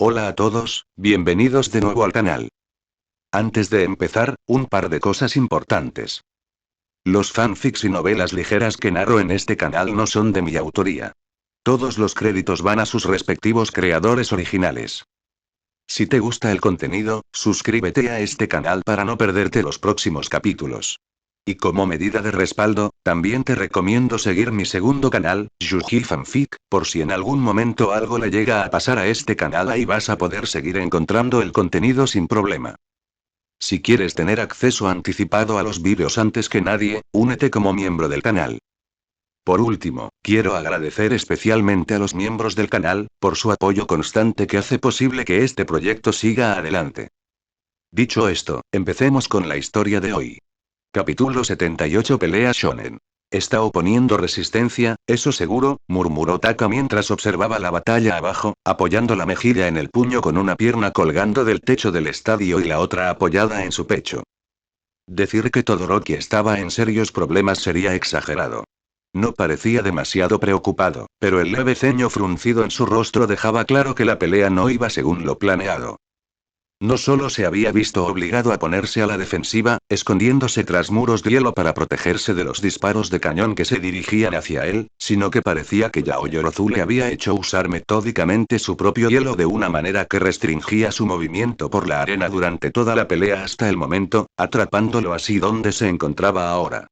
Hola a todos, bienvenidos de nuevo al canal. Antes de empezar, un par de cosas importantes. Los fanfics y novelas ligeras que narro en este canal no son de mi autoría. Todos los créditos van a sus respectivos creadores originales. Si te gusta el contenido, suscríbete a este canal para no perderte los próximos capítulos. Y como medida de respaldo, también te recomiendo seguir mi segundo canal, Yuji Fanfic, por si en algún momento algo le llega a pasar a este canal, ahí vas a poder seguir encontrando el contenido sin problema. Si quieres tener acceso anticipado a los vídeos antes que nadie, únete como miembro del canal. Por último, quiero agradecer especialmente a los miembros del canal, por su apoyo constante que hace posible que este proyecto siga adelante. Dicho esto, empecemos con la historia de hoy. Capítulo 78. Pelea shonen. Está oponiendo resistencia, eso seguro, murmuró Taka mientras observaba la batalla abajo, apoyando la mejilla en el puño con una pierna colgando del techo del estadio y la otra apoyada en su pecho. Decir que Todoroki estaba en serios problemas sería exagerado. No parecía demasiado preocupado, pero el leve ceño fruncido en su rostro dejaba claro que la pelea no iba según lo planeado. No solo se había visto obligado a ponerse a la defensiva, escondiéndose tras muros de hielo para protegerse de los disparos de cañón que se dirigían hacia él, sino que parecía que Yaoyorozu le había hecho usar metódicamente su propio hielo de una manera que restringía su movimiento por la arena durante toda la pelea hasta el momento, atrapándolo así donde se encontraba ahora.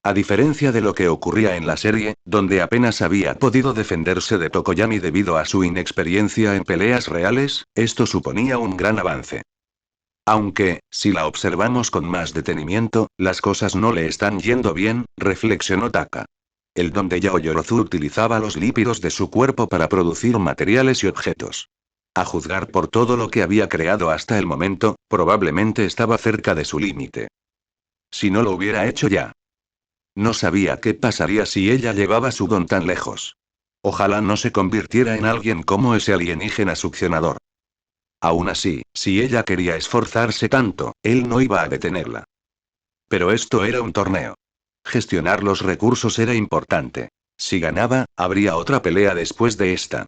A diferencia de lo que ocurría en la serie, donde apenas había podido defenderse de Tokoyami debido a su inexperiencia en peleas reales, esto suponía un gran avance. Aunque, si la observamos con más detenimiento, las cosas no le están yendo bien, reflexionó Taka. El don de Yaoyorozu utilizaba los lípidos de su cuerpo para producir materiales y objetos. A juzgar por todo lo que había creado hasta el momento, probablemente estaba cerca de su límite. Si no lo hubiera hecho ya. No sabía qué pasaría si ella llevaba su don tan lejos. Ojalá no se convirtiera en alguien como ese alienígena succionador. Aún así, si ella quería esforzarse tanto, él no iba a detenerla. Pero esto era un torneo. Gestionar los recursos era importante. Si ganaba, habría otra pelea después de esta.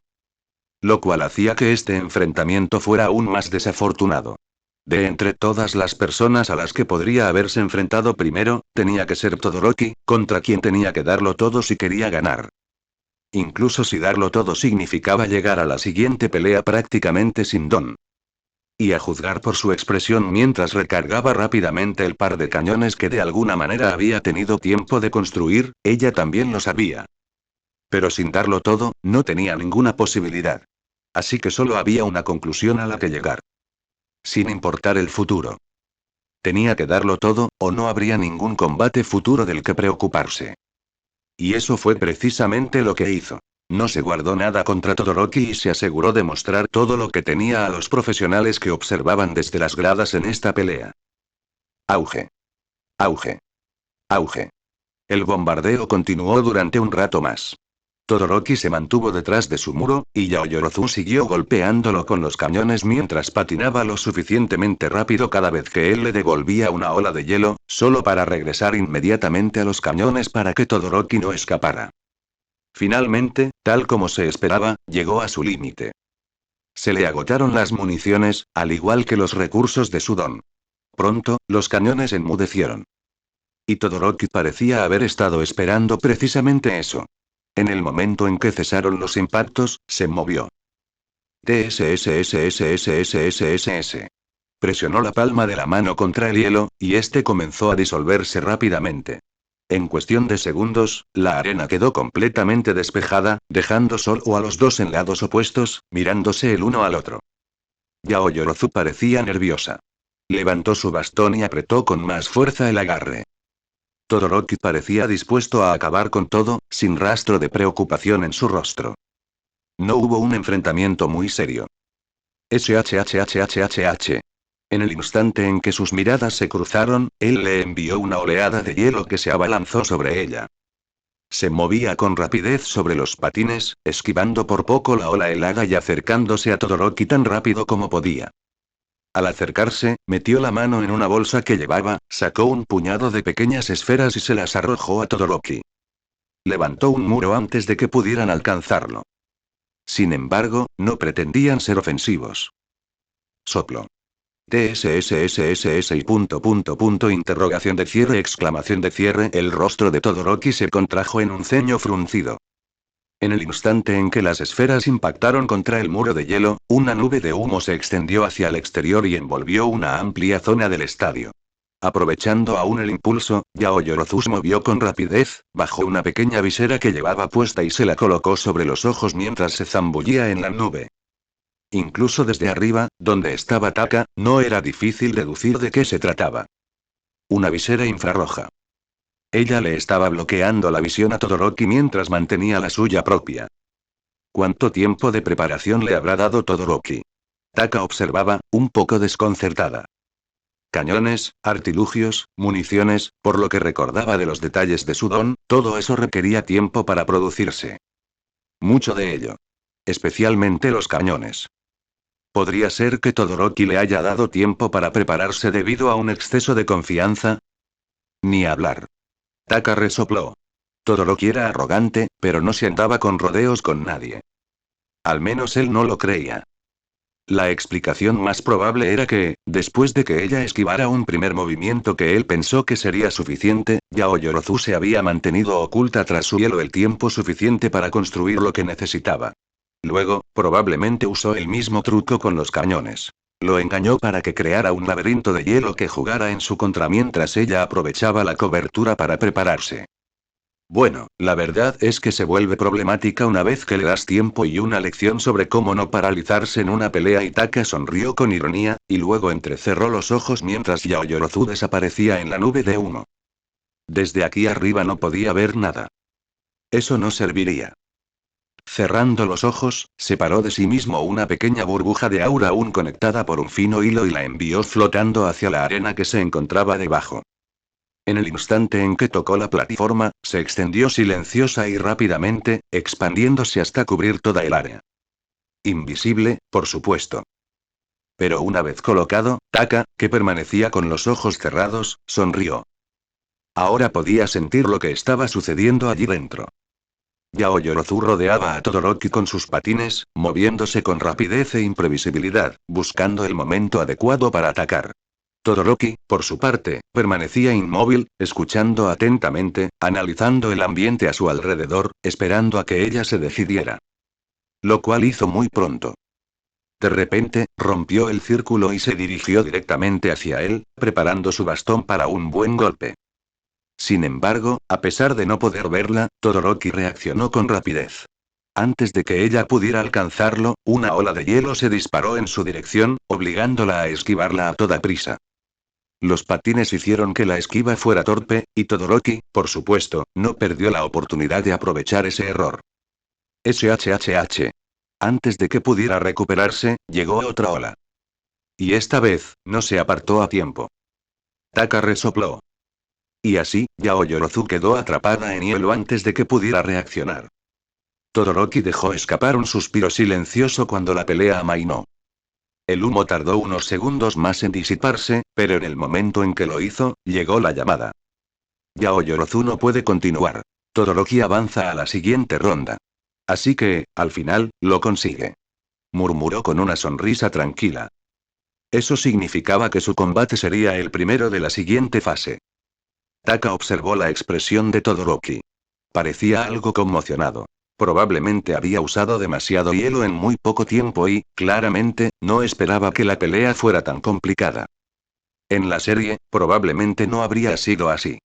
Lo cual hacía que este enfrentamiento fuera aún más desafortunado. De entre todas las personas a las que podría haberse enfrentado primero, tenía que ser Todoroki, contra quien tenía que darlo todo si quería ganar. Incluso si darlo todo significaba llegar a la siguiente pelea prácticamente sin don. Y a juzgar por su expresión mientras recargaba rápidamente el par de cañones que de alguna manera había tenido tiempo de construir, ella también lo sabía. Pero sin darlo todo, no tenía ninguna posibilidad. Así que solo había una conclusión a la que llegar. Sin importar el futuro. Tenía que darlo todo, o no habría ningún combate futuro del que preocuparse. Y eso fue precisamente lo que hizo. No se guardó nada contra Todoroki y se aseguró de mostrar todo lo que tenía a los profesionales que observaban desde las gradas en esta pelea. Auge. Auge. Auge. El bombardeo continuó durante un rato más. Todoroki se mantuvo detrás de su muro, y Yaoyorozu siguió golpeándolo con los cañones mientras patinaba lo suficientemente rápido cada vez que él le devolvía una ola de hielo, solo para regresar inmediatamente a los cañones para que Todoroki no escapara. Finalmente, tal como se esperaba, llegó a su límite. Se le agotaron las municiones, al igual que los recursos de su don. Pronto, los cañones enmudecieron. Y Todoroki parecía haber estado esperando precisamente eso. En el momento en que cesaron los impactos, se movió. TSSSSSSSSS. Presionó la palma de la mano contra el hielo, y este comenzó a disolverse rápidamente. En cuestión de segundos, la arena quedó completamente despejada, dejando solo a los dos en lados opuestos, mirándose el uno al otro. Yaoyorozu parecía nerviosa. Levantó su bastón y apretó con más fuerza el agarre. Todoroki parecía dispuesto a acabar con todo, sin rastro de preocupación en su rostro. No hubo un enfrentamiento muy serio. SHHHHH. En el instante en que sus miradas se cruzaron, él le envió una oleada de hielo que se abalanzó sobre ella. Se movía con rapidez sobre los patines, esquivando por poco la ola helada y acercándose a Todoroki tan rápido como podía. Al acercarse, metió la mano en una bolsa que llevaba, sacó un puñado de pequeñas esferas y se las arrojó a Todoroki. Levantó un muro antes de que pudieran alcanzarlo. Sin embargo, no pretendían ser ofensivos. Soplo. TSSSSS y interrogación de cierre exclamación de cierre. El rostro de Todoroki se contrajo en un ceño fruncido. En el instante en que las esferas impactaron contra el muro de hielo, una nube de humo se extendió hacia el exterior y envolvió una amplia zona del estadio. Aprovechando aún el impulso, Yaoyorozu se movió con rapidez, bajó una pequeña visera que llevaba puesta y se la colocó sobre los ojos mientras se zambullía en la nube. Incluso desde arriba, donde estaba Taka, no era difícil deducir de qué se trataba. Una visera infrarroja. Ella le estaba bloqueando la visión a Todoroki mientras mantenía la suya propia. ¿Cuánto tiempo de preparación le habrá dado Todoroki? Taka observaba, un poco desconcertada. Cañones, artilugios, municiones, por lo que recordaba de los detalles de su don, todo eso requería tiempo para producirse. Mucho de ello. Especialmente los cañones. ¿Podría ser que Todoroki le haya dado tiempo para prepararse debido a un exceso de confianza? Ni hablar. Taka resopló. Todoroki era arrogante, pero no se andaba con rodeos con nadie. Al menos él no lo creía. La explicación más probable era que, después de que ella esquivara un primer movimiento que él pensó que sería suficiente, Yaoyorozu se había mantenido oculta tras su hielo el tiempo suficiente para construir lo que necesitaba. Luego, probablemente usó el mismo truco con los cañones. Lo engañó para que creara un laberinto de hielo que jugara en su contra mientras ella aprovechaba la cobertura para prepararse. Bueno, la verdad es que se vuelve problemática una vez que le das tiempo y una lección sobre cómo no paralizarse en una pelea. Itaka sonrió con ironía, y luego entrecerró los ojos mientras Yaoyorozu desaparecía en la nube de humo. Desde aquí arriba no podía ver nada. Eso no serviría. Cerrando los ojos, separó de sí mismo una pequeña burbuja de aura aún conectada por un fino hilo y la envió flotando hacia la arena que se encontraba debajo. En el instante en que tocó la plataforma, se extendió silenciosa y rápidamente, expandiéndose hasta cubrir toda el área. Invisible, por supuesto. Pero una vez colocado, Taka, que permanecía con los ojos cerrados, sonrió. Ahora podía sentir lo que estaba sucediendo allí dentro. Yaoyorozu rodeaba a Todoroki con sus patines, moviéndose con rapidez e imprevisibilidad, buscando el momento adecuado para atacar. Todoroki, por su parte, permanecía inmóvil, escuchando atentamente, analizando el ambiente a su alrededor, esperando a que ella se decidiera. Lo cual hizo muy pronto. De repente, rompió el círculo y se dirigió directamente hacia él, preparando su bastón para un buen golpe. Sin embargo, a pesar de no poder verla, Todoroki reaccionó con rapidez. Antes de que ella pudiera alcanzarlo, una ola de hielo se disparó en su dirección, obligándola a esquivarla a toda prisa. Los patines hicieron que la esquiva fuera torpe, y Todoroki, por supuesto, no perdió la oportunidad de aprovechar ese error. SHHH. Antes de que pudiera recuperarse, llegó otra ola. Y esta vez, no se apartó a tiempo. Taka resopló. Y así, Yaoyorozu quedó atrapada en hielo antes de que pudiera reaccionar. Todoroki dejó escapar un suspiro silencioso cuando la pelea amainó. El humo tardó unos segundos más en disiparse, pero en el momento en que lo hizo, llegó la llamada. Yaoyorozu no puede continuar. Todoroki avanza a la siguiente ronda. Así que, al final, lo consigue. Murmuró con una sonrisa tranquila. Eso significaba que su combate sería el primero de la siguiente fase. Taka observó la expresión de Todoroki. Parecía algo conmocionado. Probablemente había usado demasiado hielo en muy poco tiempo y, claramente, no esperaba que la pelea fuera tan complicada. En la serie, probablemente no habría sido así.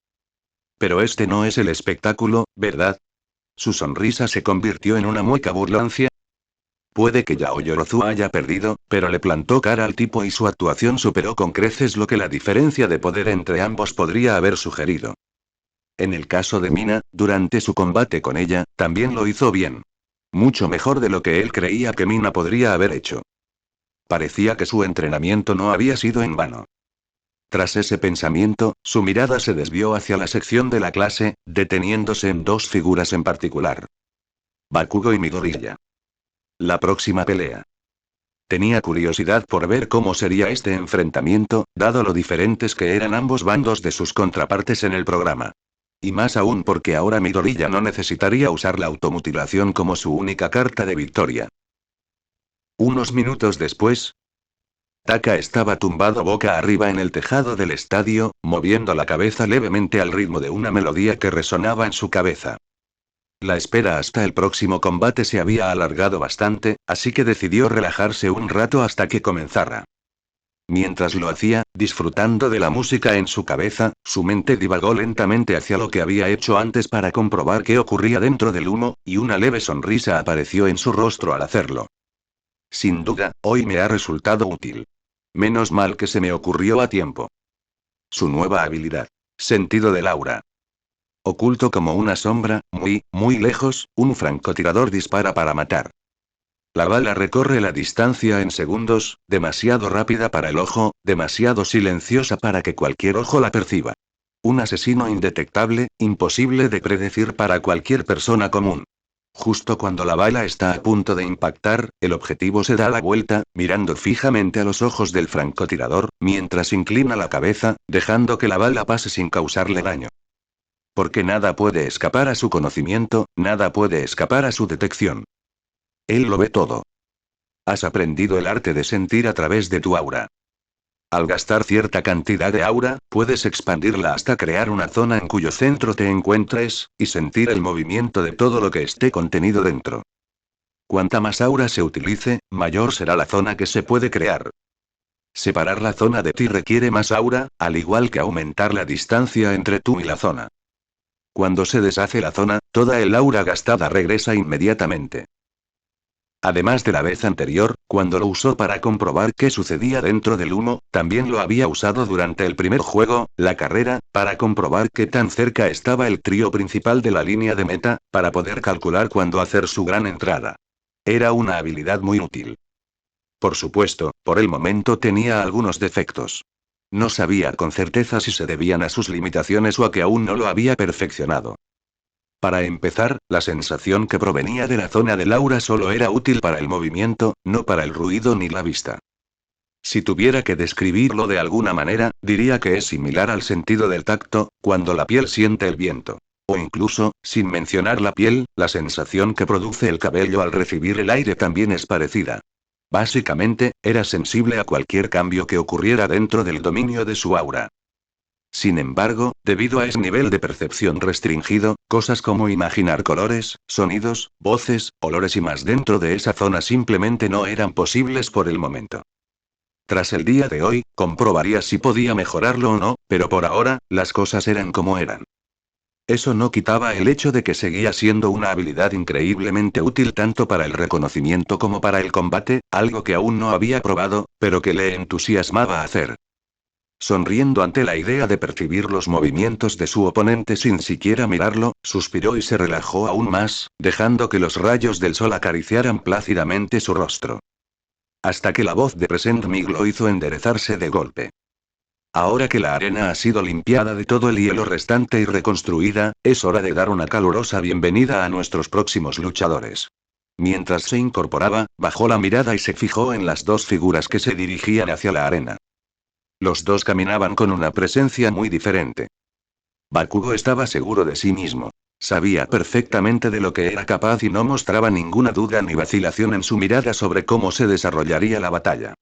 Pero este no es el espectáculo, ¿verdad? Su sonrisa se convirtió en una mueca burlancia. Puede que Yaoyorozu haya perdido, pero le plantó cara al tipo y su actuación superó con creces lo que la diferencia de poder entre ambos podría haber sugerido. En el caso de Mina, durante su combate con ella, también lo hizo bien. Mucho mejor de lo que él creía que Mina podría haber hecho. Parecía que su entrenamiento no había sido en vano. Tras ese pensamiento, su mirada se desvió hacia la sección de la clase, deteniéndose en dos figuras en particular. Bakugo y Midoriya. La próxima pelea. Tenía curiosidad por ver cómo sería este enfrentamiento, dado lo diferentes que eran ambos bandos de sus contrapartes en el programa. Y más aún porque ahora Midoriya no necesitaría usar la automutilación como su única carta de victoria. Unos minutos después, Taka estaba tumbado boca arriba en el tejado del estadio, moviendo la cabeza levemente al ritmo de una melodía que resonaba en su cabeza. La espera hasta el próximo combate se había alargado bastante, así que decidió relajarse un rato hasta que comenzara. Mientras lo hacía, disfrutando de la música en su cabeza, su mente divagó lentamente hacia lo que había hecho antes para comprobar qué ocurría dentro del humo, y una leve sonrisa apareció en su rostro al hacerlo. Sin duda, hoy me ha resultado útil. Menos mal que se me ocurrió a tiempo. Su nueva habilidad. Sentido del aura. Oculto como una sombra, muy lejos, un francotirador dispara para matar. La bala recorre la distancia en segundos, demasiado rápida para el ojo, demasiado silenciosa para que cualquier ojo la perciba. Un asesino indetectable, imposible de predecir para cualquier persona común. Justo cuando la bala está a punto de impactar, el objetivo se da la vuelta, mirando fijamente a los ojos del francotirador, mientras inclina la cabeza, dejando que la bala pase sin causarle daño. Porque nada puede escapar a su conocimiento, nada puede escapar a su detección. Él lo ve todo. Has aprendido el arte de sentir a través de tu aura. Al gastar cierta cantidad de aura, puedes expandirla hasta crear una zona en cuyo centro te encuentres, y sentir el movimiento de todo lo que esté contenido dentro. Cuanta más aura se utilice, mayor será la zona que se puede crear. Separar la zona de ti requiere más aura, al igual que aumentar la distancia entre tú y la zona. Cuando se deshace la zona, toda el aura gastada regresa inmediatamente. Además de la vez anterior, cuando lo usó para comprobar qué sucedía dentro del humo, también lo había usado durante el primer juego, la carrera, para comprobar qué tan cerca estaba el trío principal de la línea de meta, para poder calcular cuándo hacer su gran entrada. Era una habilidad muy útil. Por supuesto, por el momento tenía algunos defectos. No sabía con certeza si se debían a sus limitaciones o a que aún no lo había perfeccionado. Para empezar, la sensación que provenía de la zona del aura solo era útil para el movimiento, no para el ruido ni la vista. Si tuviera que describirlo de alguna manera, diría que es similar al sentido del tacto, cuando la piel siente el viento. O incluso, sin mencionar la piel, la sensación que produce el cabello al recibir el aire también es parecida. Básicamente, era sensible a cualquier cambio que ocurriera dentro del dominio de su aura. Sin embargo, debido a ese nivel de percepción restringido, cosas como imaginar colores, sonidos, voces, olores y más dentro de esa zona simplemente no eran posibles por el momento. Tras el día de hoy, comprobaría si podía mejorarlo o no, pero por ahora, las cosas eran como eran. Eso no quitaba el hecho de que seguía siendo una habilidad increíblemente útil tanto para el reconocimiento como para el combate, algo que aún no había probado, pero que le entusiasmaba hacer. Sonriendo ante la idea de percibir los movimientos de su oponente sin siquiera mirarlo, suspiró y se relajó aún más, dejando que los rayos del sol acariciaran plácidamente su rostro. Hasta que la voz de Present Mig lo hizo enderezarse de golpe. Ahora que la arena ha sido limpiada de todo el hielo restante y reconstruida, es hora de dar una calurosa bienvenida a nuestros próximos luchadores. Mientras se incorporaba, bajó la mirada y se fijó en las dos figuras que se dirigían hacia la arena. Los dos caminaban con una presencia muy diferente. Bakugo estaba seguro de sí mismo. Sabía perfectamente de lo que era capaz y no mostraba ninguna duda ni vacilación en su mirada sobre cómo se desarrollaría la batalla.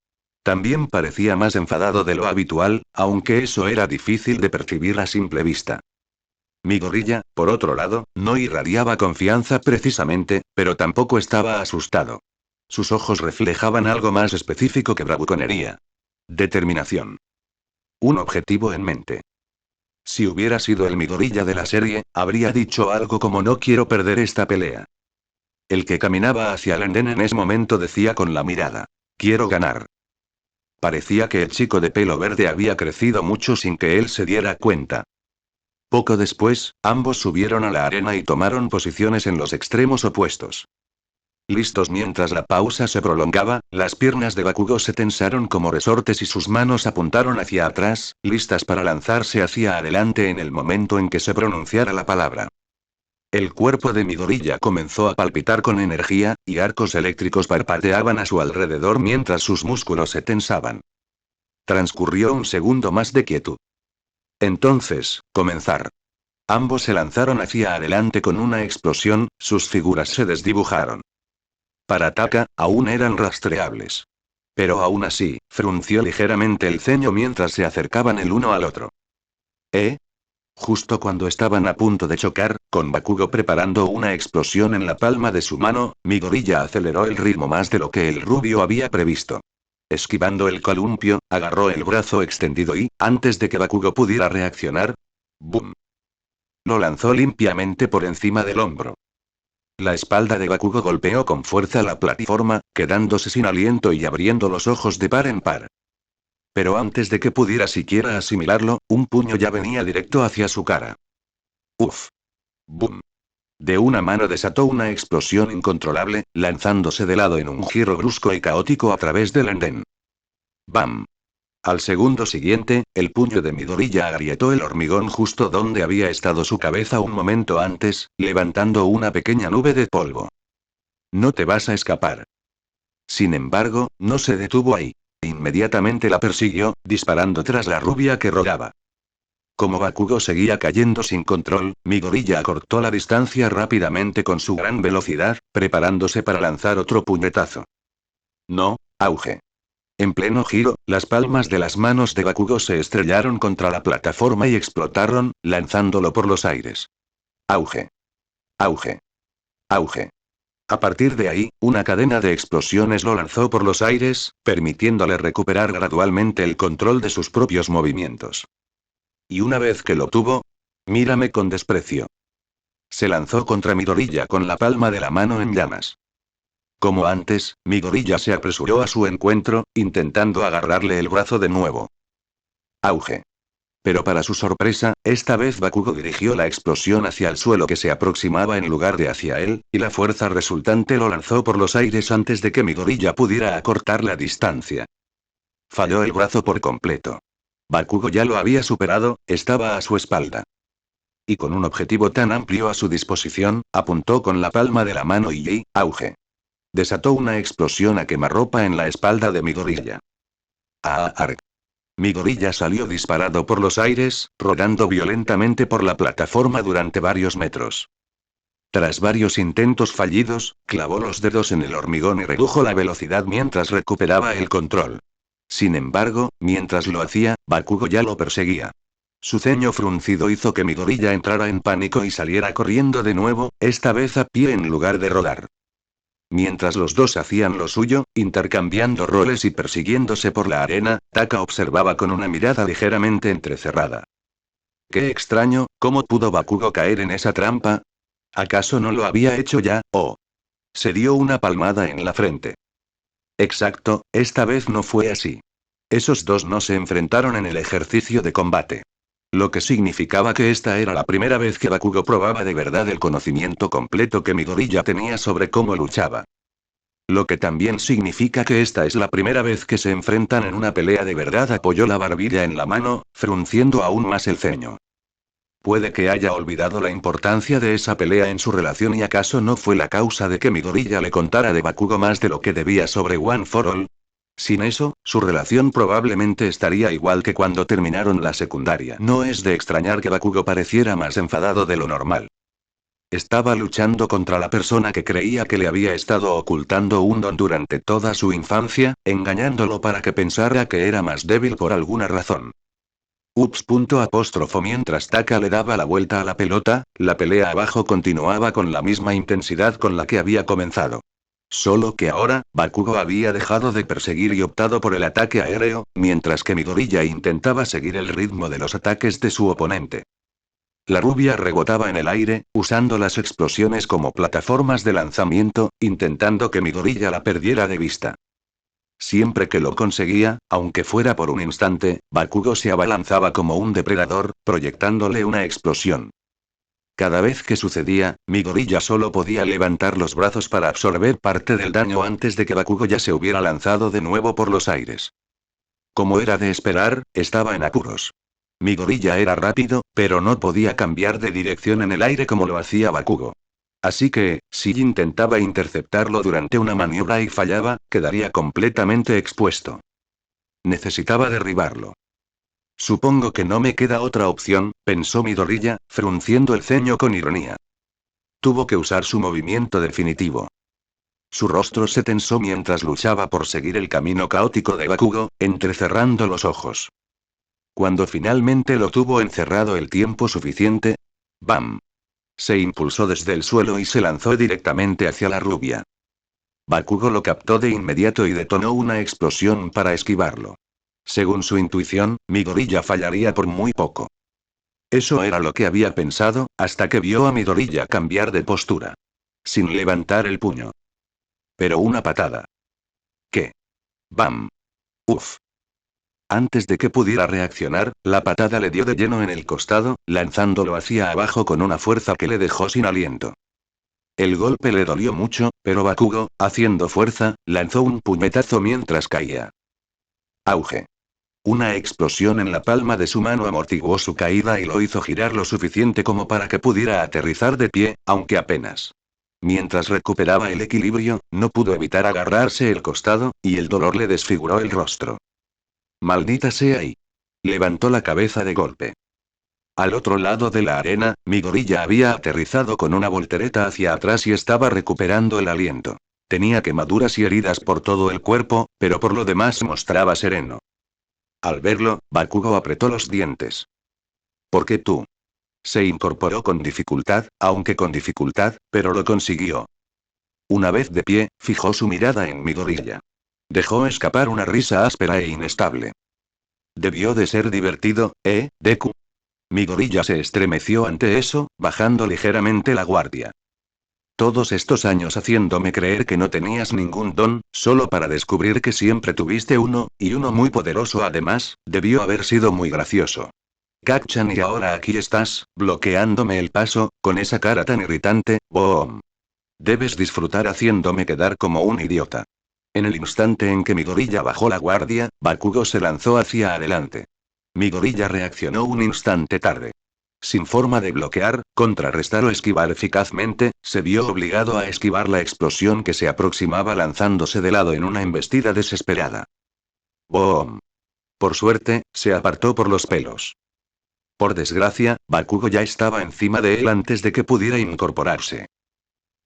También parecía más enfadado de lo habitual, aunque eso era difícil de percibir a simple vista. Midoriya, por otro lado, no irradiaba confianza precisamente, pero tampoco estaba asustado. Sus ojos reflejaban algo más específico que bravuconería. Determinación. Un objetivo en mente. Si hubiera sido el Midoriya de la serie, habría dicho algo como no quiero perder esta pelea. El que caminaba hacia el andén en ese momento decía con la mirada. Quiero ganar. Parecía que el chico de pelo verde había crecido mucho sin que él se diera cuenta. Poco después, ambos subieron a la arena y tomaron posiciones en los extremos opuestos. Listos mientras la pausa se prolongaba, las piernas de Bakugo se tensaron como resortes y sus manos apuntaron hacia atrás, listas para lanzarse hacia adelante en el momento en que se pronunciara la palabra. El cuerpo de Midoriya comenzó a palpitar con energía, y arcos eléctricos parpadeaban a su alrededor mientras sus músculos se tensaban. Transcurrió un segundo más de quietud. Entonces, comenzar. Ambos se lanzaron hacia adelante con una explosión, sus figuras se desdibujaron. Para Taka, aún eran rastreables. Pero aún así, frunció ligeramente el ceño mientras se acercaban el uno al otro. ¿Eh? Justo cuando estaban a punto de chocar, con Bakugo preparando una explosión en la palma de su mano, Midoriya aceleró el ritmo más de lo que el rubio había previsto. Esquivando el columpio, agarró el brazo extendido y, antes de que Bakugo pudiera reaccionar, ¡boom! Lo lanzó limpiamente por encima del hombro. La espalda de Bakugo golpeó con fuerza la plataforma, quedándose sin aliento y abriendo los ojos de par en par. Pero antes de que pudiera siquiera asimilarlo, un puño ya venía directo hacia su cara. ¡Uf! ¡Bum! De una mano desató una explosión incontrolable, lanzándose de lado en un giro brusco y caótico a través del andén. ¡Bam! Al segundo siguiente, el puño de Midoriya agrietó el hormigón justo donde había estado su cabeza un momento antes, levantando una pequeña nube de polvo. No te vas a escapar. Sin embargo, no se detuvo ahí. Inmediatamente la persiguió, disparando tras la rubia que rodaba. Como Bakugo seguía cayendo sin control, Midoriya acortó la distancia rápidamente con su gran velocidad, preparándose para lanzar otro puñetazo. No, auge. En pleno giro, las palmas de las manos de Bakugo se estrellaron contra la plataforma y explotaron, lanzándolo por los aires. Auge. Auge. Auge. A partir de ahí, una cadena de explosiones lo lanzó por los aires, permitiéndole recuperar gradualmente el control de sus propios movimientos. Y una vez que lo tuvo, mírame con desprecio. Se lanzó contra Midoriya con la palma de la mano en llamas. Como antes, Midoriya se apresuró a su encuentro, intentando agarrarle el brazo de nuevo. Auge. Pero para su sorpresa, esta vez Bakugo dirigió la explosión hacia el suelo que se aproximaba en lugar de hacia él, y la fuerza resultante lo lanzó por los aires antes de que Midoriya pudiera acortar la distancia. Falló el brazo por completo. Bakugo ya lo había superado, estaba a su espalda. Y con un objetivo tan amplio a su disposición, apuntó con la palma de la mano y auge. Desató una explosión a quemarropa en la espalda de Midoriya. ¡Arg! Midoriya salió disparado por los aires, rodando violentamente por la plataforma durante varios metros. Tras varios intentos fallidos, clavó los dedos en el hormigón y redujo la velocidad mientras recuperaba el control. Sin embargo, mientras lo hacía, Bakugo ya lo perseguía. Su ceño fruncido hizo que Midoriya entrara en pánico y saliera corriendo de nuevo, esta vez a pie en lugar de rodar. Mientras los dos hacían lo suyo, intercambiando roles y persiguiéndose por la arena, Taka observaba con una mirada ligeramente entrecerrada. Qué extraño, ¿cómo pudo Bakugo caer en esa trampa? ¿Acaso no lo había hecho ya? Se dio una palmada en la frente. Exacto, esta vez no fue así. Esos dos no se enfrentaron en el ejercicio de combate. Lo que significaba que esta era la primera vez que Bakugo probaba de verdad el conocimiento completo que Midoriya tenía sobre cómo luchaba. Lo que también significa que esta es la primera vez que se enfrentan en una pelea de verdad. Apoyó la barbilla en la mano, frunciendo aún más el ceño. Puede que haya olvidado la importancia de esa pelea en su relación y acaso no fue la causa de que Midoriya le contara de Bakugo más de lo que debía sobre One for All. Sin eso, su relación probablemente estaría igual que cuando terminaron la secundaria. No es de extrañar que Bakugo pareciera más enfadado de lo normal. Estaba luchando contra la persona que creía que le había estado ocultando un don durante toda su infancia, engañándolo para que pensara que era más débil por alguna razón. Ups. Mientras Taka le daba la vuelta a la pelota, la pelea abajo continuaba con la misma intensidad con la que había comenzado. Solo que ahora, Bakugo había dejado de perseguir y optado por el ataque aéreo, mientras que Midoriya intentaba seguir el ritmo de los ataques de su oponente. La rubia rebotaba en el aire, usando las explosiones como plataformas de lanzamiento, intentando que Midoriya la perdiera de vista. Siempre que lo conseguía, aunque fuera por un instante, Bakugo se abalanzaba como un depredador, proyectándole una explosión. Cada vez que sucedía, Midoriya solo podía levantar los brazos para absorber parte del daño antes de que Bakugo ya se hubiera lanzado de nuevo por los aires. Como era de esperar, estaba en apuros. Midoriya era rápido, pero no podía cambiar de dirección en el aire como lo hacía Bakugo. Así que, si intentaba interceptarlo durante una maniobra y fallaba, quedaría completamente expuesto. Necesitaba derribarlo. Supongo que no me queda otra opción, pensó Midoriya, frunciendo el ceño con ironía. Tuvo que usar su movimiento definitivo. Su rostro se tensó mientras luchaba por seguir el camino caótico de Bakugo, entrecerrando los ojos. Cuando finalmente lo tuvo encerrado el tiempo suficiente, ¡bam! Se impulsó desde el suelo y se lanzó directamente hacia la rubia. Bakugo lo captó de inmediato y detonó una explosión para esquivarlo. Según su intuición, Midoriya fallaría por muy poco. Eso era lo que había pensado, hasta que vio a Midoriya cambiar de postura. Sin levantar el puño. Pero una patada. ¿Qué? ¡Bam! ¡Uf! Antes de que pudiera reaccionar, la patada le dio de lleno en el costado, lanzándolo hacia abajo con una fuerza que le dejó sin aliento. El golpe le dolió mucho, pero Bakugo, haciendo fuerza, lanzó un puñetazo mientras caía. Auge. Una explosión en la palma de su mano amortiguó su caída y lo hizo girar lo suficiente como para que pudiera aterrizar de pie, aunque apenas. Mientras recuperaba el equilibrio, no pudo evitar agarrarse el costado, y el dolor le desfiguró el rostro. Maldita sea y... Levantó la cabeza de golpe. Al otro lado de la arena, Midoriya había aterrizado con una voltereta hacia atrás y estaba recuperando el aliento. Tenía quemaduras y heridas por todo el cuerpo, pero por lo demás se mostraba sereno. Al verlo, Bakugo apretó los dientes. ¿Por qué tú? Se incorporó con dificultad, aunque con dificultad, pero lo consiguió. Una vez de pie, fijó su mirada en Midoriya. Dejó escapar una risa áspera e inestable. Debió de ser divertido, ¿eh, Deku? Midoriya se estremeció ante eso, bajando ligeramente la guardia. Todos estos años haciéndome creer que no tenías ningún don, solo para descubrir que siempre tuviste uno, y uno muy poderoso además, debió haber sido muy gracioso. Kacchan, y ahora aquí estás, bloqueándome el paso, con esa cara tan irritante, boom. Debes disfrutar haciéndome quedar como un idiota. En el instante en que Midoriya bajó la guardia, Bakugo se lanzó hacia adelante. Midoriya reaccionó un instante tarde. Sin forma de bloquear, contrarrestar o esquivar eficazmente, se vio obligado a esquivar la explosión que se aproximaba lanzándose de lado en una embestida desesperada. ¡Boom! Por suerte, se apartó por los pelos. Por desgracia, Bakugo ya estaba encima de él antes de que pudiera incorporarse.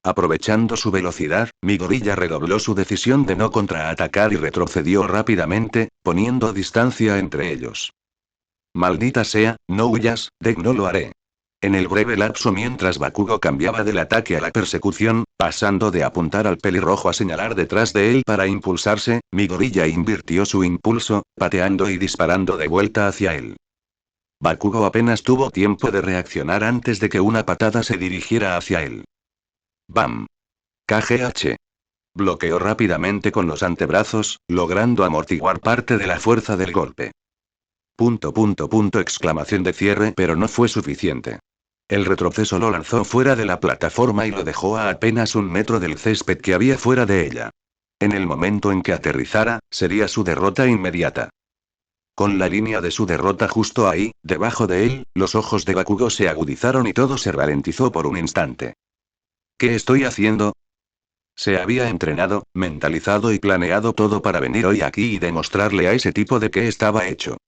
Aprovechando su velocidad, Midoriya redobló su decisión de no contraatacar y retrocedió rápidamente, poniendo distancia entre ellos. Maldita sea, no huyas, Dek, no lo haré. En el breve lapso mientras Bakugo cambiaba del ataque a la persecución, pasando de apuntar al pelirrojo a señalar detrás de él para impulsarse, Midoriya invirtió su impulso, pateando y disparando de vuelta hacia él. Bakugo apenas tuvo tiempo de reaccionar antes de que una patada se dirigiera hacia él. ¡Bam! KGH. Bloqueó rápidamente con los antebrazos, logrando amortiguar parte de la fuerza del golpe. Exclamación de cierre, pero no fue suficiente. El retroceso lo lanzó fuera de la plataforma y lo dejó a apenas 1 metro del césped que había fuera de ella. En el momento en que aterrizara, sería su derrota inmediata. Con la línea de su derrota justo ahí, debajo de él, los ojos de Bakugo se agudizaron y todo se ralentizó por un instante. ¿Qué estoy haciendo? Se había entrenado, mentalizado y planeado todo para venir hoy aquí y demostrarle a ese tipo de qué estaba hecho.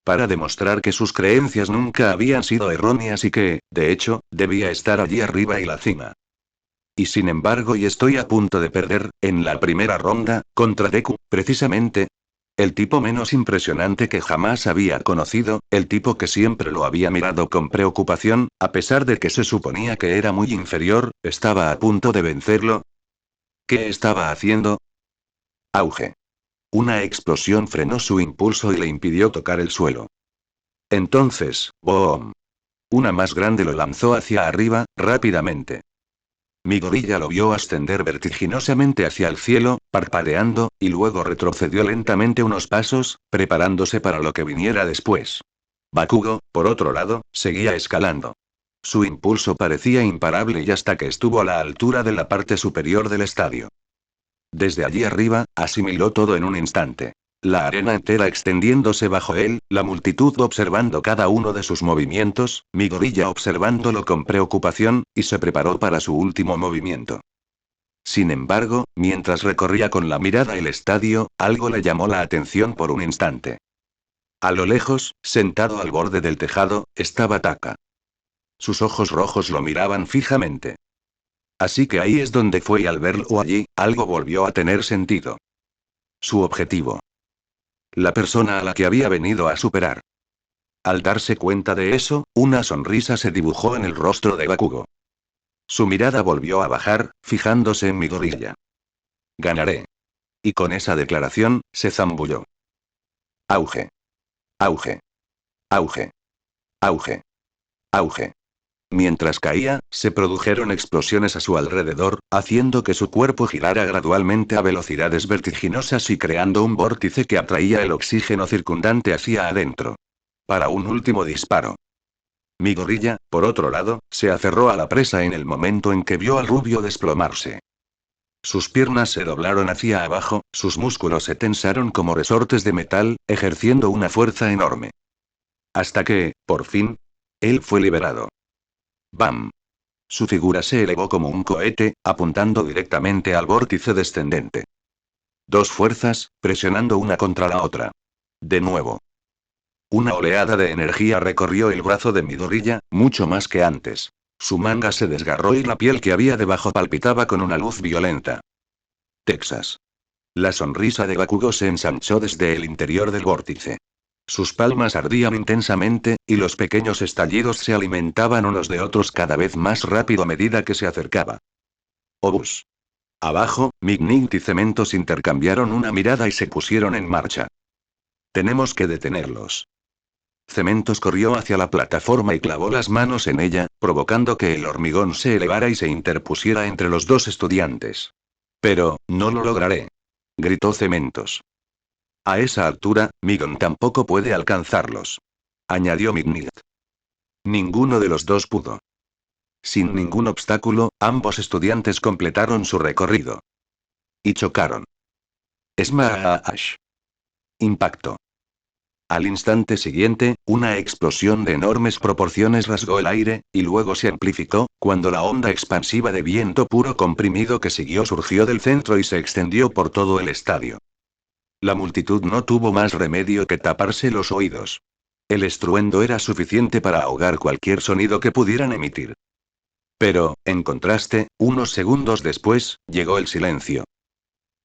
Para demostrar que sus creencias nunca habían sido erróneas y que, de hecho, debía estar allí arriba y la cima. Y sin embargo, y estoy a punto de perder, en la primera ronda, contra Deku, precisamente. El tipo menos impresionante que jamás había conocido, el tipo que siempre lo había mirado con preocupación, a pesar de que se suponía que era muy inferior, estaba a punto de vencerlo. ¿Qué estaba haciendo? Auge. Una explosión frenó su impulso y le impidió tocar el suelo. Entonces, ¡boom! Una más grande lo lanzó hacia arriba, rápidamente. Midoriya lo vio ascender vertiginosamente hacia el cielo, parpadeando, y luego retrocedió lentamente unos pasos, preparándose para lo que viniera después. Bakugo, por otro lado, seguía escalando. Su impulso parecía imparable y hasta que estuvo a la altura de la parte superior del estadio. Desde allí arriba, asimiló todo en un instante. La arena entera extendiéndose bajo él, la multitud observando cada uno de sus movimientos, Midoriya observándolo con preocupación, y se preparó para su último movimiento. Sin embargo, mientras recorría con la mirada el estadio, algo le llamó la atención por un instante. A lo lejos, sentado al borde del tejado, estaba Taka. Sus ojos rojos lo miraban fijamente. Así que ahí es donde fue y al verlo allí, algo volvió a tener sentido. Su objetivo. La persona a la que había venido a superar. Al darse cuenta de eso, una sonrisa se dibujó en el rostro de Bakugo. Su mirada volvió a bajar, fijándose en Midoriya. Ganaré. Y con esa declaración, se zambulló. Auge. Auge. Auge. Auge. Auge. Mientras caía, se produjeron explosiones a su alrededor, haciendo que su cuerpo girara gradualmente a velocidades vertiginosas y creando un vórtice que atraía el oxígeno circundante hacia adentro. Para un último disparo. Midoriya, por otro lado, se aferró a la presa en el momento en que vio al rubio desplomarse. Sus piernas se doblaron hacia abajo, sus músculos se tensaron como resortes de metal, ejerciendo una fuerza enorme. Hasta que, por fin, él fue liberado. ¡Bam! Su figura se elevó como un cohete, apuntando directamente al vórtice descendente. Dos fuerzas, presionando una contra la otra. De nuevo. Una oleada de energía recorrió el brazo de Midoriya, mucho más que antes. Su manga se desgarró y la piel que había debajo palpitaba con una luz violenta. Texas. La sonrisa de Bakugo se ensanchó desde el interior del vórtice. Sus palmas ardían intensamente, y los pequeños estallidos se alimentaban unos de otros cada vez más rápido a medida que se acercaba. Obus. Abajo, Mignit y Cementos intercambiaron una mirada y se pusieron en marcha. Tenemos que detenerlos. Cementos corrió hacia la plataforma y clavó las manos en ella, provocando que el hormigón se elevara y se interpusiera entre los dos estudiantes. Pero, no lo lograré. Gritó Cementos. A esa altura, Migon tampoco puede alcanzarlos. Añadió Mignit. Ninguno de los dos pudo. Sin ningún obstáculo, ambos estudiantes completaron su recorrido. Y chocaron. Smash. Impacto. Al instante siguiente, una explosión de enormes proporciones rasgó el aire, y luego se amplificó, cuando la onda expansiva de viento puro comprimido que siguió surgió del centro y se extendió por todo el estadio. La multitud no tuvo más remedio que taparse los oídos. El estruendo era suficiente para ahogar cualquier sonido que pudieran emitir. Pero, en contraste, unos segundos después, llegó el silencio.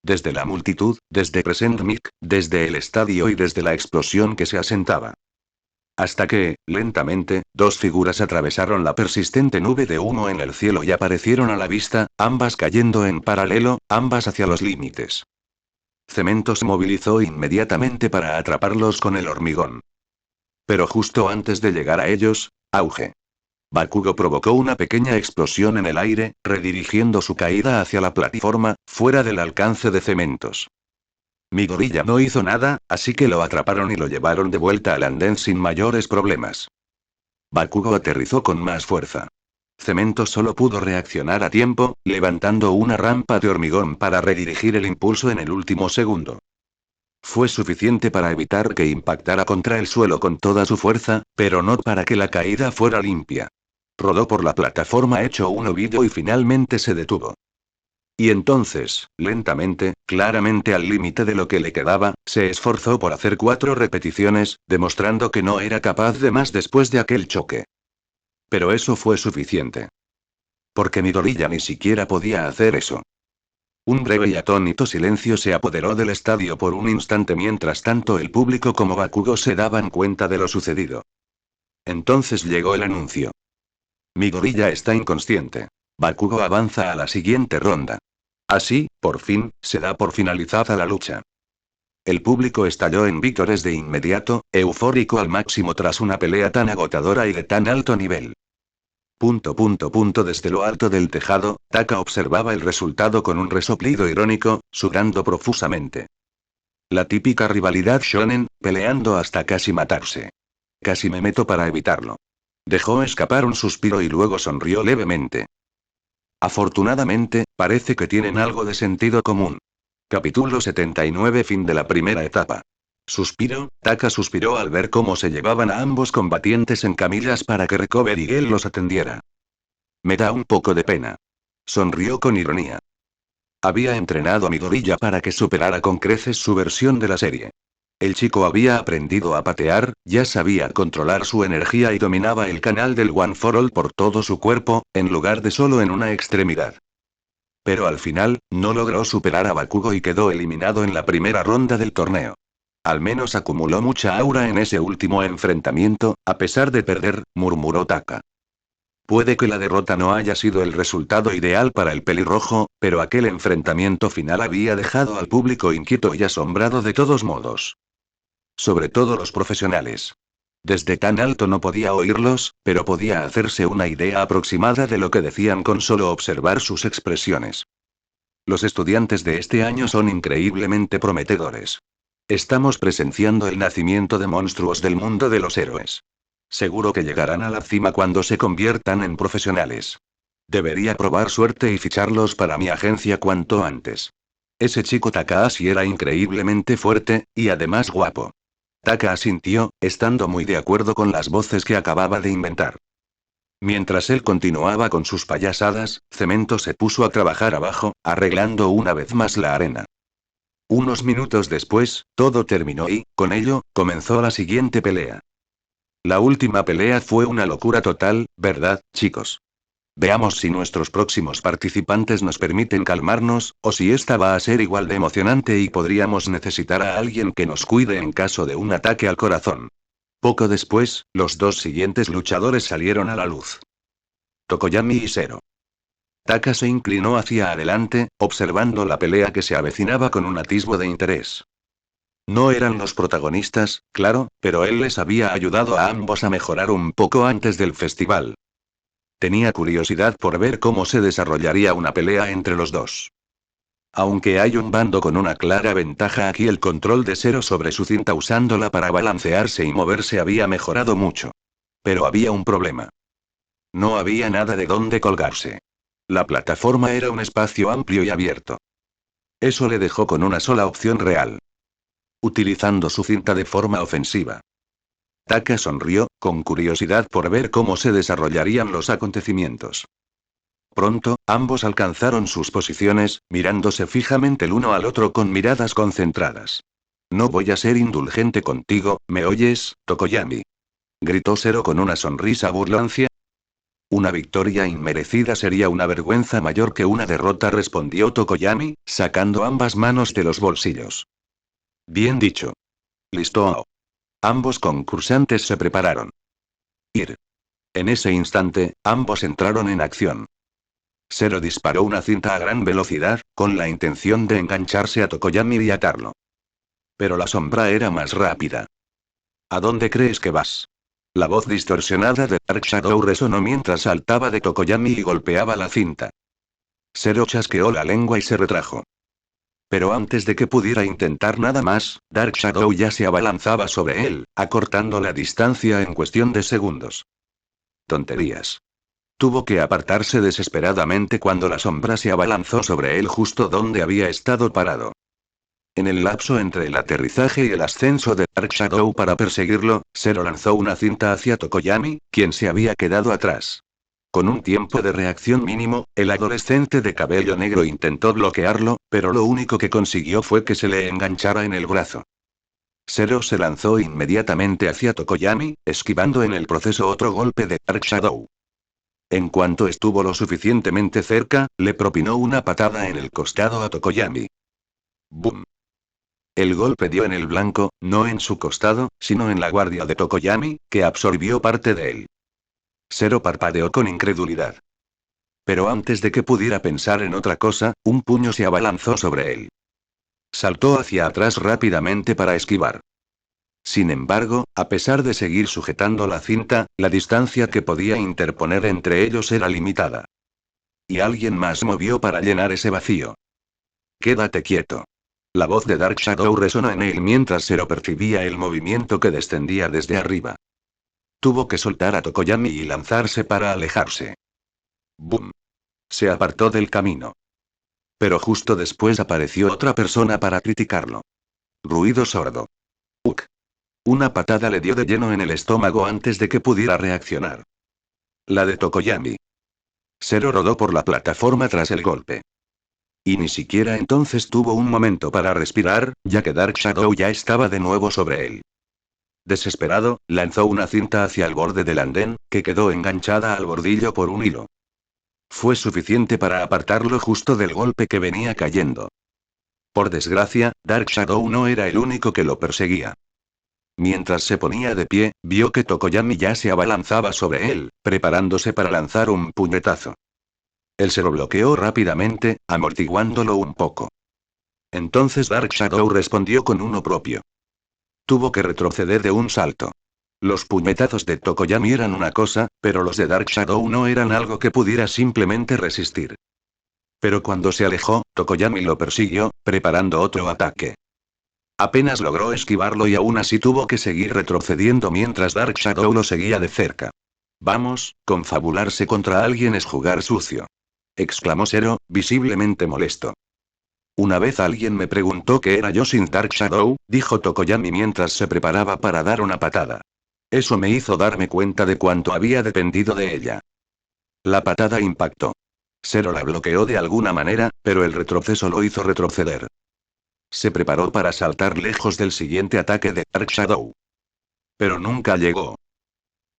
Desde la multitud, desde Crescent Mic, desde el estadio y desde la explosión que se asentaba. Hasta que, lentamente, dos figuras atravesaron la persistente nube de humo en el cielo y aparecieron a la vista, ambas cayendo en paralelo, ambas hacia los límites. Cemento se movilizó inmediatamente para atraparlos con el hormigón. Pero justo antes de llegar a ellos, auge. Bakugo provocó una pequeña explosión en el aire, redirigiendo su caída hacia la plataforma, fuera del alcance de Cementos. Midoriya no hizo nada, así que lo atraparon y lo llevaron de vuelta al andén sin mayores problemas. Bakugo aterrizó con más fuerza. Cementos solo pudo reaccionar a tiempo, levantando una rampa de hormigón para redirigir el impulso en el último segundo. Fue suficiente para evitar que impactara contra el suelo con toda su fuerza, pero no para que la caída fuera limpia. Rodó por la plataforma hecho un ovillo y finalmente se detuvo. Y entonces, lentamente, claramente al límite de lo que le quedaba, se esforzó por hacer 4 repeticiones, demostrando que no era capaz de más después de aquel choque. Pero eso fue suficiente. Porque Midoriya ni siquiera podía hacer eso. Un breve y atónito silencio se apoderó del estadio por un instante mientras tanto el público como Bakugo se daban cuenta de lo sucedido. Entonces llegó el anuncio. Midoriya está inconsciente. Bakugo avanza a la siguiente ronda. Así, por fin, se da por finalizada la lucha. El público estalló en vítores de inmediato, eufórico al máximo tras una pelea tan agotadora y de tan alto nivel. Desde lo alto del tejado, Taka observaba el resultado con un resoplido irónico, sudando profusamente. La típica rivalidad shonen, peleando hasta casi matarse. Casi me meto para evitarlo. Dejó escapar un suspiro y luego sonrió levemente. Afortunadamente, parece que tienen algo de sentido común. Capítulo 79. Fin de la primera etapa. Suspiro, Taka suspiró al ver cómo se llevaban a ambos combatientes en camillas para que Recover y él los atendiera. Me da un poco de pena. Sonrió con ironía. Había entrenado a Midoriya para que superara con creces su versión de la serie. El chico había aprendido a patear, ya sabía controlar su energía y dominaba el canal del One for All por todo su cuerpo, en lugar de solo en una extremidad. Pero al final, no logró superar a Bakugo y quedó eliminado en la primera ronda del torneo. Al menos acumuló mucha aura en ese último enfrentamiento, a pesar de perder, murmuró Taka. Puede que la derrota no haya sido el resultado ideal para el pelirrojo, pero aquel enfrentamiento final había dejado al público inquieto y asombrado de todos modos. Sobre todo los profesionales. Desde tan alto no podía oírlos, pero podía hacerse una idea aproximada de lo que decían con solo observar sus expresiones. Los estudiantes de este año son increíblemente prometedores. Estamos presenciando el nacimiento de monstruos del mundo de los héroes. Seguro que llegarán a la cima cuando se conviertan en profesionales. Debería probar suerte y ficharlos para mi agencia cuanto antes. Ese chico Takahashi era increíblemente fuerte, y además guapo. Taka asintió, estando muy de acuerdo con las voces que acababa de inventar. Mientras él continuaba con sus payasadas, Cemento se puso a trabajar abajo, arreglando una vez más la arena. Unos minutos después, todo terminó y, con ello, comenzó la siguiente pelea. La última pelea fue una locura total, ¿verdad, chicos? Veamos si nuestros próximos participantes nos permiten calmarnos, o si esta va a ser igual de emocionante y podríamos necesitar a alguien que nos cuide en caso de un ataque al corazón. Poco después, los dos siguientes luchadores salieron a la luz. Tokoyami y Zero. Taka se inclinó hacia adelante, observando la pelea que se avecinaba con un atisbo de interés. No eran los protagonistas, claro, pero él les había ayudado a ambos a mejorar un poco antes del festival. Tenía curiosidad por ver cómo se desarrollaría una pelea entre los dos. Aunque hay un bando con una clara ventaja aquí, el control de Zero sobre su cinta usándola para balancearse y moverse había mejorado mucho. Pero había un problema. No había nada de dónde colgarse. La plataforma era un espacio amplio y abierto. Eso le dejó con una sola opción real. Utilizando su cinta de forma ofensiva. Taka sonrió, con curiosidad por ver cómo se desarrollarían los acontecimientos. Pronto, ambos alcanzaron sus posiciones, mirándose fijamente el uno al otro con miradas concentradas. No voy a ser indulgente contigo, ¿me oyes, Tokoyami? Gritó Zero con una sonrisa burlancia. Una victoria inmerecida sería una vergüenza mayor que una derrota, respondió Tokoyami, sacando ambas manos de los bolsillos. Bien dicho. Listo. Ambos concursantes se prepararon. Ir. En ese instante, ambos entraron en acción. Zero disparó una cinta a gran velocidad, con la intención de engancharse a Tokoyami y atarlo. Pero la sombra era más rápida. ¿A dónde crees que vas? La voz distorsionada de Dark Shadow resonó mientras saltaba de Tokoyami y golpeaba la cinta. Zero chasqueó la lengua y se retrajo. Pero antes de que pudiera intentar nada más, Dark Shadow ya se abalanzaba sobre él, acortando la distancia en cuestión de segundos. Tonterías. Tuvo que apartarse desesperadamente cuando la sombra se abalanzó sobre él justo donde había estado parado. En el lapso entre el aterrizaje y el ascenso de Dark Shadow para perseguirlo, Zero lanzó una cinta hacia Tokoyami, quien se había quedado atrás. Con un tiempo de reacción mínimo, el adolescente de cabello negro intentó bloquearlo, pero lo único que consiguió fue que se le enganchara en el brazo. Zero se lanzó inmediatamente hacia Tokoyami, esquivando en el proceso otro golpe de Dark Shadow. En cuanto estuvo lo suficientemente cerca, le propinó una patada en el costado a Tokoyami. ¡Bum! El golpe dio en el blanco, no en su costado, sino en la guardia de Tokoyami, que absorbió parte de él. Zero parpadeó con incredulidad. Pero antes de que pudiera pensar en otra cosa, un puño se abalanzó sobre él. Saltó hacia atrás rápidamente para esquivar. Sin embargo, a pesar de seguir sujetando la cinta, la distancia que podía interponer entre ellos era limitada. Y alguien más movió para llenar ese vacío. Quédate quieto. La voz de Dark Shadow resonó en él mientras Zero percibía el movimiento que descendía desde arriba. Tuvo que soltar a Tokoyami y lanzarse para alejarse. ¡Bum! Se apartó del camino. Pero justo después apareció otra persona para criticarlo. Ruido sordo. ¡Uk! Una patada le dio de lleno en el estómago antes de que pudiera reaccionar. La de Tokoyami. Zero rodó por la plataforma tras el golpe. Y ni siquiera entonces tuvo un momento para respirar, ya que Dark Shadow ya estaba de nuevo sobre él. Desesperado, lanzó una cinta hacia el borde del andén, que quedó enganchada al bordillo por un hilo. Fue suficiente para apartarlo justo del golpe que venía cayendo. Por desgracia, Dark Shadow no era el único que lo perseguía. Mientras se ponía de pie, vio que Tokoyami ya se abalanzaba sobre él, preparándose para lanzar un puñetazo. Él se lo bloqueó rápidamente, amortiguándolo un poco. Entonces Dark Shadow respondió con uno propio. Tuvo que retroceder de un salto. Los puñetazos de Tokoyami eran una cosa, pero los de Dark Shadow no eran algo que pudiera simplemente resistir. Pero cuando se alejó, Tokoyami lo persiguió, preparando otro ataque. Apenas logró esquivarlo y aún así tuvo que seguir retrocediendo mientras Dark Shadow lo seguía de cerca. Vamos, confabularse contra alguien es jugar sucio. Exclamó Zero, visiblemente molesto. Una vez alguien me preguntó qué era yo sin Dark Shadow, dijo Tokoyami mientras se preparaba para dar una patada. Eso me hizo darme cuenta de cuánto había dependido de ella. La patada impactó. Zero la bloqueó de alguna manera, pero el retroceso lo hizo retroceder. Se preparó para saltar lejos del siguiente ataque de Dark Shadow. Pero nunca llegó.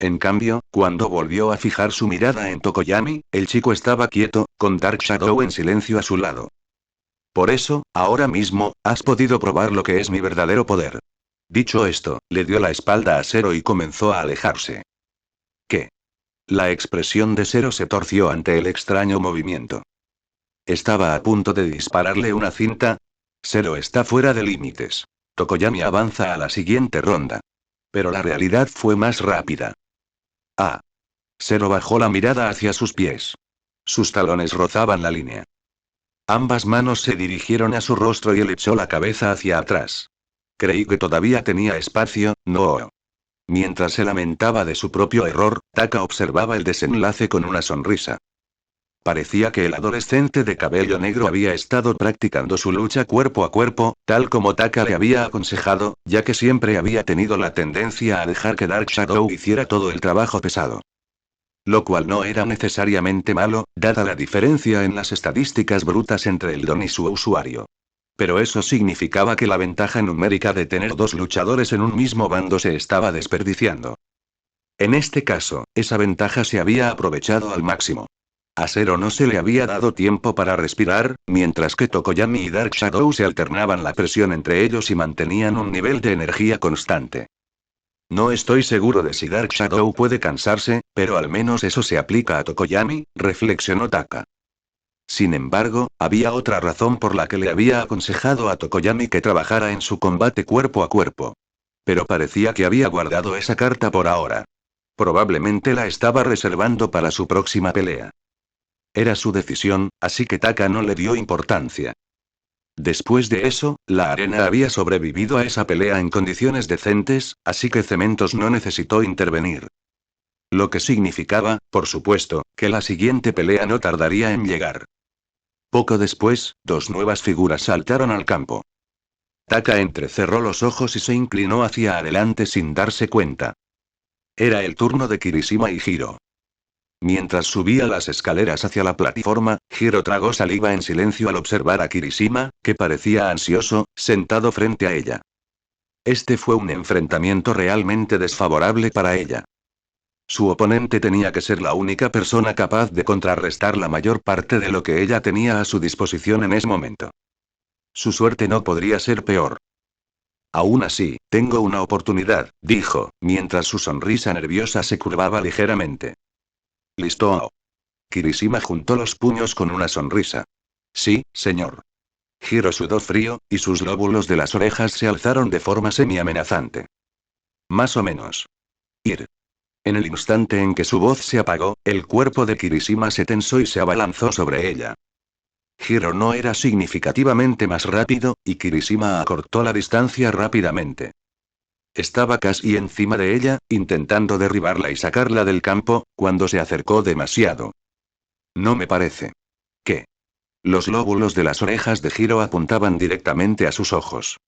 En cambio, cuando volvió a fijar su mirada en Tokoyami, el chico estaba quieto, con Dark Shadow en silencio a su lado. Por eso, ahora mismo, has podido probar lo que es mi verdadero poder. Dicho esto, le dio la espalda a Zero y comenzó a alejarse. ¿Qué? La expresión de Zero se torció ante el extraño movimiento. Estaba a punto de dispararle una cinta. Zero está fuera de límites. Tokoyami avanza a la siguiente ronda. Pero la realidad fue más rápida. Ah. Zero bajó la mirada hacia sus pies. Sus talones rozaban la línea. Ambas manos se dirigieron a su rostro y él echó la cabeza hacia atrás. Creí que todavía tenía espacio, no. Mientras se lamentaba de su propio error, Taka observaba el desenlace con una sonrisa. Parecía que el adolescente de cabello negro había estado practicando su lucha cuerpo a cuerpo, tal como Taka le había aconsejado, ya que siempre había tenido la tendencia a dejar que Dark Shadow hiciera todo el trabajo pesado. Lo cual no era necesariamente malo, dada la diferencia en las estadísticas brutas entre el don y su usuario. Pero eso significaba que la ventaja numérica de tener dos luchadores en un mismo bando se estaba desperdiciando. En este caso, esa ventaja se había aprovechado al máximo. A Zero no se le había dado tiempo para respirar, mientras que Tokoyami y Dark Shadow se alternaban la presión entre ellos y mantenían un nivel de energía constante. No estoy seguro de si Dark Shadow puede cansarse, pero al menos eso se aplica a Tokoyami, reflexionó Taka. Sin embargo, había otra razón por la que le había aconsejado a Tokoyami que trabajara en su combate cuerpo a cuerpo. Pero parecía que había guardado esa carta por ahora. Probablemente la estaba reservando para su próxima pelea. Era su decisión, así que Taka no le dio importancia. Después de eso, la arena había sobrevivido a esa pelea en condiciones decentes, así que Cementos no necesitó intervenir. Lo que significaba, por supuesto, que la siguiente pelea no tardaría en llegar. Poco después, dos nuevas figuras saltaron al campo. Taka entrecerró los ojos y se inclinó hacia adelante sin darse cuenta. Era el turno de Kirishima y Hiro. Mientras subía las escaleras hacia la plataforma, Hiro tragó saliva en silencio al observar a Kirishima, que parecía ansioso, sentado frente a ella. Este fue un enfrentamiento realmente desfavorable para ella. Su oponente tenía que ser la única persona capaz de contrarrestar la mayor parte de lo que ella tenía a su disposición en ese momento. Su suerte no podría ser peor. Aún así, tengo una oportunidad, dijo, mientras su sonrisa nerviosa se curvaba ligeramente. ¿Listo? Kirishima juntó los puños con una sonrisa. Sí, señor. Hiro sudó frío, y sus lóbulos de las orejas se alzaron de forma semi-amenazante. Más o menos. Ir. En el instante en que su voz se apagó, el cuerpo de Kirishima se tensó y se abalanzó sobre ella. Hiro no era significativamente más rápido, y Kirishima acortó la distancia rápidamente. Estaba casi encima de ella, intentando derribarla y sacarla del campo, cuando se acercó demasiado. No me parece. ¿Qué? Los lóbulos de las orejas de Hiro apuntaban directamente a sus ojos.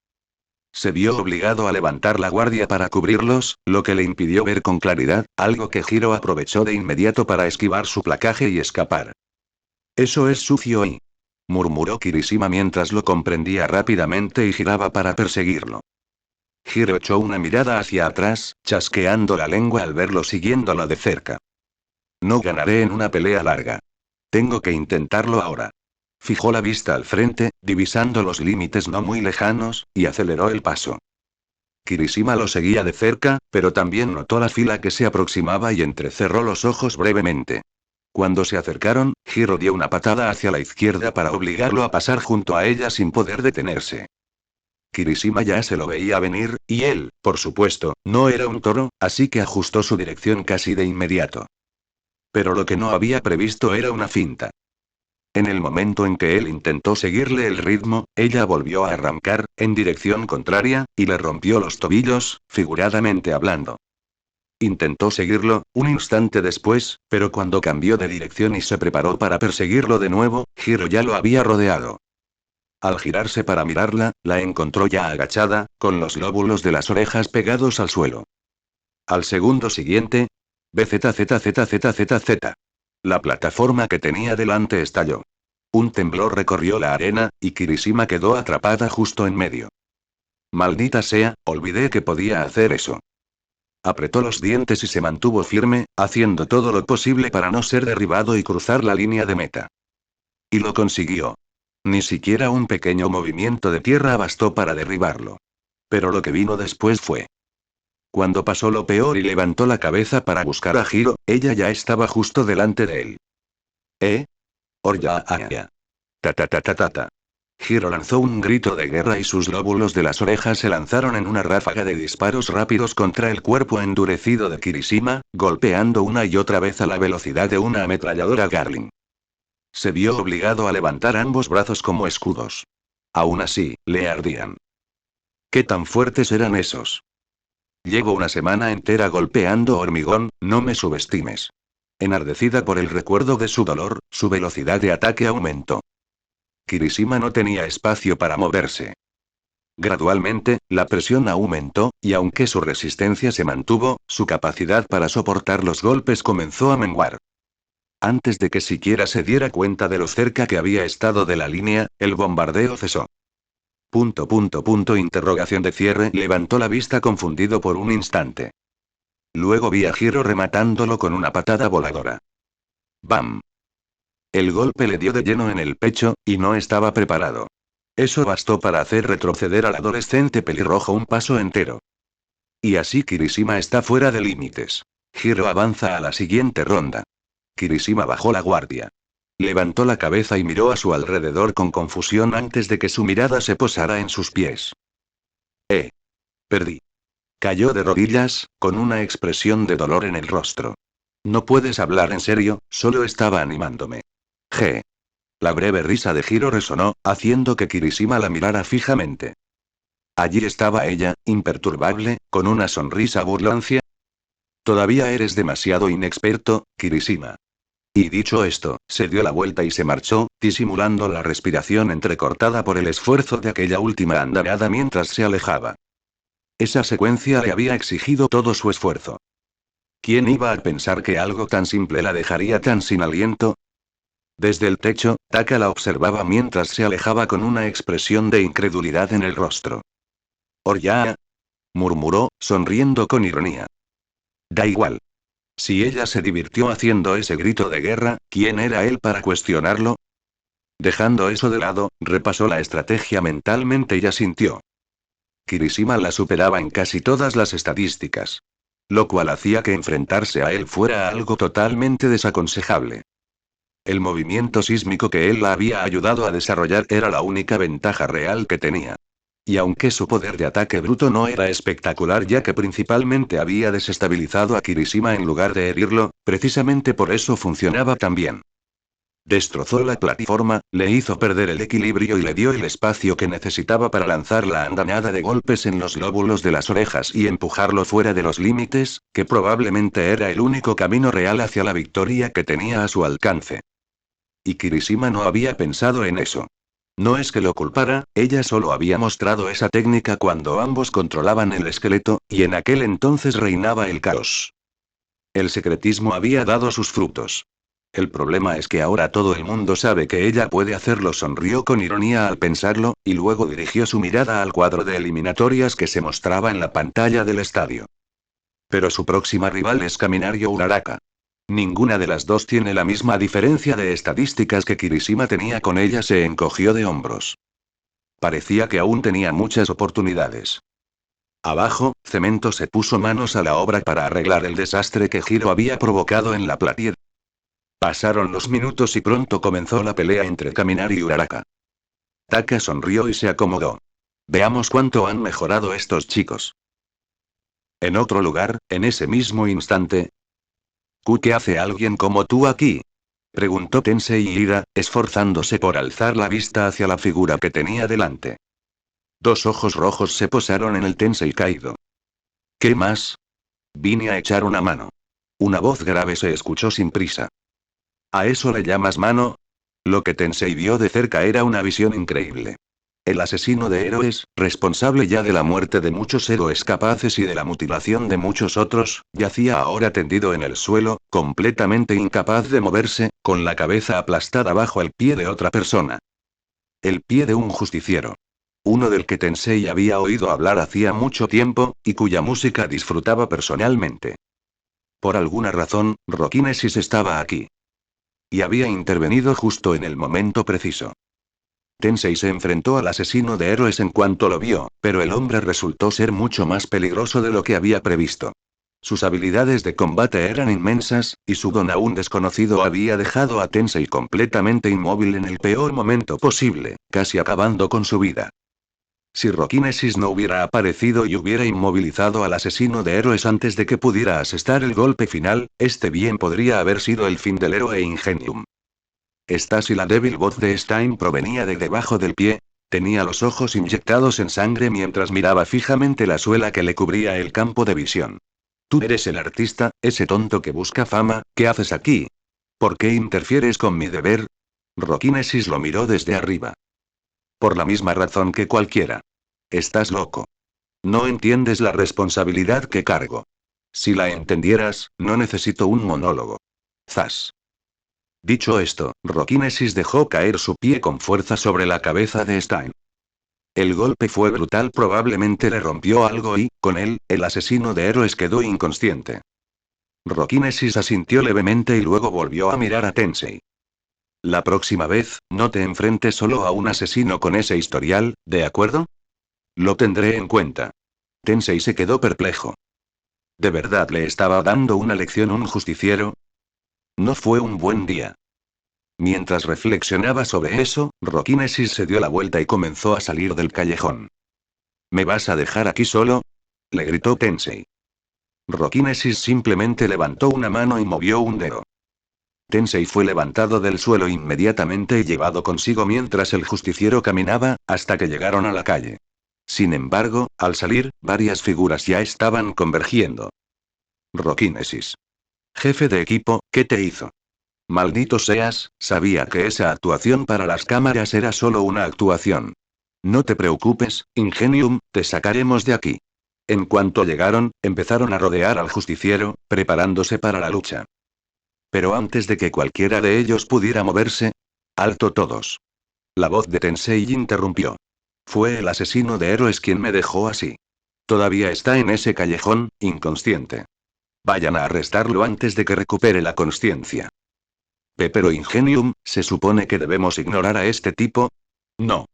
Se vio obligado a levantar la guardia para cubrirlos, lo que le impidió ver con claridad, algo que Hiro aprovechó de inmediato para esquivar su placaje y escapar. Eso es sucio y murmuró Kirishima mientras lo comprendía rápidamente y giraba para perseguirlo. Hiro echó una mirada hacia atrás, chasqueando la lengua al verlo siguiéndolo de cerca. No ganaré en una pelea larga. Tengo que intentarlo ahora. Fijó la vista al frente, divisando los límites no muy lejanos, y aceleró el paso. Kirishima lo seguía de cerca, pero también notó la fila que se aproximaba y entrecerró los ojos brevemente. Cuando se acercaron, Hiro dio una patada hacia la izquierda para obligarlo a pasar junto a ella sin poder detenerse. Kirishima ya se lo veía venir, y él, por supuesto, no era un toro, así que ajustó su dirección casi de inmediato. Pero lo que no había previsto era una finta. En el momento en que él intentó seguirle el ritmo, ella volvió a arrancar, en dirección contraria, y le rompió los tobillos, figuradamente hablando. Intentó seguirlo, un instante después, pero cuando cambió de dirección y se preparó para perseguirlo de nuevo, Hiro ya lo había rodeado. Al girarse para mirarla, la encontró ya agachada, con los lóbulos de las orejas pegados al suelo. Al segundo siguiente, BZZZZZZ. La plataforma que tenía delante estalló. Un temblor recorrió la arena, y Kirishima quedó atrapada justo en medio. Maldita sea, olvidé que podía hacer eso. Apretó los dientes y se mantuvo firme, haciendo todo lo posible para no ser derribado y cruzar la línea de meta. Y lo consiguió. Ni siquiera un pequeño movimiento de tierra bastó para derribarlo. Pero lo que vino después fue. Cuando pasó lo peor y levantó la cabeza para buscar a Hiro, ella ya estaba justo delante de él. Orya. Ta ta ta ta ta ta. Hiro lanzó un grito de guerra y sus lóbulos de las orejas se lanzaron en una ráfaga de disparos rápidos contra el cuerpo endurecido de Kirishima, golpeando una y otra vez a la velocidad de una ametralladora Gatling. Se vio obligado a levantar ambos brazos como escudos. Aún así, le ardían. ¿Qué tan fuertes eran esos? Llevo una semana entera golpeando hormigón, no me subestimes. Enardecida por el recuerdo de su dolor, su velocidad de ataque aumentó. Kirishima no tenía espacio para moverse. Gradualmente, la presión aumentó, y aunque su resistencia se mantuvo, su capacidad para soportar los golpes comenzó a menguar. Antes de que siquiera se diera cuenta de lo cerca que había estado de la línea, el bombardeo cesó. Interrogación de cierre. Levantó la vista confundido por un instante. Luego vi a Hiro rematándolo con una patada voladora. ¡Bam! El golpe le dio de lleno en el pecho, y no estaba preparado. Eso bastó para hacer retroceder al adolescente pelirrojo un paso entero. Y así Kirishima está fuera de límites. Hiro avanza a la siguiente ronda. Kirishima bajó la guardia. Levantó la cabeza y miró a su alrededor con confusión antes de que su mirada se posara en sus pies. Perdí. Cayó de rodillas, con una expresión de dolor en el rostro. No puedes hablar en serio, solo estaba animándome. La breve risa de Hiro resonó, haciendo que Kirishima la mirara fijamente. Allí estaba ella, imperturbable, con una sonrisa burlancia. Todavía eres demasiado inexperto, Kirishima. Y dicho esto, se dio la vuelta y se marchó, disimulando la respiración entrecortada por el esfuerzo de aquella última andanada mientras se alejaba. Esa secuencia le había exigido todo su esfuerzo. ¿Quién iba a pensar que algo tan simple la dejaría tan sin aliento? Desde el techo, Taka la observaba mientras se alejaba con una expresión de incredulidad en el rostro. «Orya», murmuró, sonriendo con ironía. Da igual. Si ella se divirtió haciendo ese grito de guerra, ¿quién era él para cuestionarlo? Dejando eso de lado, repasó la estrategia mentalmente y asintió. Kirishima la superaba en casi todas las estadísticas. Lo cual hacía que enfrentarse a él fuera algo totalmente desaconsejable. El movimiento sísmico que él la había ayudado a desarrollar era la única ventaja real que tenía. Y aunque su poder de ataque bruto no era espectacular ya que principalmente había desestabilizado a Kirishima en lugar de herirlo, precisamente por eso funcionaba tan bien. Destrozó la plataforma, le hizo perder el equilibrio y le dio el espacio que necesitaba para lanzar la andanada de golpes en los lóbulos de las orejas y empujarlo fuera de los límites, que probablemente era el único camino real hacia la victoria que tenía a su alcance. Y Kirishima no había pensado en eso. No es que lo culpara, ella solo había mostrado esa técnica cuando ambos controlaban el esqueleto, y en aquel entonces reinaba el caos. El secretismo había dado sus frutos. El problema es que ahora todo el mundo sabe que ella puede hacerlo. Sonrió con ironía al pensarlo, y luego dirigió su mirada al cuadro de eliminatorias que se mostraba en la pantalla del estadio. Pero su próxima rival es Kaminario Uraraka. Ninguna de las dos tiene la misma diferencia de estadísticas que Kirishima tenía con ella. Se encogió de hombros. Parecía que aún tenía muchas oportunidades. Abajo, Cemento se puso manos a la obra para arreglar el desastre que Hiro había provocado en la platier. Pasaron los minutos y pronto comenzó la pelea entre Kaminari y Uraraka. Taka sonrió y se acomodó. Veamos cuánto han mejorado estos chicos. En otro lugar, en ese mismo instante. ¿Qué hace alguien como tú aquí? Preguntó Tensei Ira, esforzándose por alzar la vista hacia la figura que tenía delante. Dos ojos rojos se posaron en el Tensei Kaido. ¿Qué más? Vine a echar una mano. Una voz grave se escuchó sin prisa. ¿A eso le llamas mano? Lo que Tensei vio de cerca era una visión increíble. El asesino de héroes, responsable ya de la muerte de muchos héroes capaces y de la mutilación de muchos otros, yacía ahora tendido en el suelo, completamente incapaz de moverse, con la cabeza aplastada bajo el pie de otra persona. El pie de un justiciero. Uno del que Tensei había oído hablar hacía mucho tiempo, y cuya música disfrutaba personalmente. Por alguna razón, Rokinesis estaba aquí. Y había intervenido justo en el momento preciso. Tensei se enfrentó al asesino de héroes en cuanto lo vio, pero el hombre resultó ser mucho más peligroso de lo que había previsto. Sus habilidades de combate eran inmensas, y su don aún desconocido había dejado a Tensei completamente inmóvil en el peor momento posible, casi acabando con su vida. Si Rokinesis no hubiera aparecido y hubiera inmovilizado al asesino de héroes antes de que pudiera asestar el golpe final, este bien podría haber sido el fin del héroe Ingenium. Si la débil voz de Stein provenía de debajo del pie, tenía los ojos inyectados en sangre mientras miraba fijamente la suela que le cubría el campo de visión. Tú eres el artista, ese tonto que busca fama, ¿qué haces aquí? ¿Por qué interfieres con mi deber? Rokinesis lo miró desde arriba. Por la misma razón que cualquiera. Estás loco. No entiendes la responsabilidad que cargo. Si la entendieras, no necesito un monólogo. Zas. Dicho esto, Rokinesis dejó caer su pie con fuerza sobre la cabeza de Stein. El golpe fue brutal, probablemente le rompió algo y, con él, el asesino de héroes quedó inconsciente. Rokinesis asintió levemente y luego volvió a mirar a Tensei. La próxima vez, no te enfrentes solo a un asesino con ese historial, ¿de acuerdo? Lo tendré en cuenta. Tensei se quedó perplejo. ¿De verdad le estaba dando una lección un justiciero? No fue un buen día. Mientras reflexionaba sobre eso, Rokinesis se dio la vuelta y comenzó a salir del callejón. ¿Me vas a dejar aquí solo? Le gritó Tensei. Rokinesis simplemente levantó una mano y movió un dedo. Tensei fue levantado del suelo inmediatamente y llevado consigo mientras el justiciero caminaba, hasta que llegaron a la calle. Sin embargo, al salir, varias figuras ya estaban convergiendo. Rokinesis. Jefe de equipo, ¿qué te hizo? Maldito seas, sabía que esa actuación para las cámaras era solo una actuación. No te preocupes, Ingenium, te sacaremos de aquí. En cuanto llegaron, empezaron a rodear al justiciero, preparándose para la lucha. Pero antes de que cualquiera de ellos pudiera moverse, ¡alto todos! La voz de Tensei interrumpió. Fue el asesino de héroes quien me dejó así. Todavía está en ese callejón, inconsciente. Vayan a arrestarlo antes de que recupere la consciencia. Pero Ingenium, ¿se supone que debemos ignorar a este tipo? No.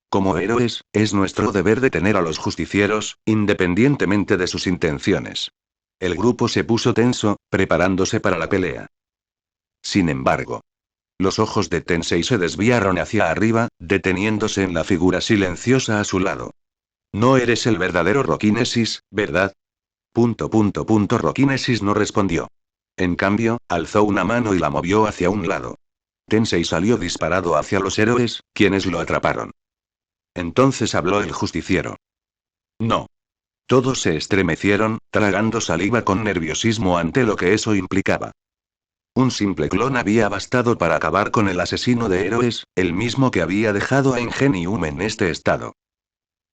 Como héroes, es nuestro deber detener a los justicieros, independientemente de sus intenciones. El grupo se puso tenso, preparándose para la pelea. Sin embargo, los ojos de Tensei se desviaron hacia arriba, deteniéndose en la figura silenciosa a su lado. No eres el verdadero Rokinesis, ¿verdad? Rokinesis no respondió. En cambio, alzó una mano y la movió hacia un lado. Tensei salió disparado hacia los héroes, quienes lo atraparon. Entonces habló el justiciero. No. Todos se estremecieron, tragando saliva con nerviosismo ante lo que eso implicaba. Un simple clon había bastado para acabar con el asesino de héroes, el mismo que había dejado a Ingenium en este estado.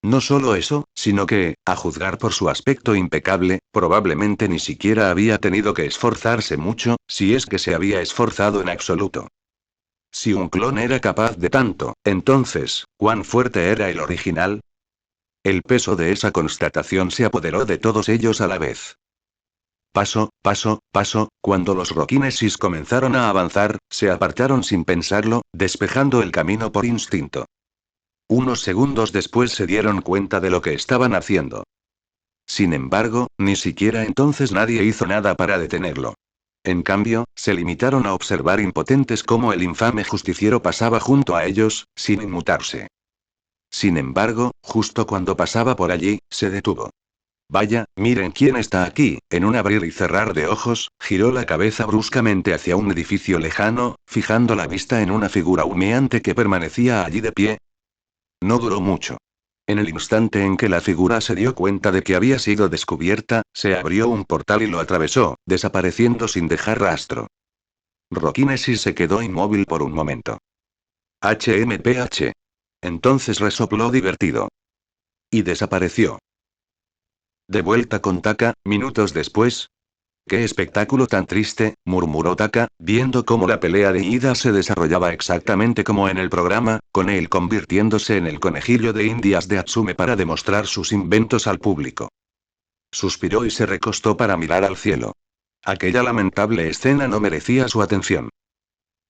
No solo eso, sino que, a juzgar por su aspecto impecable, probablemente ni siquiera había tenido que esforzarse mucho, si es que se había esforzado en absoluto. Si un clon era capaz de tanto, entonces, ¿cuán fuerte era el original? El peso de esa constatación se apoderó de todos ellos a la vez. Paso, paso, paso, cuando los Rockinesis comenzaron a avanzar, se apartaron sin pensarlo, despejando el camino por instinto. Unos segundos después se dieron cuenta de lo que estaban haciendo. Sin embargo, ni siquiera entonces nadie hizo nada para detenerlo. En cambio, se limitaron a observar impotentes cómo el infame justiciero pasaba junto a ellos, sin inmutarse. Sin embargo, justo cuando pasaba por allí, se detuvo. Vaya, miren quién está aquí. En un abrir y cerrar de ojos, giró la cabeza bruscamente hacia un edificio lejano, fijando la vista en una figura humeante que permanecía allí de pie. No duró mucho. En el instante en que la figura se dio cuenta de que había sido descubierta, se abrió un portal y lo atravesó, desapareciendo sin dejar rastro. Rockinesis se quedó inmóvil por un momento. HMPH. Entonces resopló divertido. Y desapareció. De vuelta con Taka, minutos después. ¡Qué espectáculo tan triste!, murmuró Taka, viendo cómo la pelea de ida se desarrollaba exactamente como en el programa, con él convirtiéndose en el conejillo de Indias de Atsume para demostrar sus inventos al público. Suspiró y se recostó para mirar al cielo. Aquella lamentable escena no merecía su atención.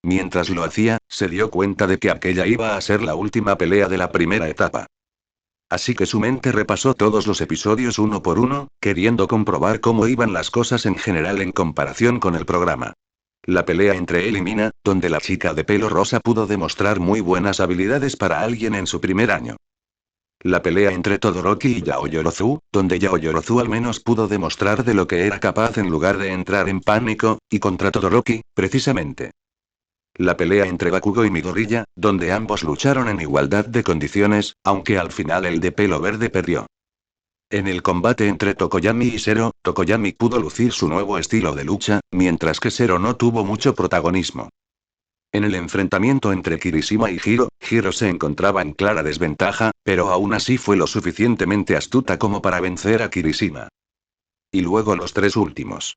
Mientras lo hacía, se dio cuenta de que aquella iba a ser la última pelea de la primera etapa. Así que su mente repasó todos los episodios uno por uno, queriendo comprobar cómo iban las cosas en general en comparación con el programa. La pelea entre él y Mina, donde la chica de pelo rosa pudo demostrar muy buenas habilidades para alguien en su primer año. La pelea entre Todoroki y Yaoyorozu, donde Yaoyorozu al menos pudo demostrar de lo que era capaz en lugar de entrar en pánico, y contra Todoroki, precisamente. La pelea entre Bakugo y Midoriya, donde ambos lucharon en igualdad de condiciones, aunque al final el de pelo verde perdió. En el combate entre Tokoyami y Zero, Tokoyami pudo lucir su nuevo estilo de lucha, mientras que Zero no tuvo mucho protagonismo. En el enfrentamiento entre Kirishima y Hiro, Hiro se encontraba en clara desventaja, pero aún así fue lo suficientemente astuta como para vencer a Kirishima. Y luego los tres últimos.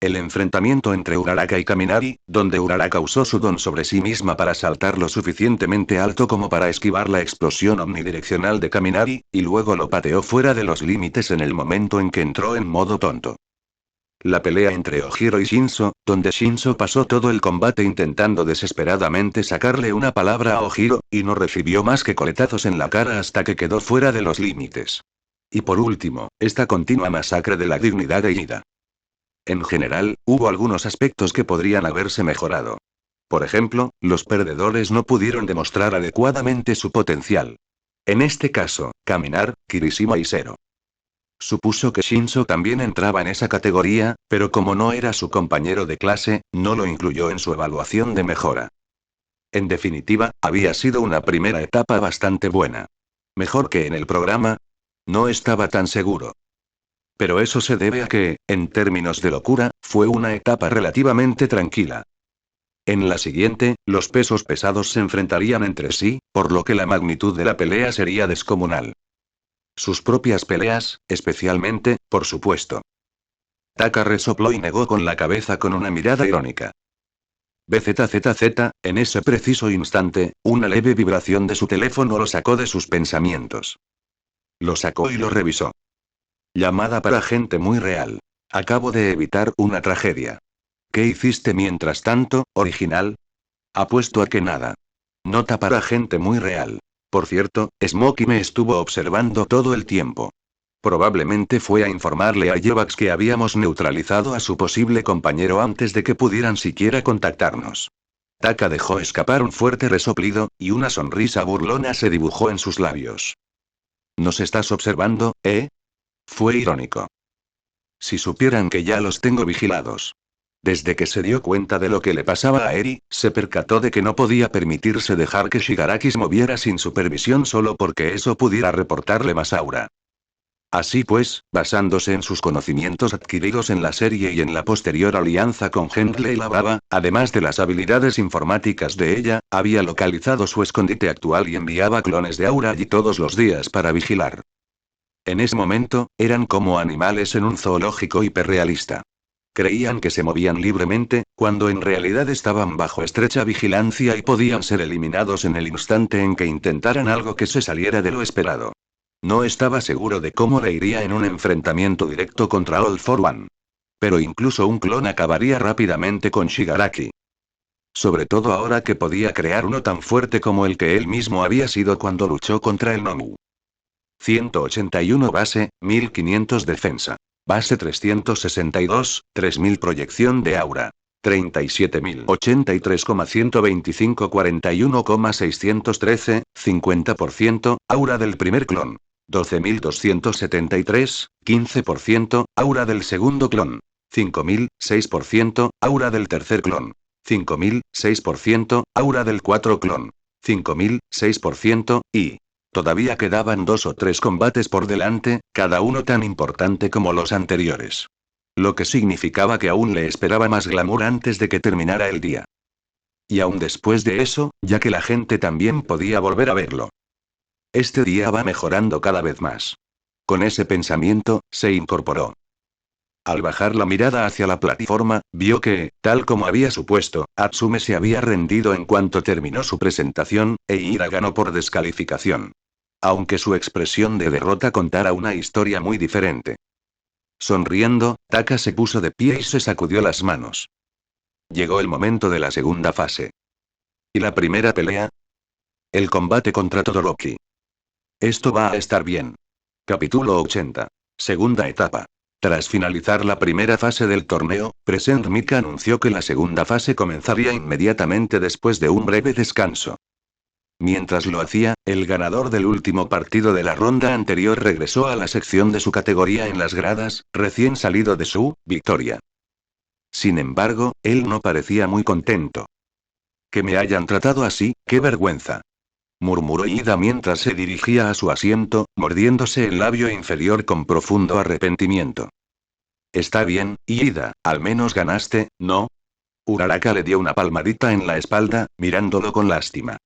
El enfrentamiento entre Uraraka y Kaminari, donde Uraraka usó su don sobre sí misma para saltar lo suficientemente alto como para esquivar la explosión omnidireccional de Kaminari, y luego lo pateó fuera de los límites en el momento en que entró en modo tonto. La pelea entre Ojiro y Shinso, donde Shinso pasó todo el combate intentando desesperadamente sacarle una palabra a Ojiro, y no recibió más que coletazos en la cara hasta que quedó fuera de los límites. Y por último, esta continua masacre de la dignidad de Ida. En general, hubo algunos aspectos que podrían haberse mejorado. Por ejemplo, los perdedores no pudieron demostrar adecuadamente su potencial. En este caso, Kaminar, Kirishima y Zero. Supuso que Shinso también entraba en esa categoría, pero como no era su compañero de clase, no lo incluyó en su evaluación de mejora. En definitiva, había sido una primera etapa bastante buena. ¿Mejor que en el programa? No estaba tan seguro. Pero eso se debe a que, en términos de locura, fue una etapa relativamente tranquila. En la siguiente, los pesos pesados se enfrentarían entre sí, por lo que la magnitud de la pelea sería descomunal. Sus propias peleas, especialmente, por supuesto. Taka resopló y negó con la cabeza con una mirada irónica. BZZZ, en ese preciso instante, una leve vibración de su teléfono lo sacó de sus pensamientos. Lo sacó y lo revisó. Llamada para gente muy real. Acabo de evitar una tragedia. ¿Qué hiciste mientras tanto, original? Apuesto a que nada. Nota para gente muy real. Por cierto, Smokey me estuvo observando todo el tiempo. Probablemente fue a informarle a Yevax que habíamos neutralizado a su posible compañero antes de que pudieran siquiera contactarnos. Taka dejó escapar un fuerte resoplido, y una sonrisa burlona se dibujó en sus labios. ¿Nos estás observando, eh? Fue irónico. Si supieran que ya los tengo vigilados. Desde que se dio cuenta de lo que le pasaba a Eri, se percató de que no podía permitirse dejar que Shigaraki se moviera sin supervisión solo porque eso pudiera reportarle más aura. Así pues, basándose en sus conocimientos adquiridos en la serie y en la posterior alianza con Henley la Brava, además de las habilidades informáticas de ella, había localizado su escondite actual y enviaba clones de Aura allí todos los días para vigilar. En ese momento, eran como animales en un zoológico hiperrealista. Creían que se movían libremente, cuando en realidad estaban bajo estrecha vigilancia y podían ser eliminados en el instante en que intentaran algo que se saliera de lo esperado. No estaba seguro de cómo le iría en un enfrentamiento directo contra All for One. Pero incluso un clon acabaría rápidamente con Shigaraki. Sobre todo ahora que podía crear uno tan fuerte como el que él mismo había sido cuando luchó contra el Nomu. 181 base, 1500 defensa. Base 362, 3000 proyección de aura. 37.083,125 41,613, 50%, aura del primer clon. 12.273, 15%, aura del segundo clon. 5.000, 6%, aura del tercer clon. 5.000, 6%, aura del cuarto clon. 5.000, 6%, y... Todavía quedaban 2 o 3 combates por delante, cada uno tan importante como los anteriores. Lo que significaba que aún le esperaba más glamour antes de que terminara el día. Y aún después de eso, ya que la gente también podía volver a verlo. Este día va mejorando cada vez más. Con ese pensamiento, se incorporó. Al bajar la mirada hacia la plataforma, vio que, tal como había supuesto, Atsume se había rendido en cuanto terminó su presentación, e Ira ganó por descalificación. Aunque su expresión de derrota contara una historia muy diferente. Sonriendo, Taka se puso de pie y se sacudió las manos. Llegó el momento de la segunda fase. ¿Y la primera pelea? El combate contra Todoroki. Esto va a estar bien. Capítulo 80. Segunda etapa. Tras finalizar la primera fase del torneo, Present Mic anunció que la segunda fase comenzaría inmediatamente después de un breve descanso. Mientras lo hacía, el ganador del último partido de la ronda anterior regresó a la sección de su categoría en las gradas, recién salido de su victoria. Sin embargo, él no parecía muy contento. Que me hayan tratado así, qué vergüenza. Murmuró Ida mientras se dirigía a su asiento, mordiéndose el labio inferior con profundo arrepentimiento. Está bien, Ida, al menos ganaste, ¿no? Uraraka le dio una palmadita en la espalda, mirándolo con lástima.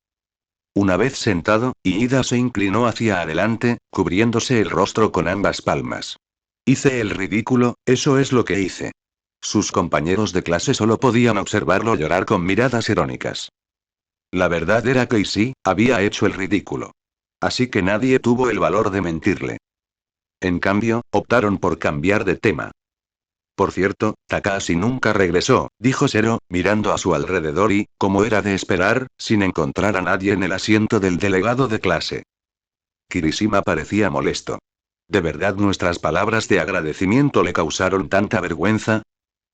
Una vez sentado, Ida se inclinó hacia adelante, cubriéndose el rostro con ambas palmas. Hice el ridículo, eso es lo que hice. Sus compañeros de clase solo podían observarlo llorar con miradas irónicas. La verdad era que sí, había hecho el ridículo. Así que nadie tuvo el valor de mentirle. En cambio, optaron por cambiar de tema. Por cierto, Takahashi nunca regresó, dijo Zero, mirando a su alrededor y, como era de esperar, sin encontrar a nadie en el asiento del delegado de clase. Kirishima parecía molesto. ¿De verdad nuestras palabras de agradecimiento le causaron tanta vergüenza?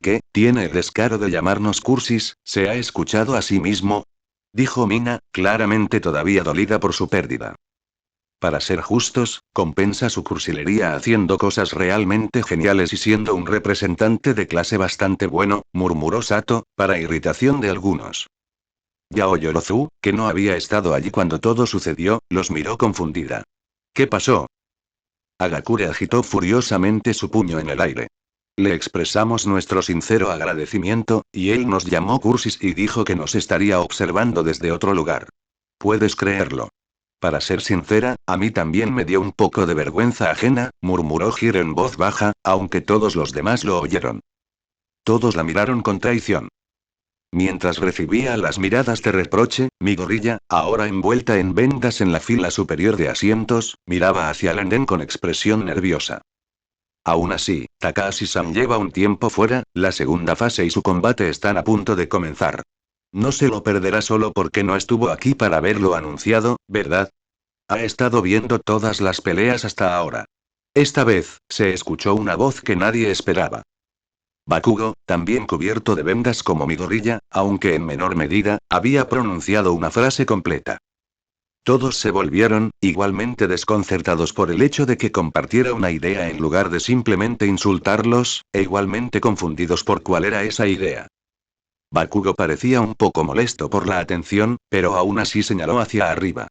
¿Qué, tiene el descaro de llamarnos cursis, se ha escuchado a sí mismo? Dijo Mina, claramente todavía dolida por su pérdida. Para ser justos, compensa su cursilería haciendo cosas realmente geniales y siendo un representante de clase bastante bueno, murmuró Sato, para irritación de algunos. Yao Yorozu, que no había estado allí cuando todo sucedió, los miró confundida. ¿Qué pasó? Agakure agitó furiosamente su puño en el aire. Le expresamos nuestro sincero agradecimiento, y él nos llamó cursis y dijo que nos estaría observando desde otro lugar. ¿Puedes creerlo? Para ser sincera, a mí también me dio un poco de vergüenza ajena, murmuró Hiro en voz baja, aunque todos los demás lo oyeron. Todos la miraron con traición. Mientras recibía las miradas de reproche, mi gorrilla, ahora envuelta en vendas en la fila superior de asientos, miraba hacia el andén con expresión nerviosa. Aún así, Takahashi-san lleva un tiempo fuera, la segunda fase y su combate están a punto de comenzar. No se lo perderá solo porque no estuvo aquí para verlo anunciado, ¿verdad? Ha estado viendo todas las peleas hasta ahora. Esta vez, se escuchó una voz que nadie esperaba. Bakugo, también cubierto de vendas como mi gorrilla, aunque en menor medida, había pronunciado una frase completa. Todos se volvieron, igualmente desconcertados por el hecho de que compartiera una idea en lugar de simplemente insultarlos, e igualmente confundidos por cuál era esa idea. Bakugo parecía un poco molesto por la atención, pero aún así señaló hacia arriba.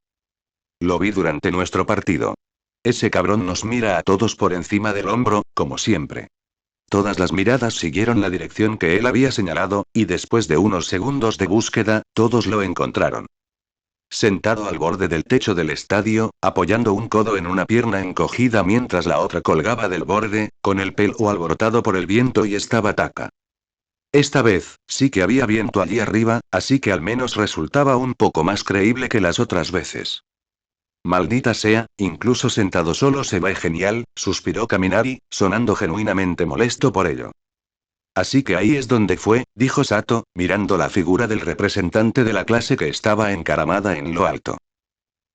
Lo vi durante nuestro partido. Ese cabrón nos mira a todos por encima del hombro, como siempre. Todas las miradas siguieron la dirección que él había señalado, y después de unos segundos de búsqueda, todos lo encontraron. Sentado al borde del techo del estadio, apoyando un codo en una pierna encogida mientras la otra colgaba del borde, con el pelo alborotado por el viento y estaba Taka. Esta vez, sí que había viento allí arriba, así que al menos resultaba un poco más creíble que las otras veces. Maldita sea, incluso sentado solo se ve genial, suspiró Kaminari, sonando genuinamente molesto por ello. Así que ahí es donde fue, dijo Sato, mirando la figura del representante de la clase que estaba encaramada en lo alto.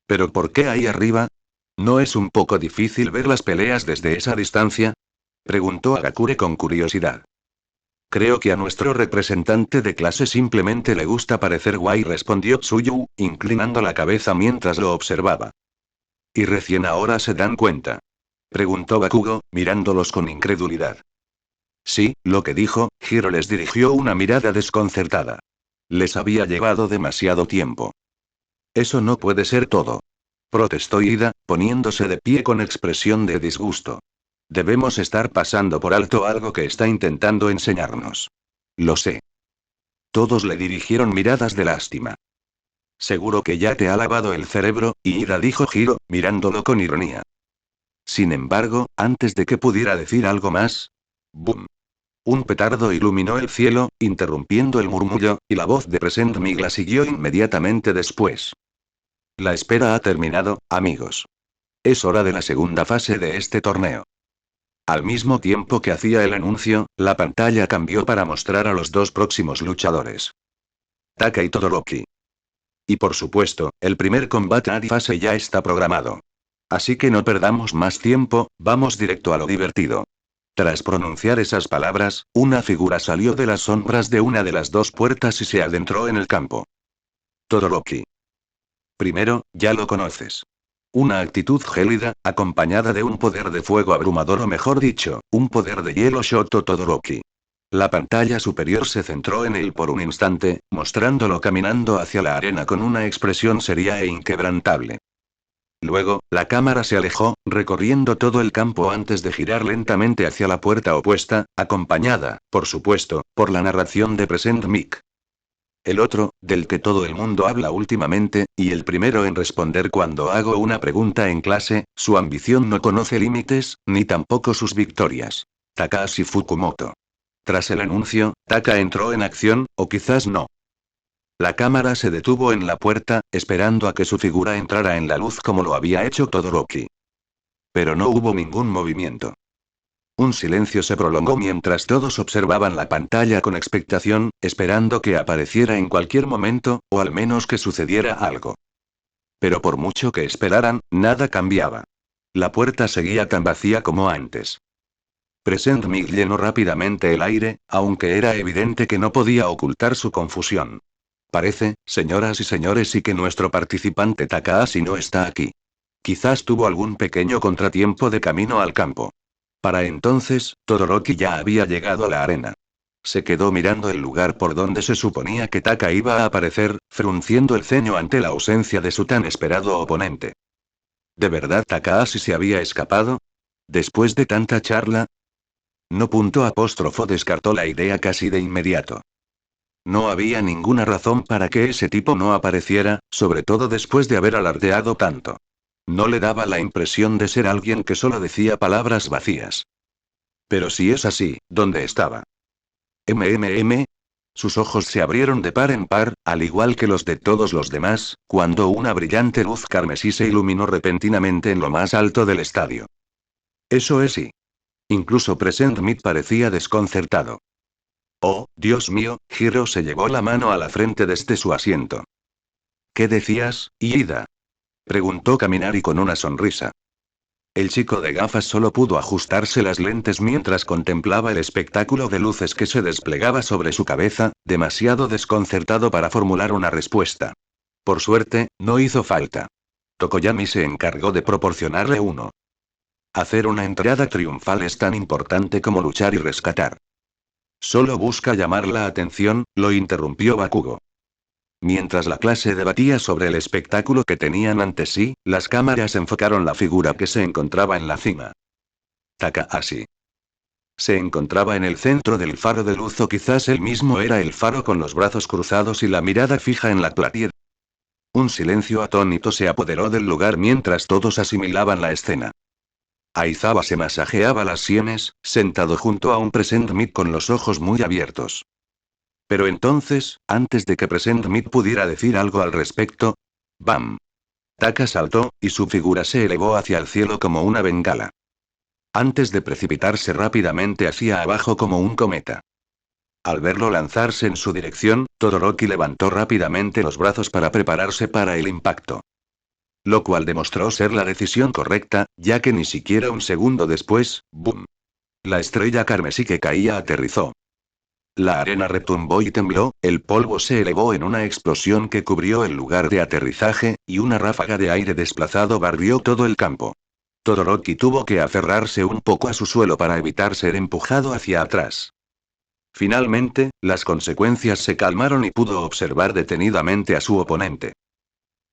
¿Pero por qué ahí arriba? ¿No es un poco difícil ver las peleas desde esa distancia? Preguntó Agakure con curiosidad. Creo que a nuestro representante de clase simplemente le gusta parecer guay, respondió Tsuyu, inclinando la cabeza mientras lo observaba. ¿Y recién ahora se dan cuenta? Preguntó Bakugo, mirándolos con incredulidad. Sí, lo que dijo, Hiro les dirigió una mirada desconcertada. Les había llevado demasiado tiempo. Eso no puede ser todo. Protestó Ida, poniéndose de pie con expresión de disgusto. Debemos estar pasando por alto algo que está intentando enseñarnos. Lo sé. Todos le dirigieron miradas de lástima. Seguro que ya te ha lavado el cerebro, Ida dijo Hiro, mirándolo con ironía. Sin embargo, antes de que pudiera decir algo más, ¡boom! Un petardo iluminó el cielo, interrumpiendo el murmullo, y la voz de Present Migla siguió inmediatamente después. La espera ha terminado, amigos. Es hora de la segunda fase de este torneo. Al mismo tiempo que hacía el anuncio, la pantalla cambió para mostrar a los dos próximos luchadores. Taka y Todoroki. Y por supuesto, el primer combate a fase ya está programado. Así que no perdamos más tiempo, vamos directo a lo divertido. Tras pronunciar esas palabras, una figura salió de las sombras de una de las dos puertas y se adentró en el campo. Todoroki. Primero, ya lo conoces. Una actitud gélida, acompañada de un poder de fuego abrumador o mejor dicho, un poder de hielo Shoto Todoroki. La pantalla superior se centró en él por un instante, mostrándolo caminando hacia la arena con una expresión seria e inquebrantable. Luego, la cámara se alejó, recorriendo todo el campo antes de girar lentamente hacia la puerta opuesta, acompañada, por supuesto, por la narración de Present Mic. El otro, del que todo el mundo habla últimamente, y el primero en responder cuando hago una pregunta en clase, su ambición no conoce límites, ni tampoco sus victorias. Takashi Fukumoto. Tras el anuncio, Taka entró en acción, o quizás no. La cámara se detuvo en la puerta, esperando a que su figura entrara en la luz como lo había hecho Todoroki. Pero no hubo ningún movimiento. Un silencio se prolongó mientras todos observaban la pantalla con expectación, esperando que apareciera en cualquier momento, o al menos que sucediera algo. Pero por mucho que esperaran, nada cambiaba. La puerta seguía tan vacía como antes. Present Mig llenó rápidamente el aire, aunque era evidente que no podía ocultar su confusión. Parece, señoras y señores, y que nuestro participante Takahashi no está aquí. Quizás tuvo algún pequeño contratiempo de camino al campo. Para entonces, Todoroki ya había llegado a la arena. Se quedó mirando el lugar por donde se suponía que Taka iba a aparecer, frunciendo el ceño ante la ausencia de su tan esperado oponente. ¿De verdad Takahashi se había escapado? ¿Después de tanta charla? No. Descartó la idea casi de inmediato. No había ninguna razón para que ese tipo no apareciera, sobre todo después de haber alardeado tanto. No le daba la impresión de ser alguien que solo decía palabras vacías. Pero si es así, ¿dónde estaba? Sus ojos se abrieron de par en par, al igual que los de todos los demás, cuando una brillante luz carmesí se iluminó repentinamente en lo más alto del estadio. Eso es sí. Incluso Present Meat parecía desconcertado. Oh, Dios mío, Hiro se llevó la mano a la frente desde su asiento. ¿Qué decías, Ida? Preguntó Kaminari con una sonrisa. El chico de gafas solo pudo ajustarse las lentes mientras contemplaba el espectáculo de luces que se desplegaba sobre su cabeza, demasiado desconcertado para formular una respuesta. Por suerte, no hizo falta. Tokoyami se encargó de proporcionarle uno. Hacer una entrada triunfal es tan importante como luchar y rescatar. Solo busca llamar la atención, lo interrumpió Bakugo. Mientras la clase debatía sobre el espectáculo que tenían ante sí, las cámaras enfocaron la figura que se encontraba en la cima. Takahashi. Se encontraba en el centro del faro de luz, o quizás él mismo era el faro, con los brazos cruzados y la mirada fija en la platier. Un silencio atónito se apoderó del lugar mientras todos asimilaban la escena. Aizawa se masajeaba las sienes, sentado junto a un Present Mic con los ojos muy abiertos. Pero entonces, antes de que Present Mic pudiera decir algo al respecto, ¡bam! Taka saltó, y su figura se elevó hacia el cielo como una bengala. Antes de precipitarse rápidamente hacia abajo como un cometa. Al verlo lanzarse en su dirección, Todoroki levantó rápidamente los brazos para prepararse para el impacto. Lo cual demostró ser la decisión correcta, ya que ni siquiera un segundo después, ¡boom! La estrella carmesí que caía aterrizó. La arena retumbó y tembló, el polvo se elevó en una explosión que cubrió el lugar de aterrizaje, y una ráfaga de aire desplazado barrió todo el campo. Todoroki tuvo que aferrarse un poco a su suelo para evitar ser empujado hacia atrás. Finalmente, las consecuencias se calmaron y pudo observar detenidamente a su oponente.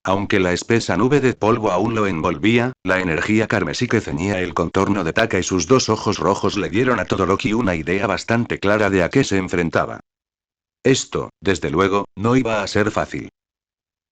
Aunque la espesa nube de polvo aún lo envolvía, la energía carmesí que ceñía el contorno de Taka y sus dos ojos rojos le dieron a Todoroki una idea bastante clara de a qué se enfrentaba. Esto, desde luego, no iba a ser fácil.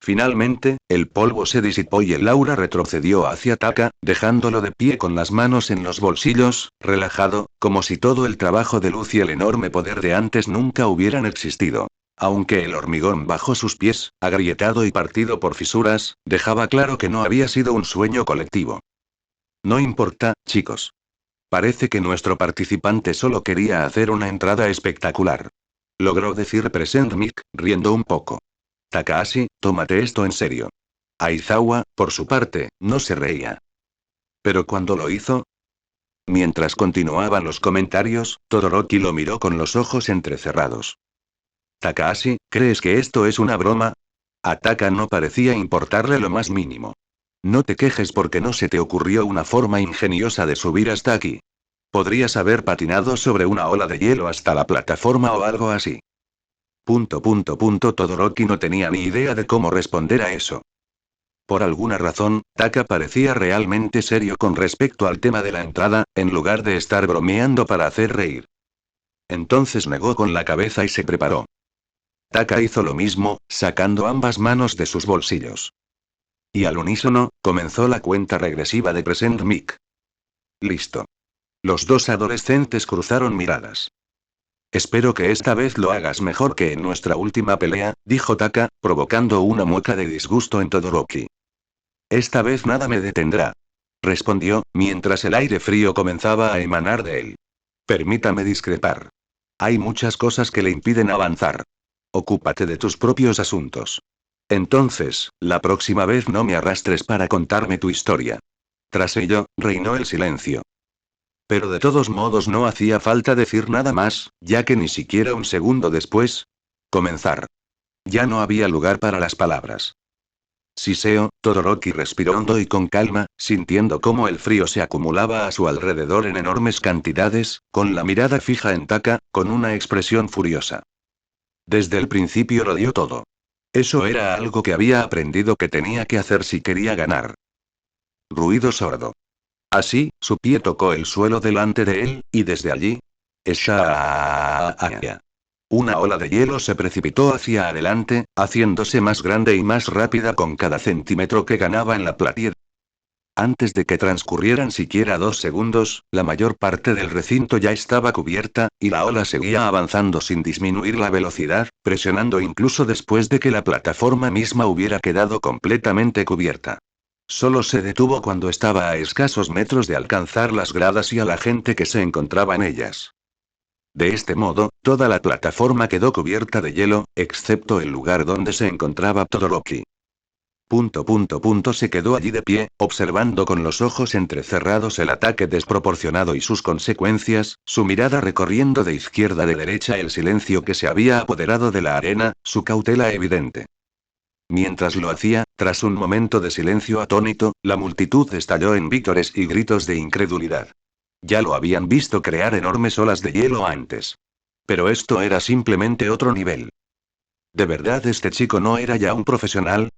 Finalmente, el polvo se disipó y el aura retrocedió hacia Taka, dejándolo de pie con las manos en los bolsillos, relajado, como si todo el trabajo de luz y el enorme poder de antes nunca hubieran existido. Aunque el hormigón bajo sus pies, agrietado y partido por fisuras, dejaba claro que no había sido un sueño colectivo. No importa, chicos. Parece que nuestro participante solo quería hacer una entrada espectacular. Logró decir Present Mic, riendo un poco. Takahashi, tómate esto en serio. Aizawa, por su parte, no se reía. Pero cuando lo hizo. Mientras continuaban los comentarios, Todoroki lo miró con los ojos entrecerrados. Takahashi, ¿crees que esto es una broma? A Taka no parecía importarle lo más mínimo. No te quejes porque no se te ocurrió una forma ingeniosa de subir hasta aquí. Podrías haber patinado sobre una ola de hielo hasta la plataforma o algo así. Todoroki no tenía ni idea de cómo responder a eso. Por alguna razón, Taka parecía realmente serio con respecto al tema de la entrada, en lugar de estar bromeando para hacer reír. Entonces negó con la cabeza y se preparó. Taka hizo lo mismo, sacando ambas manos de sus bolsillos. Y al unísono, comenzó la cuenta regresiva de Present Mic. Listo. Los dos adolescentes cruzaron miradas. Espero que esta vez lo hagas mejor que en nuestra última pelea, dijo Taka, provocando una mueca de disgusto en Todoroki. Esta vez nada me detendrá. Respondió, mientras el aire frío comenzaba a emanar de él. Permítame discrepar. Hay muchas cosas que le impiden avanzar. Ocúpate de tus propios asuntos. Entonces, la próxima vez no me arrastres para contarme tu historia. Tras ello, reinó el silencio. Pero de todos modos no hacía falta decir nada más, ya que ni siquiera un segundo después. Comenzar. Ya no había lugar para las palabras. Siseo, Todoroki respiró hondo y con calma, sintiendo cómo el frío se acumulaba a su alrededor en enormes cantidades, con la mirada fija en Taka, con una expresión furiosa. Desde el principio lo dio todo. Eso era algo que había aprendido que tenía que hacer si quería ganar. Ruido sordo. Así, su pie tocó el suelo delante de él, y desde allí. ¡Eshaaaa! Una ola de hielo se precipitó hacia adelante, haciéndose más grande y más rápida con cada centímetro que ganaba en la platier. Antes de que transcurrieran siquiera 2 segundos, la mayor parte del recinto ya estaba cubierta, y la ola seguía avanzando sin disminuir la velocidad, presionando incluso después de que la plataforma misma hubiera quedado completamente cubierta. Solo se detuvo cuando estaba a escasos metros de alcanzar las gradas y a la gente que se encontraba en ellas. De este modo, toda la plataforma quedó cubierta de hielo, excepto el lugar donde se encontraba Todoroki. Se quedó allí de pie, observando con los ojos entrecerrados el ataque desproporcionado y sus consecuencias, su mirada recorriendo de izquierda a derecha el silencio que se había apoderado de la arena, su cautela evidente. Mientras lo hacía, tras un momento de silencio atónito, la multitud estalló en vítores y gritos de incredulidad. Ya lo habían visto crear enormes olas de hielo antes. Pero esto era simplemente otro nivel. ¿De verdad este chico no era ya un profesional?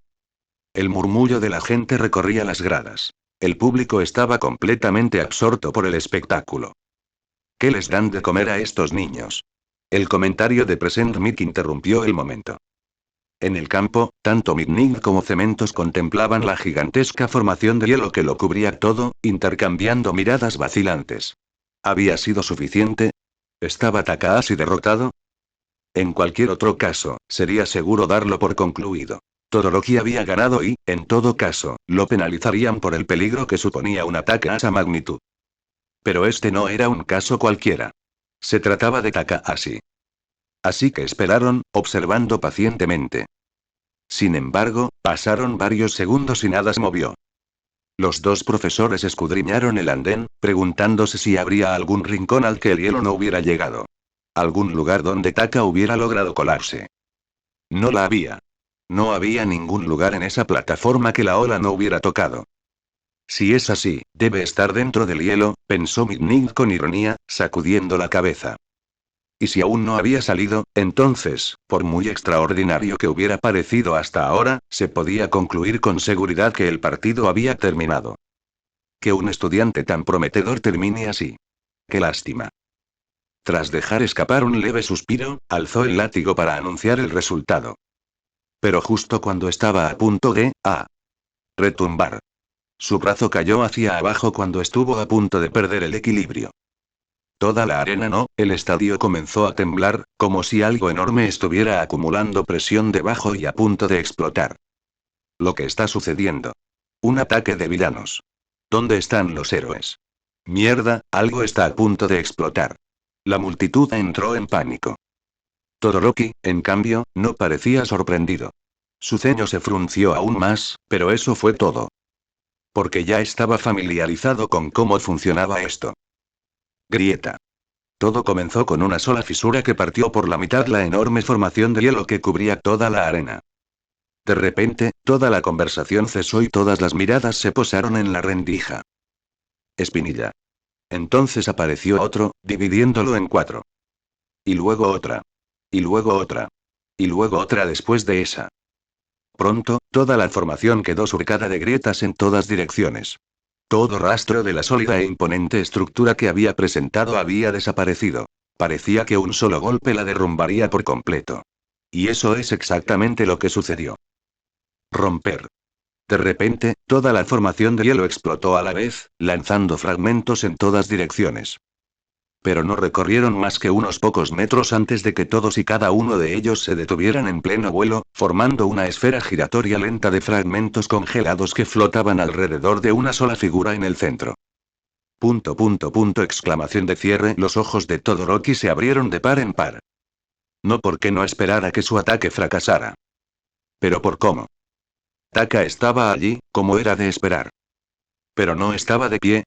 El murmullo de la gente recorría las gradas. El público estaba completamente absorto por el espectáculo. ¿Qué les dan de comer a estos niños? El comentario de Present Mick interrumpió el momento. En el campo, tanto Mitnick como Cementos contemplaban la gigantesca formación de hielo que lo cubría todo, intercambiando miradas vacilantes. ¿Había sido suficiente? ¿Estaba Takahashi derrotado? En cualquier otro caso, sería seguro darlo por concluido. Todoroki había ganado y, en todo caso, lo penalizarían por el peligro que suponía un ataque a esa magnitud. Pero este no era un caso cualquiera. Se trataba de Takahashi. Así que esperaron, observando pacientemente. Sin embargo, pasaron varios segundos y nada se movió. Los dos profesores escudriñaron el andén, preguntándose si habría algún rincón al que el hielo no hubiera llegado. Algún lugar donde Taka hubiera logrado colarse. No la había. No había ningún lugar en esa plataforma que la ola no hubiera tocado. Si es así, debe estar dentro del hielo, pensó Mitnick con ironía, sacudiendo la cabeza. Y si aún no había salido, entonces, por muy extraordinario que hubiera parecido hasta ahora, se podía concluir con seguridad que el partido había terminado. Que un estudiante tan prometedor termine así. Qué lástima. Tras dejar escapar un leve suspiro, alzó el látigo para anunciar el resultado. Pero justo cuando estaba a punto de retumbar. Su brazo cayó hacia abajo cuando estuvo a punto de perder el equilibrio. Toda la arena no, el estadio comenzó a temblar, como si algo enorme estuviera acumulando presión debajo y a punto de explotar. Lo que está sucediendo. Un ataque de villanos. ¿Dónde están los héroes? Mierda, algo está a punto de explotar. La multitud entró en pánico. Todoroki, en cambio, no parecía sorprendido. Su ceño se frunció aún más, pero eso fue todo. Porque ya estaba familiarizado con cómo funcionaba esto. Grieta. Todo comenzó con una sola fisura que partió por la mitad la enorme formación de hielo que cubría toda la arena. De repente, toda la conversación cesó y todas las miradas se posaron en la rendija. Espinilla. Entonces apareció otro, dividiéndolo en 4. Y luego otra. Y luego otra. Y luego otra después de esa. Pronto, toda la formación quedó surcada de grietas en todas direcciones. Todo rastro de la sólida e imponente estructura que había presentado había desaparecido. Parecía que un solo golpe la derrumbaría por completo. Y eso es exactamente lo que sucedió. Romper. De repente, toda la formación de hielo explotó a la vez, lanzando fragmentos en todas direcciones. Pero no recorrieron más que unos pocos metros antes de que todos y cada uno de ellos se detuvieran en pleno vuelo, formando una esfera giratoria lenta de fragmentos congelados que flotaban alrededor de una sola figura en el centro. Exclamación de cierre. Los ojos de Todoroki se abrieron de par en par. No porque no esperara que su ataque fracasara. Pero por cómo. Taka estaba allí, como era de esperar. Pero no estaba de pie.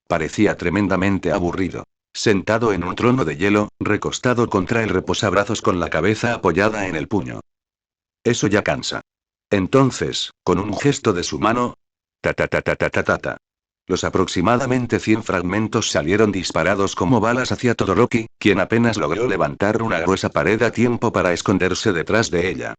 Parecía tremendamente aburrido. Sentado en un trono de hielo, recostado contra el reposabrazos con la cabeza apoyada en el puño. Eso ya cansa. Entonces, con un gesto de su mano. Ta ta ta ta ta ta ta ta. Los aproximadamente 100 fragmentos salieron disparados como balas hacia Todoroki, quien apenas logró levantar una gruesa pared a tiempo para esconderse detrás de ella.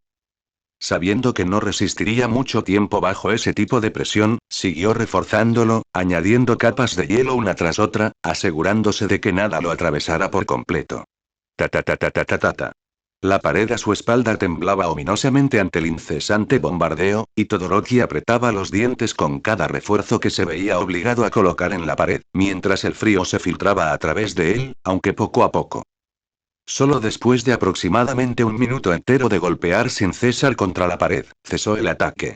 Sabiendo que no resistiría mucho tiempo bajo ese tipo de presión, siguió reforzándolo, añadiendo capas de hielo una tras otra, asegurándose de que nada lo atravesara por completo. Ta ta ta ta ta ta ta ta. La pared a su espalda temblaba ominosamente ante el incesante bombardeo, y Todoroki apretaba los dientes con cada refuerzo que se veía obligado a colocar en la pared, mientras el frío se filtraba a través de él, aunque poco a poco. Solo después de aproximadamente un minuto entero de golpear sin cesar contra la pared, cesó el ataque.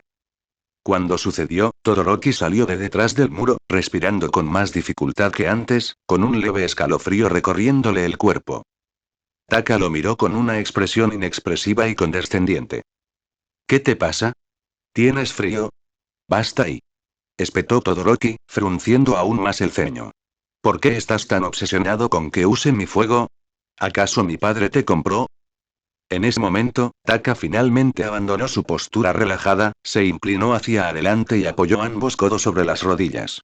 Cuando sucedió, Todoroki salió de detrás del muro, respirando con más dificultad que antes, con un leve escalofrío recorriéndole el cuerpo. Taka lo miró con una expresión inexpresiva y condescendiente. ¿Qué te pasa? ¿Tienes frío? Basta ahí. Espetó Todoroki, frunciendo aún más el ceño. ¿Por qué estás tan obsesionado con que use mi fuego? ¿Acaso mi padre te compró? En ese momento, Taka finalmente abandonó su postura relajada, se inclinó hacia adelante y apoyó ambos codos sobre las rodillas.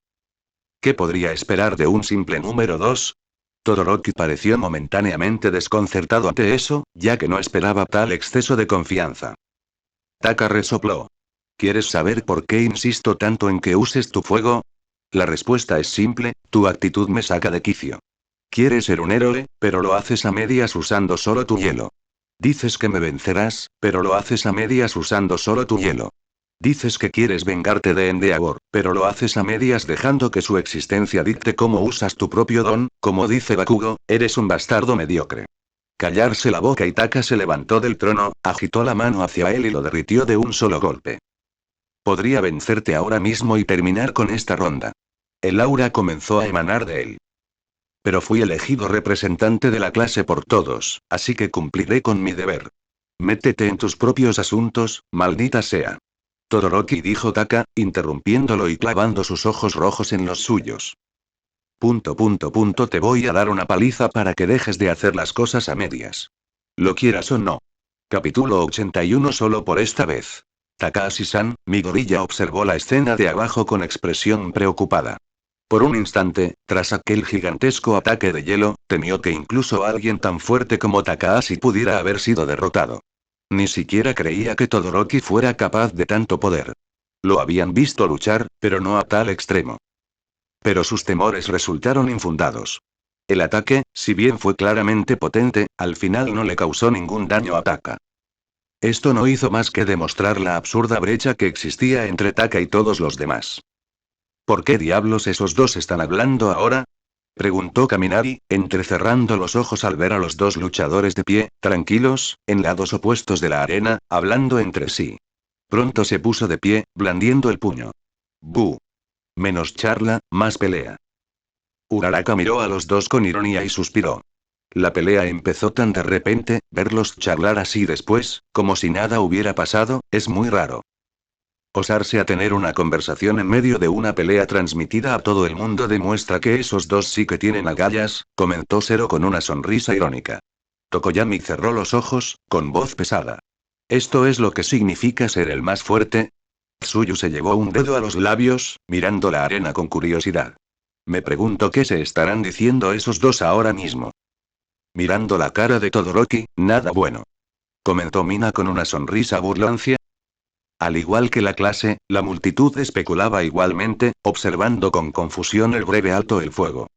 ¿Qué podría esperar de un simple número 2? Todoroki pareció momentáneamente desconcertado ante eso, ya que no esperaba tal exceso de confianza. Taka resopló. ¿Quieres saber por qué insisto tanto en que uses tu fuego? La respuesta es simple, tu actitud me saca de quicio. Quieres ser un héroe, pero lo haces a medias usando solo tu hielo. Dices que me vencerás, pero lo haces a medias usando solo tu hielo. Dices que quieres vengarte de Endeavor, pero lo haces a medias dejando que su existencia dicte cómo usas tu propio don, como dice Bakugo, eres un bastardo mediocre. Callarse la boca y Taka se levantó del trono, agitó la mano hacia él y lo derritió de un solo golpe. Podría vencerte ahora mismo y terminar con esta ronda. El aura comenzó a emanar de él. Pero fui elegido representante de la clase por todos, así que cumpliré con mi deber. Métete en tus propios asuntos, maldita sea. Todoroki dijo Taka, interrumpiéndolo y clavando sus ojos rojos en los suyos. Te voy a dar una paliza para que dejes de hacer las cosas a medias. Lo quieras o no. Capítulo 81 solo por esta vez. Takahashi-san, Midoriya observó la escena de abajo con expresión preocupada. Por un instante, tras aquel gigantesco ataque de hielo, temió que incluso alguien tan fuerte como Takahashi pudiera haber sido derrotado. Ni siquiera creía que Todoroki fuera capaz de tanto poder. Lo habían visto luchar, pero no a tal extremo. Pero sus temores resultaron infundados. El ataque, si bien fue claramente potente, al final no le causó ningún daño a Taka. Esto no hizo más que demostrar la absurda brecha que existía entre Taka y todos los demás. ¿Por qué diablos esos dos están hablando ahora? Preguntó Kaminari, entrecerrando los ojos al ver a los dos luchadores de pie, tranquilos, en lados opuestos de la arena, hablando entre sí. Pronto se puso de pie, blandiendo el puño. ¡Bu! Menos charla, más pelea. Uraraka miró a los dos con ironía y suspiró. La pelea empezó tan de repente, verlos charlar así después, como si nada hubiera pasado, es muy raro. Osarse a tener una conversación en medio de una pelea transmitida a todo el mundo demuestra que esos dos sí que tienen agallas, comentó Zero con una sonrisa irónica. Tokoyami cerró los ojos, con voz pesada. ¿Esto es lo que significa ser el más fuerte? Tsuyu se llevó un dedo a los labios, mirando la arena con curiosidad. Me pregunto qué se estarán diciendo esos dos ahora mismo. Mirando la cara de Todoroki, nada bueno. Comentó Mina con una sonrisa burlancia. Al igual que la clase, la multitud especulaba igualmente, observando con confusión el breve alto el fuego.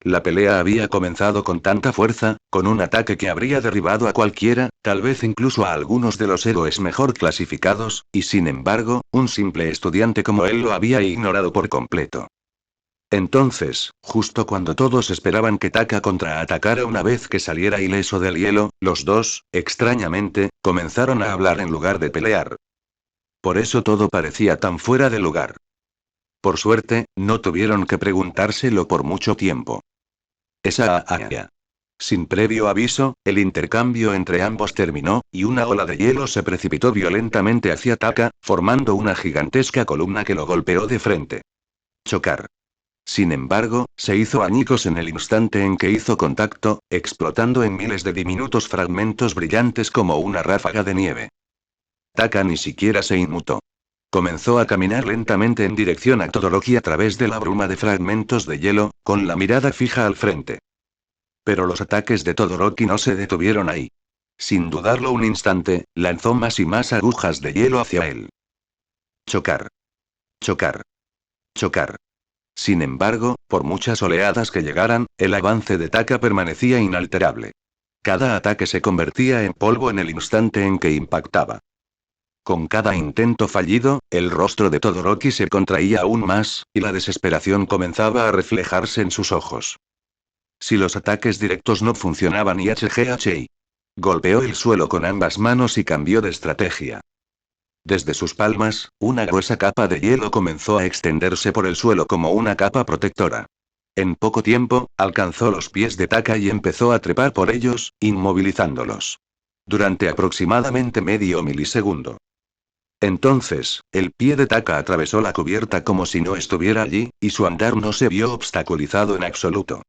La pelea había comenzado con tanta fuerza, con un ataque que habría derribado a cualquiera, tal vez incluso a algunos de los héroes mejor clasificados, y sin embargo, un simple estudiante como él lo había ignorado por completo. Entonces, justo cuando todos esperaban que Taka contraatacara una vez que saliera ileso del hielo, los dos, extrañamente, comenzaron a hablar en lugar de pelear. Por eso todo parecía tan fuera de lugar. Por suerte, no tuvieron que preguntárselo por mucho tiempo. Sin previo aviso, el intercambio entre ambos terminó, y una ola de hielo se precipitó violentamente hacia Taka, formando una gigantesca columna que lo golpeó de frente. Chocar. Sin embargo, se hizo añicos en el instante en que hizo contacto, explotando en miles de diminutos fragmentos brillantes como una ráfaga de nieve. Taka ni siquiera se inmutó. Comenzó a caminar lentamente en dirección a Todoroki a través de la bruma de fragmentos de hielo, con la mirada fija al frente. Pero los ataques de Todoroki no se detuvieron ahí. Sin dudarlo un instante, lanzó más y más agujas de hielo hacia él. Chocar. Chocar. Chocar. Sin embargo, por muchas oleadas que llegaran, el avance de Taka permanecía inalterable. Cada ataque se convertía en polvo en el instante en que impactaba. Con cada intento fallido, el rostro de Todoroki se contraía aún más, y la desesperación comenzaba a reflejarse en sus ojos. Si los ataques directos no funcionaban y HGHI. Golpeó el suelo con ambas manos y cambió de estrategia. Desde sus palmas, una gruesa capa de hielo comenzó a extenderse por el suelo como una capa protectora. En poco tiempo, alcanzó los pies de Taka y empezó a trepar por ellos, inmovilizándolos. Durante aproximadamente medio milisegundo. Entonces, el pie de Taka atravesó la cubierta como si no estuviera allí, y su andar no se vio obstaculizado en absoluto.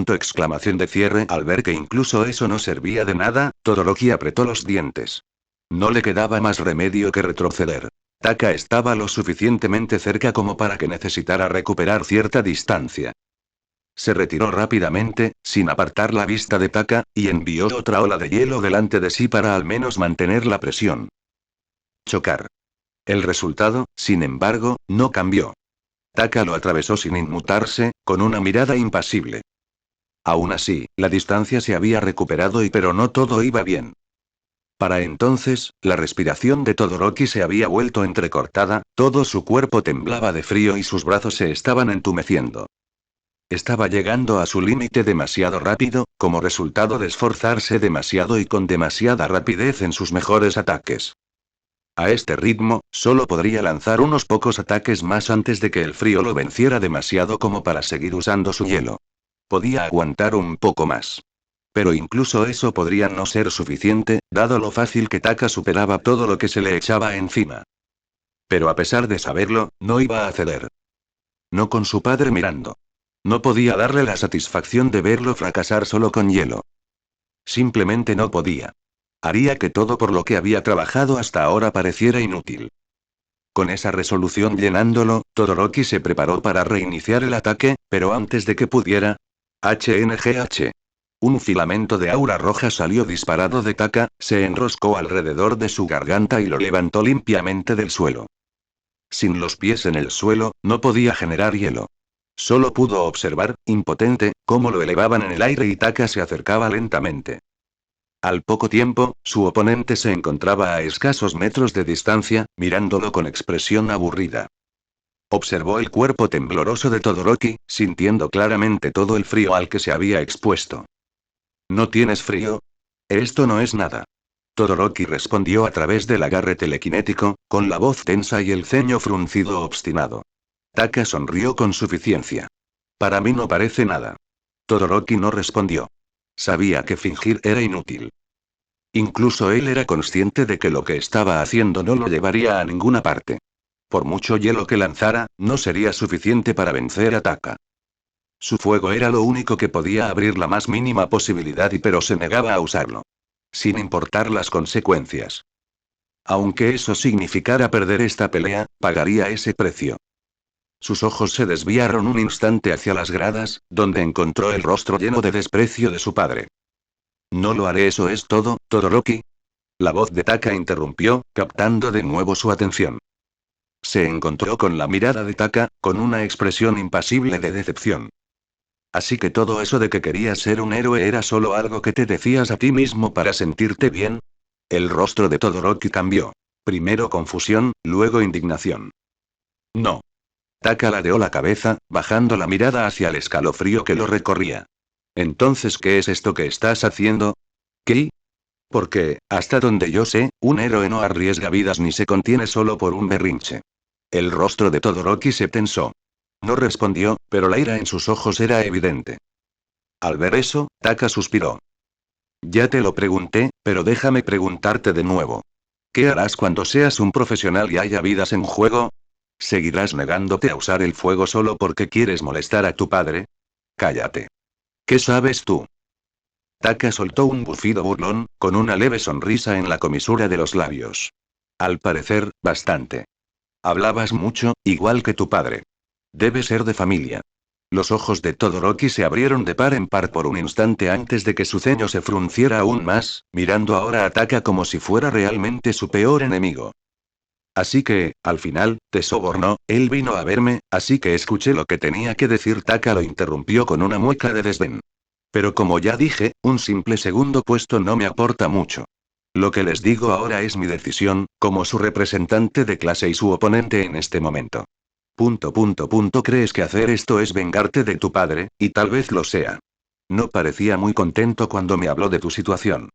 Exclamación de cierre al ver que incluso eso no servía de nada, Todoroki apretó los dientes. No le quedaba más remedio que retroceder. Taka estaba lo suficientemente cerca como para que necesitara recuperar cierta distancia. Se retiró rápidamente, sin apartar la vista de Taka, y envió otra ola de hielo delante de sí para al menos mantener la presión. Chocar. El resultado, sin embargo, no cambió. Taka lo atravesó sin inmutarse, con una mirada impasible. Aún así, la distancia se había recuperado pero no todo iba bien. Para entonces, la respiración de Todoroki se había vuelto entrecortada, todo su cuerpo temblaba de frío y sus brazos se estaban entumeciendo. Estaba llegando a su límite demasiado rápido, como resultado de esforzarse demasiado y con demasiada rapidez en sus mejores ataques. A este ritmo, solo podría lanzar unos pocos ataques más antes de que el frío lo venciera demasiado como para seguir usando su hielo. Podía aguantar un poco más. Pero incluso eso podría no ser suficiente, dado lo fácil que Taka superaba todo lo que se le echaba encima. Pero a pesar de saberlo, no iba a ceder. No con su padre mirando. No podía darle la satisfacción de verlo fracasar solo con hielo. Simplemente no podía. Haría que todo por lo que había trabajado hasta ahora pareciera inútil. Con esa resolución llenándolo, Todoroki se preparó para reiniciar el ataque, pero antes de que pudiera... HNGH. Un filamento de aura roja salió disparado de Taka, se enroscó alrededor de su garganta y lo levantó limpiamente del suelo. Sin los pies en el suelo, no podía generar hielo. Solo pudo observar, impotente, cómo lo elevaban en el aire y Taka se acercaba lentamente. Al poco tiempo, su oponente se encontraba a escasos metros de distancia, mirándolo con expresión aburrida. Observó el cuerpo tembloroso de Todoroki, sintiendo claramente todo el frío al que se había expuesto. ¿No tienes frío? Esto no es nada. Todoroki respondió a través del agarre telequinético, con la voz tensa y el ceño fruncido obstinado. Taka sonrió con suficiencia. Para mí no parece nada. Todoroki no respondió. Sabía que fingir era inútil. Incluso él era consciente de que lo que estaba haciendo no lo llevaría a ninguna parte. Por mucho hielo que lanzara, no sería suficiente para vencer a Taka. Su fuego era lo único que podía abrir la más mínima posibilidad pero se negaba a usarlo. Sin importar las consecuencias. Aunque eso significara perder esta pelea, pagaría ese precio. Sus ojos se desviaron un instante hacia las gradas, donde encontró el rostro lleno de desprecio de su padre. No lo haré, eso es todo, Todoroki. La voz de Taka interrumpió, captando de nuevo su atención. Se encontró con la mirada de Taka, con una expresión impasible de decepción. Así que todo eso de que querías ser un héroe era solo algo que te decías a ti mismo para sentirte bien. El rostro de Todoroki cambió. Primero confusión, luego indignación. No. Taka ladeó la cabeza, bajando la mirada hacia el escalofrío que lo recorría. Entonces, ¿qué es esto que estás haciendo? ¿Qué? Porque, hasta donde yo sé, un héroe no arriesga vidas ni se contiene solo por un berrinche. El rostro de Todoroki se tensó. No respondió, pero la ira en sus ojos era evidente. Al ver eso, Taka suspiró. Ya te lo pregunté, pero déjame preguntarte de nuevo. ¿Qué harás cuando seas un profesional y haya vidas en juego? ¿Seguirás negándote a usar el fuego solo porque quieres molestar a tu padre? Cállate. ¿Qué sabes tú? Taka soltó un bufido burlón, con una leve sonrisa en la comisura de los labios. Al parecer, bastante. Hablabas mucho, igual que tu padre. Debe ser de familia. Los ojos de Todoroki se abrieron de par en par por un instante antes de que su ceño se frunciera aún más, mirando ahora a Taka como si fuera realmente su peor enemigo. Así que, al final, te sobornó, él vino a verme, así que escuché lo que tenía que decir. Taka lo interrumpió con una mueca de desdén. Pero como ya dije, un simple segundo puesto no me aporta mucho. Lo que les digo ahora es mi decisión, como su representante de clase y su oponente en este momento. Crees que hacer esto es vengarte de tu padre, y tal vez lo sea. No parecía muy contento cuando me habló de tu situación.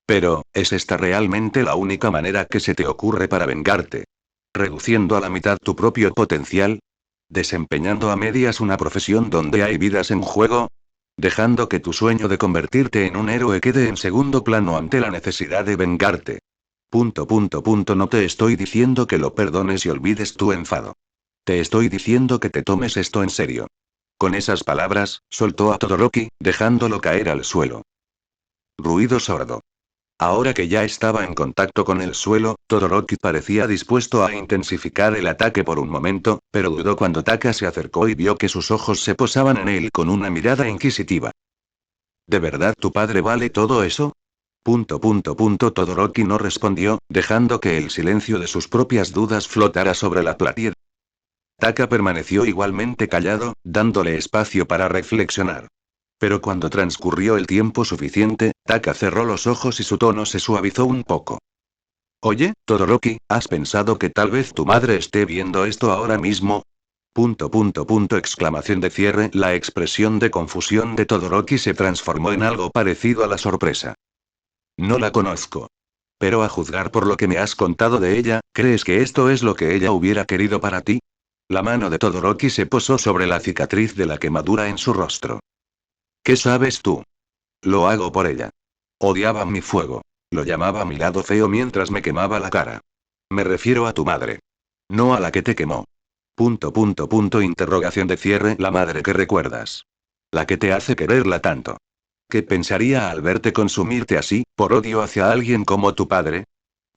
Pero, ¿es esta realmente la única manera que se te ocurre para vengarte? ¿Reduciendo a la mitad tu propio potencial? ¿Desempeñando a medias una profesión donde hay vidas en juego? ¿Dejando que tu sueño de convertirte en un héroe quede en segundo plano ante la necesidad de vengarte? No te estoy diciendo que lo perdones y olvides tu enfado. Te estoy diciendo que te tomes esto en serio. Con esas palabras, soltó a Todoroki, dejándolo caer al suelo. Ruido sordo. Ahora que ya estaba en contacto con el suelo, Todoroki parecía dispuesto a intensificar el ataque por un momento, pero dudó cuando Taka se acercó y vio que sus ojos se posaban en él con una mirada inquisitiva. ¿De verdad tu padre vale todo eso? Todoroki no respondió, dejando que el silencio de sus propias dudas flotara sobre la platier. Taka permaneció igualmente callado, dándole espacio para reflexionar. Pero cuando transcurrió el tiempo suficiente, Taka cerró los ojos y su tono se suavizó un poco. Oye, Todoroki, ¿has pensado que tal vez tu madre esté viendo esto ahora mismo? Exclamación de cierre. La expresión de confusión de Todoroki se transformó en algo parecido a la sorpresa. No la conozco. Pero a juzgar por lo que me has contado de ella, ¿crees que esto es lo que ella hubiera querido para ti? La mano de Todoroki se posó sobre la cicatriz de la quemadura en su rostro. ¿Qué sabes tú? Lo hago por ella. Odiaba mi fuego. Lo llamaba mi lado feo mientras me quemaba la cara. Me refiero a tu madre. No a la que te quemó. Interrogación de cierre. La madre que recuerdas. La que te hace quererla tanto. ¿Qué pensaría al verte consumirte así, por odio hacia alguien como tu padre?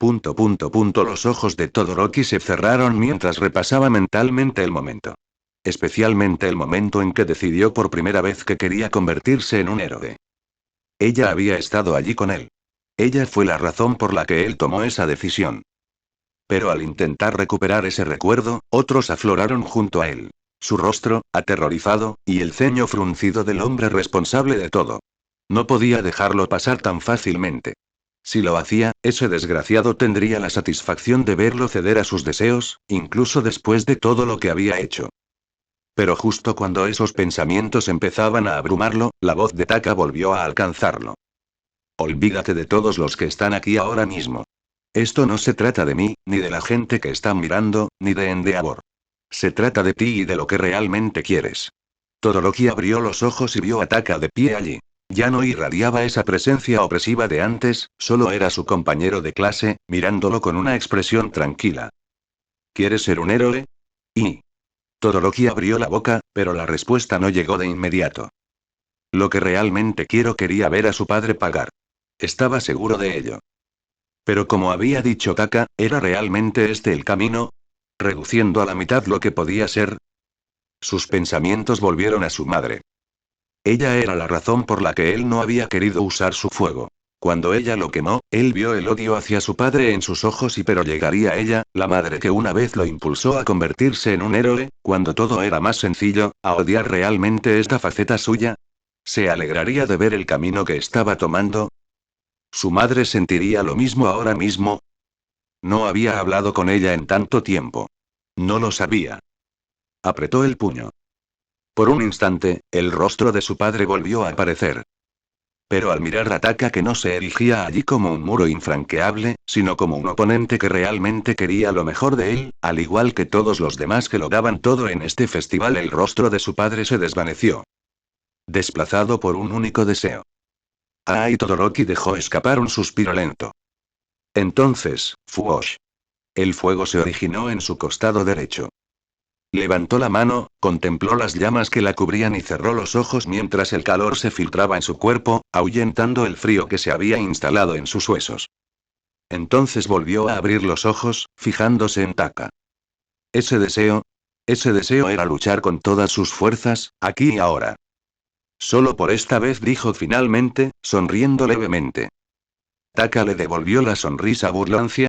Los ojos de Todoroki se cerraron mientras repasaba mentalmente el momento. Especialmente el momento en que decidió por primera vez que quería convertirse en un héroe. Ella había estado allí con él. Ella fue la razón por la que él tomó esa decisión. Pero al intentar recuperar ese recuerdo, otros afloraron junto a él. Su rostro, aterrorizado, y el ceño fruncido del hombre responsable de todo. No podía dejarlo pasar tan fácilmente. Si lo hacía, ese desgraciado tendría la satisfacción de verlo ceder a sus deseos, incluso después de todo lo que había hecho. Pero justo cuando esos pensamientos empezaban a abrumarlo, la voz de Taka volvió a alcanzarlo. Olvídate de todos los que están aquí ahora mismo. Esto no se trata de mí, ni de la gente que está mirando, ni de Endeavor. Se trata de ti y de lo que realmente quieres. Todoroki abrió los ojos y vio a Taka de pie allí. Ya no irradiaba esa presencia opresiva de antes, solo era su compañero de clase, mirándolo con una expresión tranquila. ¿Quieres ser un héroe? Y Todoroki abrió la boca, pero la respuesta no llegó de inmediato. Lo que realmente quiero quería ver a su padre pagar. Estaba seguro de ello. Pero como había dicho Taka, ¿era realmente este el camino? ¿Reduciendo a la mitad lo que podía ser? Sus pensamientos volvieron a su madre. Ella era la razón por la que él no había querido usar su fuego. Cuando ella lo quemó, él vio el odio hacia su padre en sus ojos pero llegaría ella, la madre que una vez lo impulsó a convertirse en un héroe, cuando todo era más sencillo, a odiar realmente esta faceta suya. ¿Se alegraría de ver el camino que estaba tomando? ¿Su madre sentiría lo mismo ahora mismo? No había hablado con ella en tanto tiempo. No lo sabía. Apretó el puño. Por un instante, el rostro de su padre volvió a aparecer. Pero al mirar a Taka que no se erigía allí como un muro infranqueable, sino como un oponente que realmente quería lo mejor de él, al igual que todos los demás que lo daban todo en este festival, el rostro de su padre se desvaneció. Desplazado por un único deseo. Y Todoroki dejó escapar un suspiro lento. Entonces, Fuosh. El fuego se originó en su costado derecho. Levantó la mano, contempló las llamas que la cubrían y cerró los ojos mientras el calor se filtraba en su cuerpo, ahuyentando el frío que se había instalado en sus huesos. Entonces volvió a abrir los ojos, fijándose en Taka. Ese deseo era luchar con todas sus fuerzas, aquí y ahora. Solo por esta vez dijo finalmente, sonriendo levemente. Taka le devolvió la sonrisa burlancia.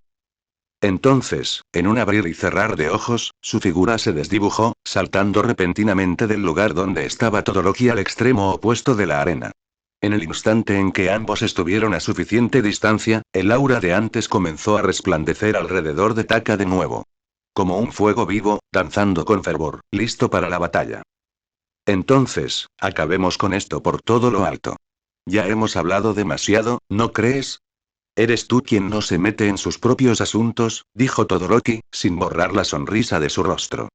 Entonces, en un abrir y cerrar de ojos, su figura se desdibujó, saltando repentinamente del lugar donde estaba Todoroki al extremo opuesto de la arena. En el instante en que ambos estuvieron a suficiente distancia, el aura de antes comenzó a resplandecer alrededor de Taka de nuevo. Como un fuego vivo, danzando con fervor, listo para la batalla. Entonces, acabemos con esto por todo lo alto. Ya hemos hablado demasiado, ¿no crees? Eres tú quien no se mete en sus propios asuntos, dijo Todoroki, sin borrar la sonrisa de su rostro.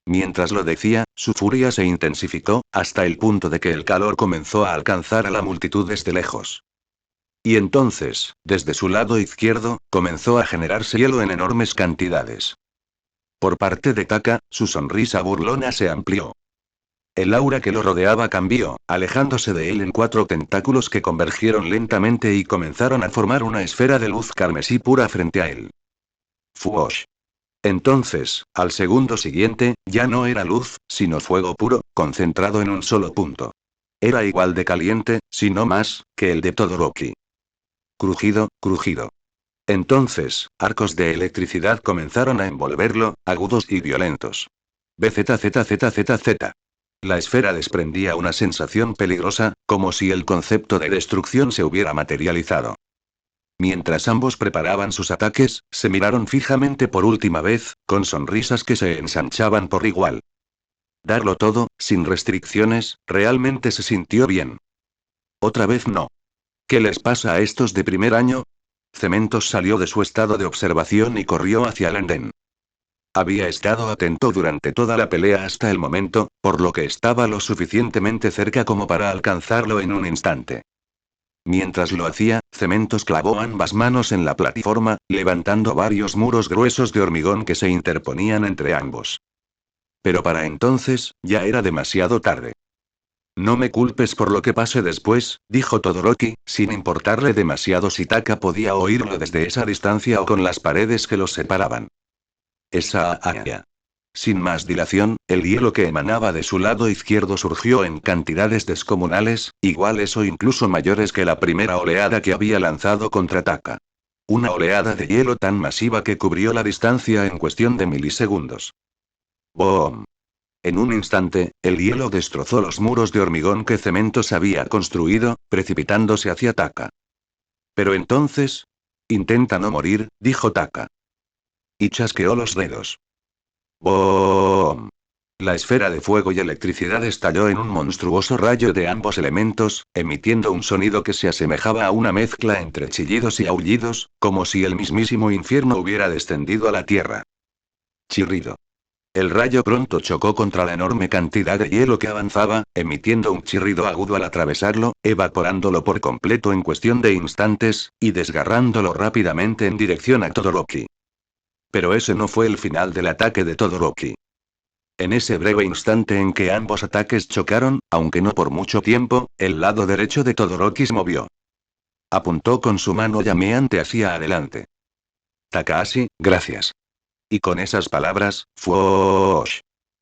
Mientras lo decía, su furia se intensificó, hasta el punto de que el calor comenzó a alcanzar a la multitud desde lejos. Y entonces, desde su lado izquierdo, comenzó a generarse hielo en enormes cantidades. Por parte de Taka, su sonrisa burlona se amplió. El aura que lo rodeaba cambió, alejándose de él en 4 tentáculos que convergieron lentamente y comenzaron a formar una esfera de luz carmesí pura frente a él. Fuosh. Entonces, al segundo siguiente, ya no era luz, sino fuego puro, concentrado en un solo punto. Era igual de caliente, si no más, que el de Todoroki. Crujido, crujido. Entonces, arcos de electricidad comenzaron a envolverlo, agudos y violentos. BZZZZZ. La esfera desprendía una sensación peligrosa, como si el concepto de destrucción se hubiera materializado. Mientras ambos preparaban sus ataques, se miraron fijamente por última vez, con sonrisas que se ensanchaban por igual. Darlo todo, sin restricciones, realmente se sintió bien. Otra vez no. ¿Qué les pasa a estos de primer año? Cementos salió de su estado de observación y corrió hacia el andén. Había estado atento durante toda la pelea hasta el momento, por lo que estaba lo suficientemente cerca como para alcanzarlo en un instante. Mientras lo hacía, Cementos clavó ambas manos en la plataforma, levantando varios muros gruesos de hormigón que se interponían entre ambos. Pero para entonces, ya era demasiado tarde. No me culpes por lo que pase después, dijo Todoroki, sin importarle demasiado si Taka podía oírlo desde esa distancia o con las paredes que los separaban. Esa área. Sin más dilación, el hielo que emanaba de su lado izquierdo surgió en cantidades descomunales, iguales o incluso mayores que la primera oleada que había lanzado contra Taka. Una oleada de hielo tan masiva que cubrió la distancia en cuestión de milisegundos. ¡Boom! En un instante, el hielo destrozó los muros de hormigón que Cementos había construido, precipitándose hacia Taka. Pero entonces... Intenta no morir, dijo Taka. Y chasqueó los dedos. ¡Boom! La esfera de fuego y electricidad estalló en un monstruoso rayo de ambos elementos, emitiendo un sonido que se asemejaba a una mezcla entre chillidos y aullidos, como si el mismísimo infierno hubiera descendido a la tierra. Chirrido. El rayo pronto chocó contra la enorme cantidad de hielo que avanzaba, emitiendo un chirrido agudo al atravesarlo, evaporándolo por completo en cuestión de instantes, y desgarrándolo rápidamente en dirección a Todoroki. Pero ese no fue el final del ataque de Todoroki. En ese breve instante en que ambos ataques chocaron, aunque no por mucho tiempo, el lado derecho de Todoroki se movió. Apuntó con su mano llameante hacia adelante. Takahashi, gracias. Y con esas palabras, ¡foosh!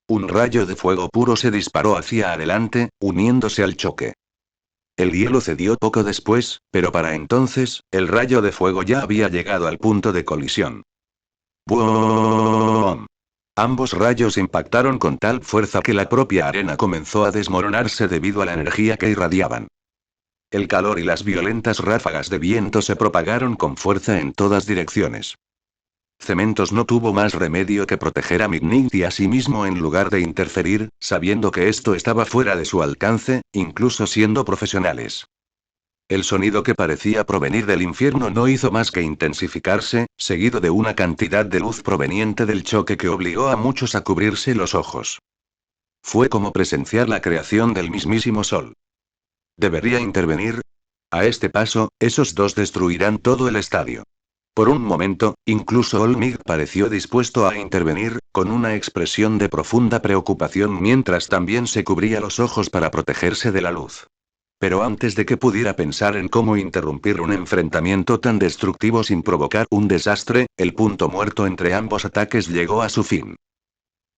Un rayo de fuego puro se disparó hacia adelante, uniéndose al choque. El hielo cedió poco después, pero para entonces, el rayo de fuego ya había llegado al punto de colisión. ¡Boom! Ambos rayos impactaron con tal fuerza que la propia arena comenzó a desmoronarse debido a la energía que irradiaban. El calor y las violentas ráfagas de viento se propagaron con fuerza en todas direcciones. Cementos no tuvo más remedio que proteger a Mignig y a sí mismo en lugar de interferir, sabiendo que esto estaba fuera de su alcance, incluso siendo profesionales. El sonido que parecía provenir del infierno no hizo más que intensificarse, seguido de una cantidad de luz proveniente del choque que obligó a muchos a cubrirse los ojos. Fue como presenciar la creación del mismísimo sol. ¿Debería intervenir? A este paso, esos dos destruirán todo el estadio. Por un momento, incluso Olmig pareció dispuesto a intervenir, con una expresión de profunda preocupación mientras también se cubría los ojos para protegerse de la luz. Pero antes de que pudiera pensar en cómo interrumpir un enfrentamiento tan destructivo sin provocar un desastre, el punto muerto entre ambos ataques llegó a su fin.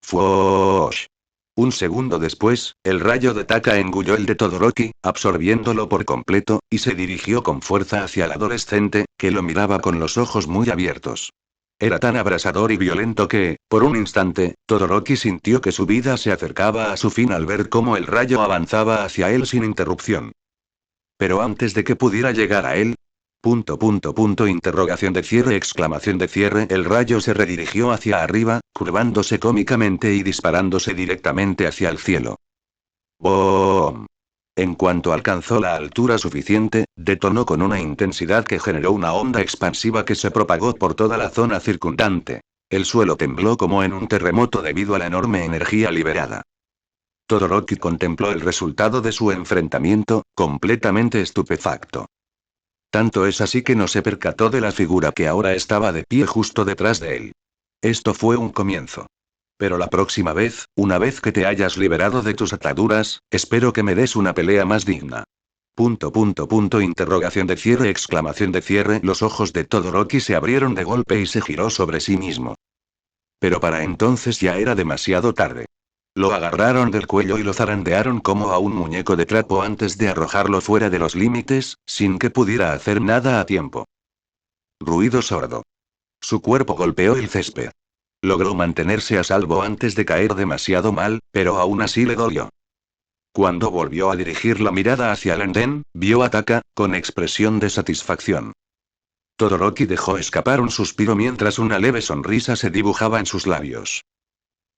¡Foosh! Un segundo después, el rayo de Taka engulló el de Todoroki, absorbiéndolo por completo, y se dirigió con fuerza hacia el adolescente, que lo miraba con los ojos muy abiertos. Era tan abrasador y violento que, por un instante, Todoroki sintió que su vida se acercaba a su fin al ver cómo el rayo avanzaba hacia él sin interrupción. Pero antes de que pudiera llegar a él, interrogación de cierre, exclamación de cierre, el rayo se redirigió hacia arriba, curvándose cómicamente y disparándose directamente hacia el cielo. ¡Boom! En cuanto alcanzó la altura suficiente, detonó con una intensidad que generó una onda expansiva que se propagó por toda la zona circundante. El suelo tembló como en un terremoto debido a la enorme energía liberada. Todoroki contempló el resultado de su enfrentamiento, completamente estupefacto. Tanto es así que no se percató de la figura que ahora estaba de pie justo detrás de él. Esto fue un comienzo. Pero la próxima vez, una vez que te hayas liberado de tus ataduras, espero que me des una pelea más digna. Interrogación de cierre, exclamación de cierre. Los ojos de Todoroki se abrieron de golpe y se giró sobre sí mismo. Pero para entonces ya era demasiado tarde. Lo agarraron del cuello y lo zarandearon como a un muñeco de trapo antes de arrojarlo fuera de los límites, sin que pudiera hacer nada a tiempo. Ruido sordo. Su cuerpo golpeó el césped. Logró mantenerse a salvo antes de caer demasiado mal, pero aún así le dolió. Cuando volvió a dirigir la mirada hacia el andén, vio a Taka, con expresión de satisfacción. Todoroki dejó escapar un suspiro mientras una leve sonrisa se dibujaba en sus labios.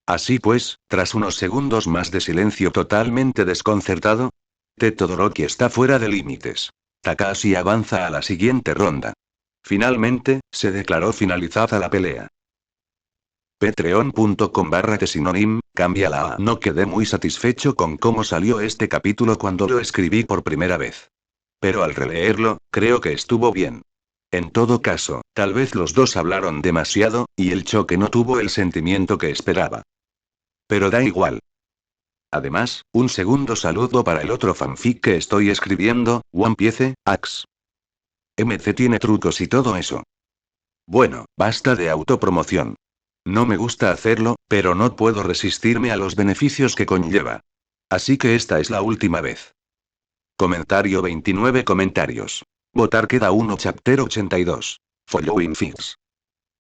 Así pues, tras unos segundos más de silencio totalmente desconcertado, Todoroki está fuera de límites. Takahashi avanza a la siguiente ronda. Finalmente, se declaró finalizada la pelea. Patreon.com/tesinonim, cámbiala a no quedé muy satisfecho con cómo salió este capítulo cuando lo escribí por primera vez. Pero al releerlo, creo que estuvo bien. En todo caso, tal vez los dos hablaron demasiado, y el choque no tuvo el sentimiento que esperaba. Pero da igual. Además, un segundo saludo para el otro fanfic que estoy escribiendo, One Piece, Axe. MC tiene trucos y todo eso. Bueno, basta de autopromoción. No me gusta hacerlo, pero no puedo resistirme a los beneficios que conlleva. Así que esta es la última vez. Comentario 29 comentarios. Votar queda 1 Chapter 82. Following Fix.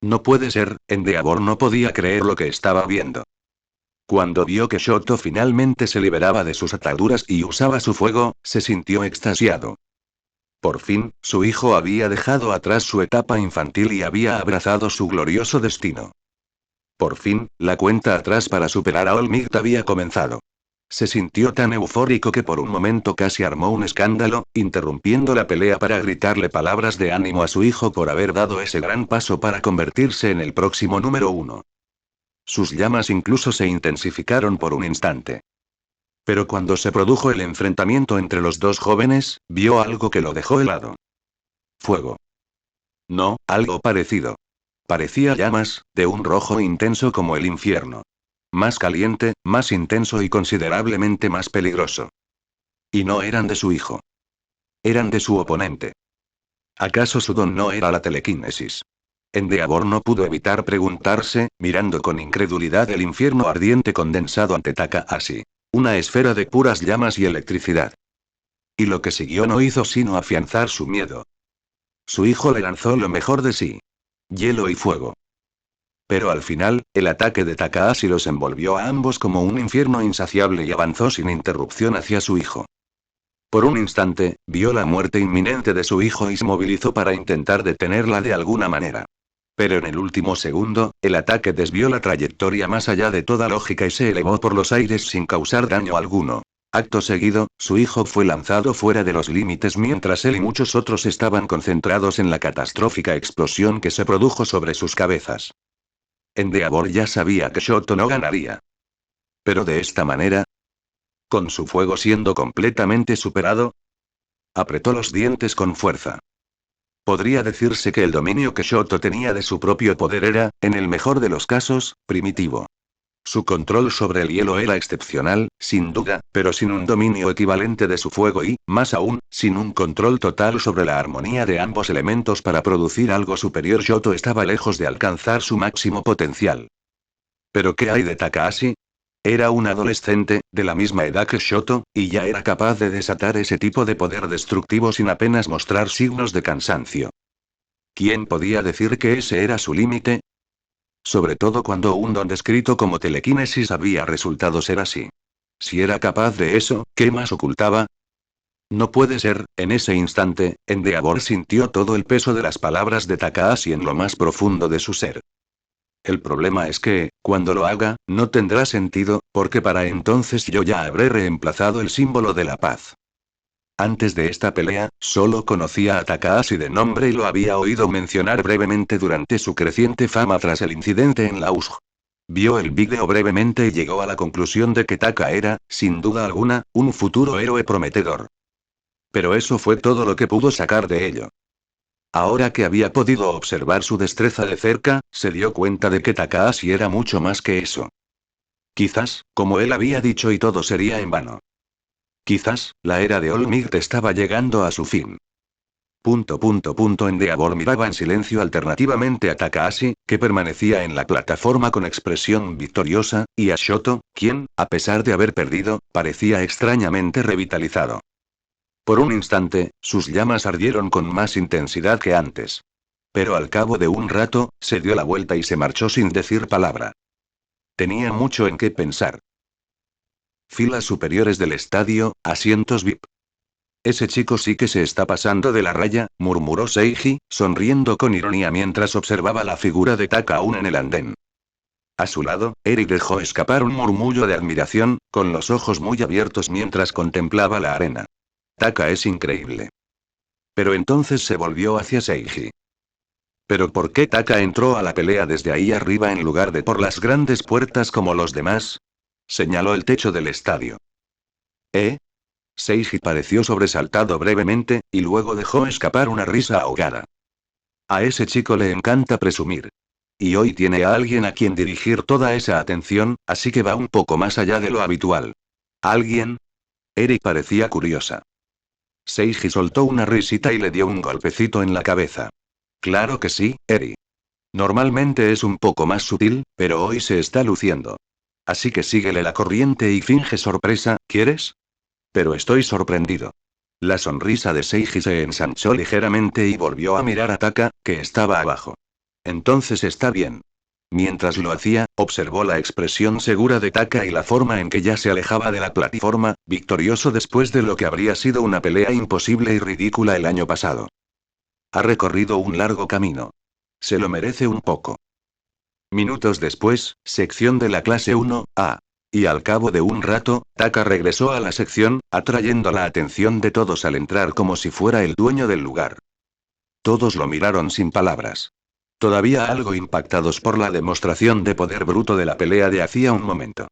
No puede ser, Endeavor no podía creer lo que estaba viendo. Cuando vio que Shoto finalmente se liberaba de sus ataduras y usaba su fuego, se sintió extasiado. Por fin, su hijo había dejado atrás su etapa infantil y había abrazado su glorioso destino. Por fin, la cuenta atrás para superar a All Might había comenzado. Se sintió tan eufórico que por un momento casi armó un escándalo, interrumpiendo la pelea para gritarle palabras de ánimo a su hijo por haber dado ese gran paso para convertirse en el próximo número 1. Sus llamas incluso se intensificaron por un instante. Pero cuando se produjo el enfrentamiento entre los dos jóvenes, vio algo que lo dejó helado. Fuego. No, algo parecido. Parecía llamas, de un rojo intenso como el infierno. Más caliente, más intenso y considerablemente más peligroso. Y no eran de su hijo. Eran de su oponente. ¿Acaso su don no era la telequinesis? Endeavor no pudo evitar preguntarse, mirando con incredulidad el infierno ardiente condensado ante Takahashi. Una esfera de puras llamas y electricidad. Y lo que siguió no hizo sino afianzar su miedo. Su hijo le lanzó lo mejor de sí. Hielo y fuego. Pero al final, el ataque de Takahashi los envolvió a ambos como un infierno insaciable y avanzó sin interrupción hacia su hijo. Por un instante, vio la muerte inminente de su hijo y se movilizó para intentar detenerla de alguna manera. Pero en el último segundo, el ataque desvió la trayectoria más allá de toda lógica y se elevó por los aires sin causar daño alguno. Acto seguido, su hijo fue lanzado fuera de los límites mientras él y muchos otros estaban concentrados en la catastrófica explosión que se produjo sobre sus cabezas. Endeavor ya sabía que Shoto no ganaría. Pero de esta manera, con su fuego siendo completamente superado, apretó los dientes con fuerza. Podría decirse que el dominio que Shoto tenía de su propio poder era, en el mejor de los casos, primitivo. Su control sobre el hielo era excepcional, sin duda, pero sin un dominio equivalente de su fuego y, más aún, sin un control total sobre la armonía de ambos elementos para producir algo superior. Shoto estaba lejos de alcanzar su máximo potencial. ¿Pero qué hay de Takahashi? Era un adolescente, de la misma edad que Shoto, y ya era capaz de desatar ese tipo de poder destructivo sin apenas mostrar signos de cansancio. ¿Quién podía decir que ese era su límite? Sobre todo cuando un don descrito como telequinesis había resultado ser así. Si era capaz de eso, ¿qué más ocultaba? No puede ser. En ese instante, Endeavor sintió todo el peso de las palabras de Takahashi en lo más profundo de su ser. El problema es que, cuando lo haga, no tendrá sentido, porque para entonces yo ya habré reemplazado el símbolo de la paz. Antes de esta pelea, solo conocía a Takahashi de nombre y lo había oído mencionar brevemente durante su creciente fama tras el incidente en la USG. Vio el vídeo brevemente y llegó a la conclusión de que Taka era, sin duda alguna, un futuro héroe prometedor. Pero eso fue todo lo que pudo sacar de ello. Ahora que había podido observar su destreza de cerca, se dio cuenta de que Takahashi era mucho más que eso. Quizás, como él había dicho y todo sería en vano. Quizás, la era de All Might estaba llegando a su fin. Endeavor miraba en silencio alternativamente a Takahashi, que permanecía en la plataforma con expresión victoriosa, y a Shoto, quien, a pesar de haber perdido, parecía extrañamente revitalizado. Por un instante, sus llamas ardieron con más intensidad que antes. Pero al cabo de un rato, se dio la vuelta y se marchó sin decir palabra. Tenía mucho en qué pensar. Filas superiores del estadio, asientos VIP. Ese chico sí que se está pasando de la raya, murmuró Seiji, sonriendo con ironía mientras observaba la figura de Taka aún en el andén. A su lado, Eric dejó escapar un murmullo de admiración, con los ojos muy abiertos mientras contemplaba la arena. Taka es increíble. Pero entonces se volvió hacia Seiji. ¿Pero por qué Taka entró a la pelea desde ahí arriba en lugar de por las grandes puertas como los demás? Señaló el techo del estadio. ¿Eh? Seiji pareció sobresaltado brevemente, y luego dejó escapar una risa ahogada. A ese chico le encanta presumir. Y hoy tiene a alguien a quien dirigir toda esa atención, así que va un poco más allá de lo habitual. ¿Alguien? Eric parecía curiosa. Seiji soltó una risita y le dio un golpecito en la cabeza. Claro que sí, Eri. Normalmente es un poco más sutil, pero hoy se está luciendo. Así que síguele la corriente y finge sorpresa, ¿quieres? Pero estoy sorprendido. La sonrisa de Seiji se ensanchó ligeramente y volvió a mirar a Taka, que estaba abajo. Entonces está bien. Mientras lo hacía, observó la expresión segura de Taka y la forma en que ya se alejaba de la plataforma, victorioso después de lo que habría sido una pelea imposible y ridícula el año pasado. Ha recorrido un largo camino. Se lo merece un poco. Minutos después, sección de la clase 1A. Y al cabo de un rato, Taka regresó a la sección, atrayendo la atención de todos al entrar como si fuera el dueño del lugar. Todos lo miraron sin palabras. Todavía algo impactados por la demostración de poder bruto de la pelea de hacía un momento.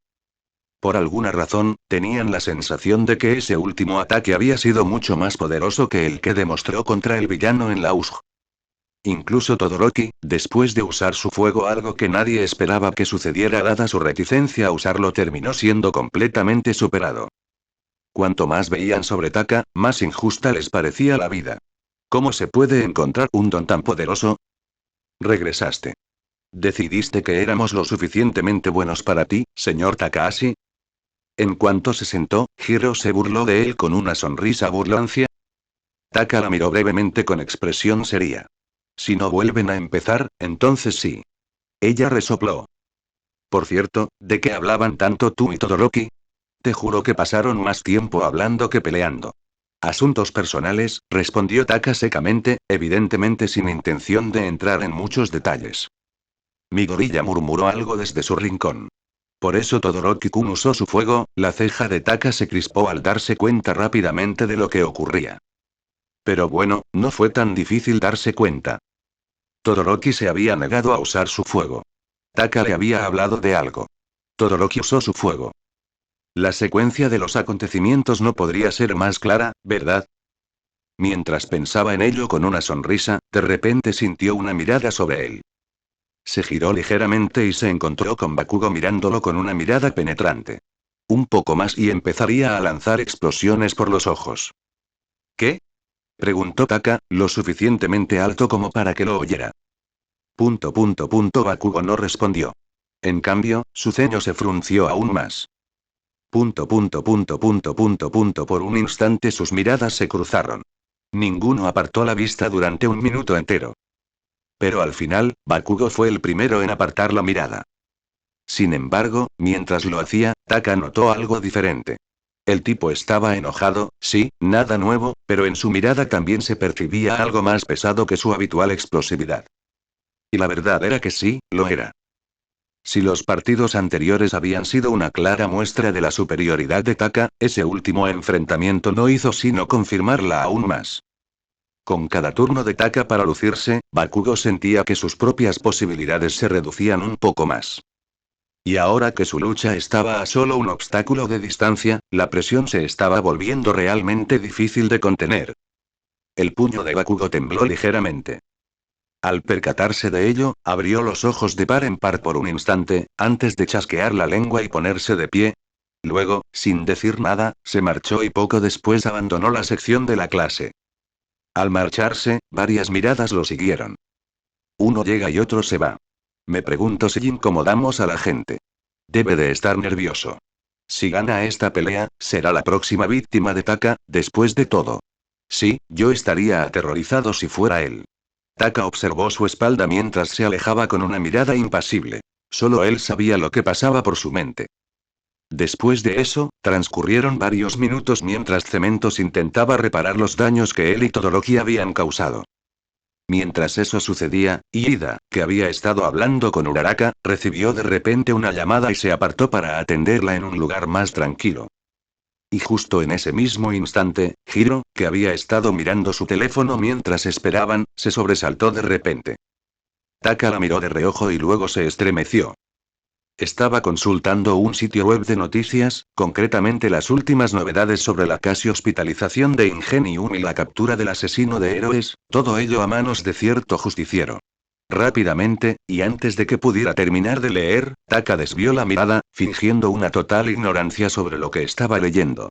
Por alguna razón, tenían la sensación de que ese último ataque había sido mucho más poderoso que el que demostró contra el villano en la USG. Incluso Todoroki, después de usar su fuego, algo que nadie esperaba que sucediera dada su reticencia a usarlo, terminó siendo completamente superado. Cuanto más veían sobre Taka, más injusta les parecía la vida. ¿Cómo se puede encontrar un don tan poderoso? Regresaste. ¿Decidiste que éramos lo suficientemente buenos para ti, señor Takahashi? En cuanto se sentó, Hiro se burló de él con una sonrisa burlancia. Taka la miró brevemente con expresión seria. Si no vuelven a empezar, entonces sí. Ella resopló. Por cierto, ¿de qué hablaban tanto tú y Todoroki? Te juro que pasaron más tiempo hablando que peleando. Asuntos personales, respondió Taka secamente, evidentemente sin intención de entrar en muchos detalles. Midoriya murmuró algo desde su rincón. Por eso Todoroki-kun usó su fuego. La ceja de Taka se crispó al darse cuenta rápidamente de lo que ocurría. Pero bueno, no fue tan difícil darse cuenta. Todoroki se había negado a usar su fuego. Taka le había hablado de algo. Todoroki usó su fuego. La secuencia de los acontecimientos no podría ser más clara, ¿verdad? Mientras pensaba en ello con una sonrisa, de repente sintió una mirada sobre él. Se giró ligeramente y se encontró con Bakugo mirándolo con una mirada penetrante. Un poco más y empezaría a lanzar explosiones por los ojos. ¿Qué? Preguntó Taka, lo suficientemente alto como para que lo oyera. Bakugo no respondió. En cambio, su ceño se frunció aún más. Por un instante sus miradas se cruzaron. Ninguno apartó la vista durante un minuto entero. Pero al final, Bakugo fue el primero en apartar la mirada. Sin embargo, mientras lo hacía, Taka notó algo diferente. El tipo estaba enojado, sí, nada nuevo, pero en su mirada también se percibía algo más pesado que su habitual explosividad. Y la verdad era que sí, lo era. Si los partidos anteriores habían sido una clara muestra de la superioridad de Taka, ese último enfrentamiento no hizo sino confirmarla aún más. Con cada turno de Taka para lucirse, Bakugo sentía que sus propias posibilidades se reducían un poco más. Y ahora que su lucha estaba a solo un obstáculo de distancia, la presión se estaba volviendo realmente difícil de contener. El puño de Bakugo tembló ligeramente. Al percatarse de ello, abrió los ojos de par en par por un instante, antes de chasquear la lengua y ponerse de pie. Luego, sin decir nada, se marchó y poco después abandonó la sección de la clase. Al marcharse, varias miradas lo siguieron. Uno llega y otro se va. Me pregunto si incomodamos a la gente. Debe de estar nervioso. Si gana esta pelea, será la próxima víctima de Taka, después de todo. Sí, yo estaría aterrorizado si fuera él. Taka observó su espalda mientras se alejaba con una mirada impasible. Solo él sabía lo que pasaba por su mente. Después de eso, transcurrieron varios minutos mientras Cementos intentaba reparar los daños que él y Todoroki habían causado. Mientras eso sucedía, Iida, que había estado hablando con Uraraka, recibió de repente una llamada y se apartó para atenderla en un lugar más tranquilo. Y justo en ese mismo instante, Hiro, que había estado mirando su teléfono mientras esperaban, se sobresaltó de repente. Taka la miró de reojo y luego se estremeció. Estaba consultando un sitio web de noticias, concretamente las últimas novedades sobre la casi hospitalización de Ingenium y la captura del asesino de héroes, todo ello a manos de cierto justiciero. Rápidamente, y antes de que pudiera terminar de leer, Taka desvió la mirada, fingiendo una total ignorancia sobre lo que estaba leyendo.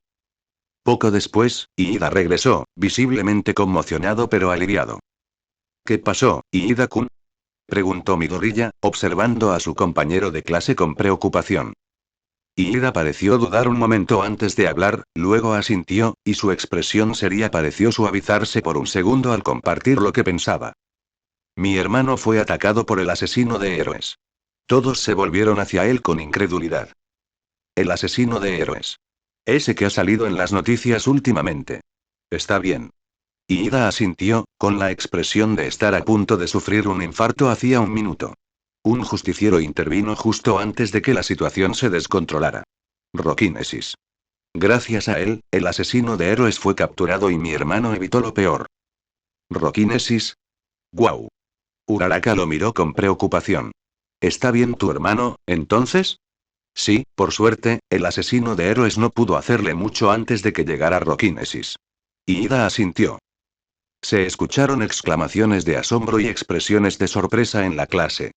Poco después, Iida regresó, visiblemente conmocionado pero aliviado. ¿Qué pasó, Iida-kun? Preguntó Midoriya, observando a su compañero de clase con preocupación. Iida pareció dudar un momento antes de hablar, luego asintió, y su expresión seria pareció suavizarse por un segundo al compartir lo que pensaba. Mi hermano fue atacado por el asesino de héroes. Todos se volvieron hacia él con incredulidad. El asesino de héroes. Ese que ha salido en las noticias últimamente. Está bien. Iida asintió, con la expresión de estar a punto de sufrir un infarto hacía un minuto. Un justiciero intervino justo antes de que la situación se descontrolara. Roquinesis. Gracias a él, el asesino de héroes fue capturado y mi hermano evitó lo peor. Roquinesis. ¡Guau! Uraraka lo miró con preocupación. ¿Está bien tu hermano, entonces? Sí, por suerte, el asesino de héroes no pudo hacerle mucho antes de que llegara Roquinesis. Iida asintió. Se escucharon exclamaciones de asombro y expresiones de sorpresa en la clase.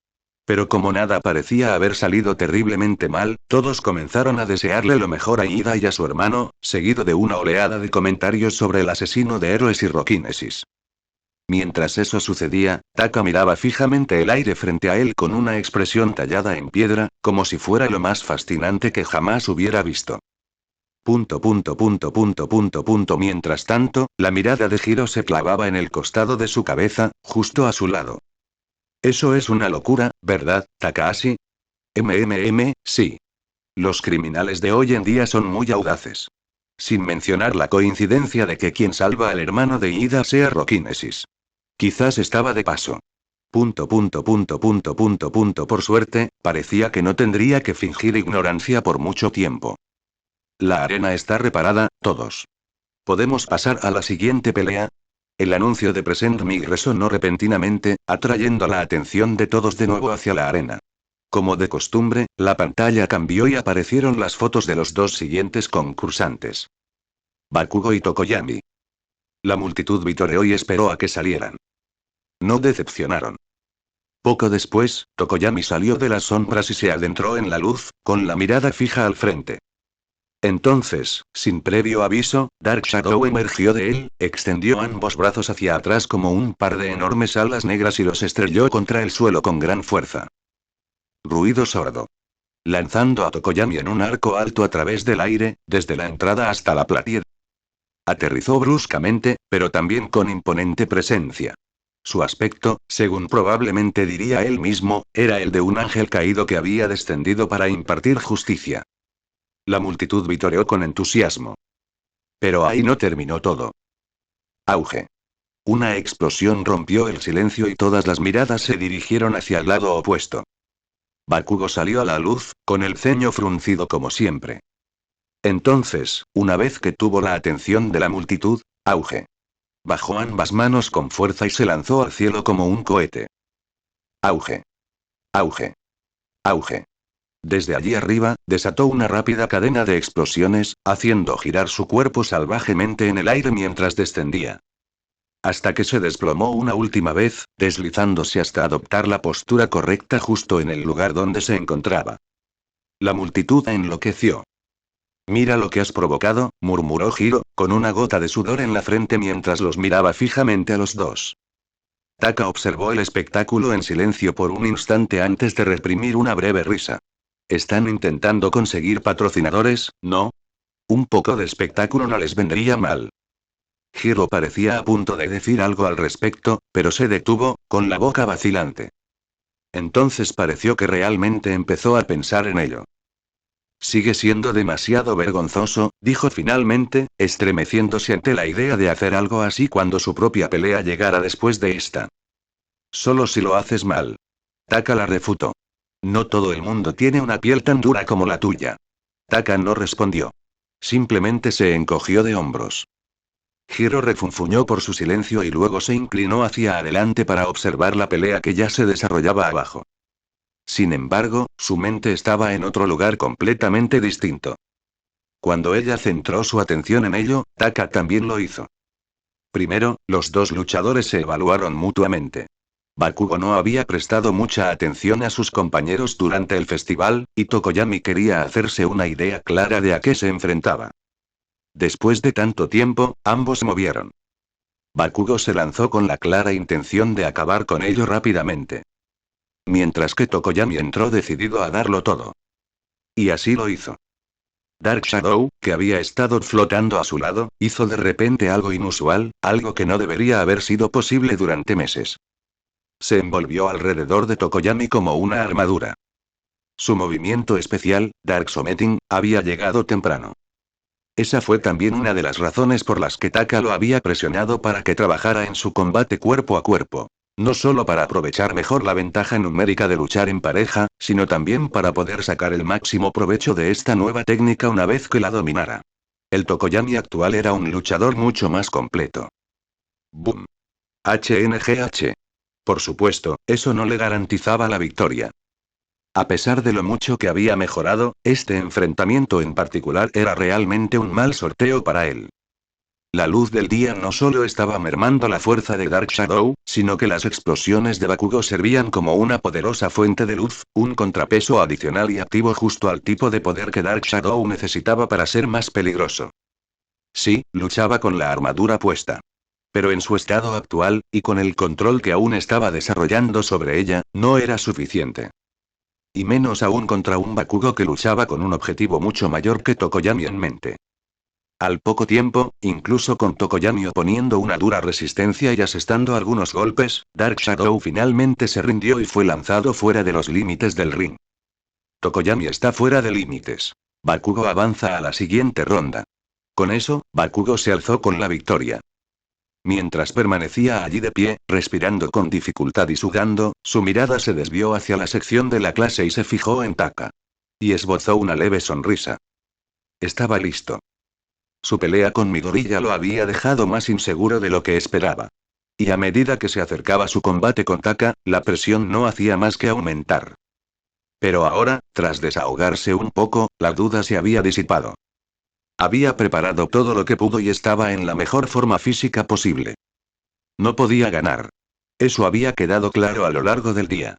Pero como nada parecía haber salido terriblemente mal, todos comenzaron a desearle lo mejor a Iida y a su hermano, seguido de una oleada de comentarios sobre el asesino de héroes y Roquinesis. Mientras eso sucedía, Taka miraba fijamente el aire frente a él con una expresión tallada en piedra, como si fuera lo más fascinante que jamás hubiera visto. Mientras tanto, la mirada de Hiro se clavaba en el costado de su cabeza, justo a su lado. Eso es una locura, ¿verdad, Takahashi? Sí. Los criminales de hoy en día son muy audaces. Sin mencionar la coincidencia de que quien salva al hermano de Iida sea Roquinesis. Quizás estaba de paso. Por suerte, parecía que no tendría que fingir ignorancia por mucho tiempo. La arena está reparada, todos. ¿Podemos pasar a la siguiente pelea? El anuncio de Present Mig resonó repentinamente, atrayendo la atención de todos de nuevo hacia la arena. Como de costumbre, la pantalla cambió y aparecieron las fotos de los dos siguientes concursantes. Bakugo y Tokoyami. La multitud vitoreó y esperó a que salieran. No decepcionaron. Poco después, Tokoyami salió de las sombras y se adentró en la luz, con la mirada fija al frente. Entonces, sin previo aviso, Dark Shadow emergió de él, extendió ambos brazos hacia atrás como un par de enormes alas negras y los estrelló contra el suelo con gran fuerza. Ruido sordo. Lanzando a Tokoyami en un arco alto a través del aire, desde la entrada hasta la platier. Aterrizó bruscamente, pero también con imponente presencia. Su aspecto, según probablemente diría él mismo, era el de un ángel caído que había descendido para impartir justicia. La multitud vitoreó con entusiasmo. Pero ahí no terminó todo. Auge. Una explosión rompió el silencio y todas las miradas se dirigieron hacia el lado opuesto. Bakugo salió a la luz, con el ceño fruncido como siempre. Entonces, una vez que tuvo la atención de la multitud, auge. Bajó ambas manos con fuerza y se lanzó al cielo como un cohete. Auge. Auge. Auge. Desde allí arriba, desató una rápida cadena de explosiones, haciendo girar su cuerpo salvajemente en el aire mientras descendía. Hasta que se desplomó una última vez, deslizándose hasta adoptar la postura correcta justo en el lugar donde se encontraba. La multitud enloqueció. Mira lo que has provocado, murmuró Hiro, con una gota de sudor en la frente mientras los miraba fijamente a los dos. Taka observó el espectáculo en silencio por un instante antes de reprimir una breve risa. Están intentando conseguir patrocinadores, ¿no? Un poco de espectáculo no les vendría mal. Hiro parecía a punto de decir algo al respecto, pero se detuvo, con la boca vacilante. Entonces pareció que realmente empezó a pensar en ello. Sigue siendo demasiado vergonzoso, dijo finalmente, estremeciéndose ante la idea de hacer algo así cuando su propia pelea llegara después de esta. Solo si lo haces mal. Taka la refutó. No todo el mundo tiene una piel tan dura como la tuya. Taka no respondió. Simplemente se encogió de hombros. Hiro refunfuñó por su silencio y luego se inclinó hacia adelante para observar la pelea que ya se desarrollaba abajo. Sin embargo, su mente estaba en otro lugar completamente distinto. Cuando ella centró su atención en ello, Taka también lo hizo. Primero, los dos luchadores se evaluaron mutuamente. Bakugo no había prestado mucha atención a sus compañeros durante el festival, y Tokoyami quería hacerse una idea clara de a qué se enfrentaba. Después de tanto tiempo, ambos se movieron. Bakugo se lanzó con la clara intención de acabar con ello rápidamente. Mientras que Tokoyami entró decidido a darlo todo. Y así lo hizo. Dark Shadow, que había estado flotando a su lado, hizo de repente algo inusual, algo que no debería haber sido posible durante meses. Se envolvió alrededor de Tokoyami como una armadura. Su movimiento especial, Dark Something, había llegado temprano. Esa fue también una de las razones por las que Taka lo había presionado para que trabajara en su combate cuerpo a cuerpo. No solo para aprovechar mejor la ventaja numérica de luchar en pareja, sino también para poder sacar el máximo provecho de esta nueva técnica una vez que la dominara. El Tokoyami actual era un luchador mucho más completo. Boom. HNGH. Por supuesto, eso no le garantizaba la victoria. A pesar de lo mucho que había mejorado, este enfrentamiento en particular era realmente un mal sorteo para él. La luz del día no solo estaba mermando la fuerza de Dark Shadow, sino que las explosiones de Bakugo servían como una poderosa fuente de luz, un contrapeso adicional y activo justo al tipo de poder que Dark Shadow necesitaba para ser más peligroso. Sí, luchaba con la armadura puesta. Pero en su estado actual, y con el control que aún estaba desarrollando sobre ella, no era suficiente. Y menos aún contra un Bakugo que luchaba con un objetivo mucho mayor que Tokoyami en mente. Al poco tiempo, incluso con Tokoyami oponiendo una dura resistencia y asestando algunos golpes, Dark Shadow finalmente se rindió y fue lanzado fuera de los límites del ring. Tokoyami está fuera de límites. Bakugo avanza a la siguiente ronda. Con eso, Bakugo se alzó con la victoria. Mientras permanecía allí de pie, respirando con dificultad y sudando, su mirada se desvió hacia la sección de la clase y se fijó en Taka. Y esbozó una leve sonrisa. Estaba listo. Su pelea con Midori ya lo había dejado más inseguro de lo que esperaba. Y a medida que se acercaba su combate con Taka, la presión no hacía más que aumentar. Pero ahora, tras desahogarse un poco, la duda se había disipado. Había preparado todo lo que pudo y estaba en la mejor forma física posible. No podía ganar. Eso había quedado claro a lo largo del día.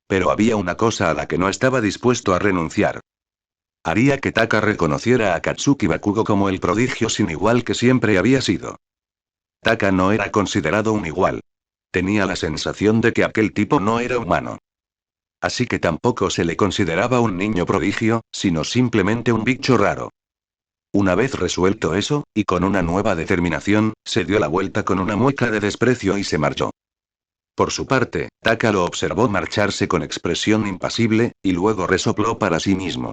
Pero había una cosa a la que no estaba dispuesto a renunciar. Haría que Taka reconociera a Katsuki Bakugo como el prodigio sin igual que siempre había sido. Taka no era considerado un igual. Tenía la sensación de que aquel tipo no era humano. Así que tampoco se le consideraba un niño prodigio, sino simplemente un bicho raro. Una vez resuelto eso, y con una nueva determinación, se dio la vuelta con una mueca de desprecio y se marchó. Por su parte, Taka lo observó marcharse con expresión impasible, y luego resopló para sí mismo.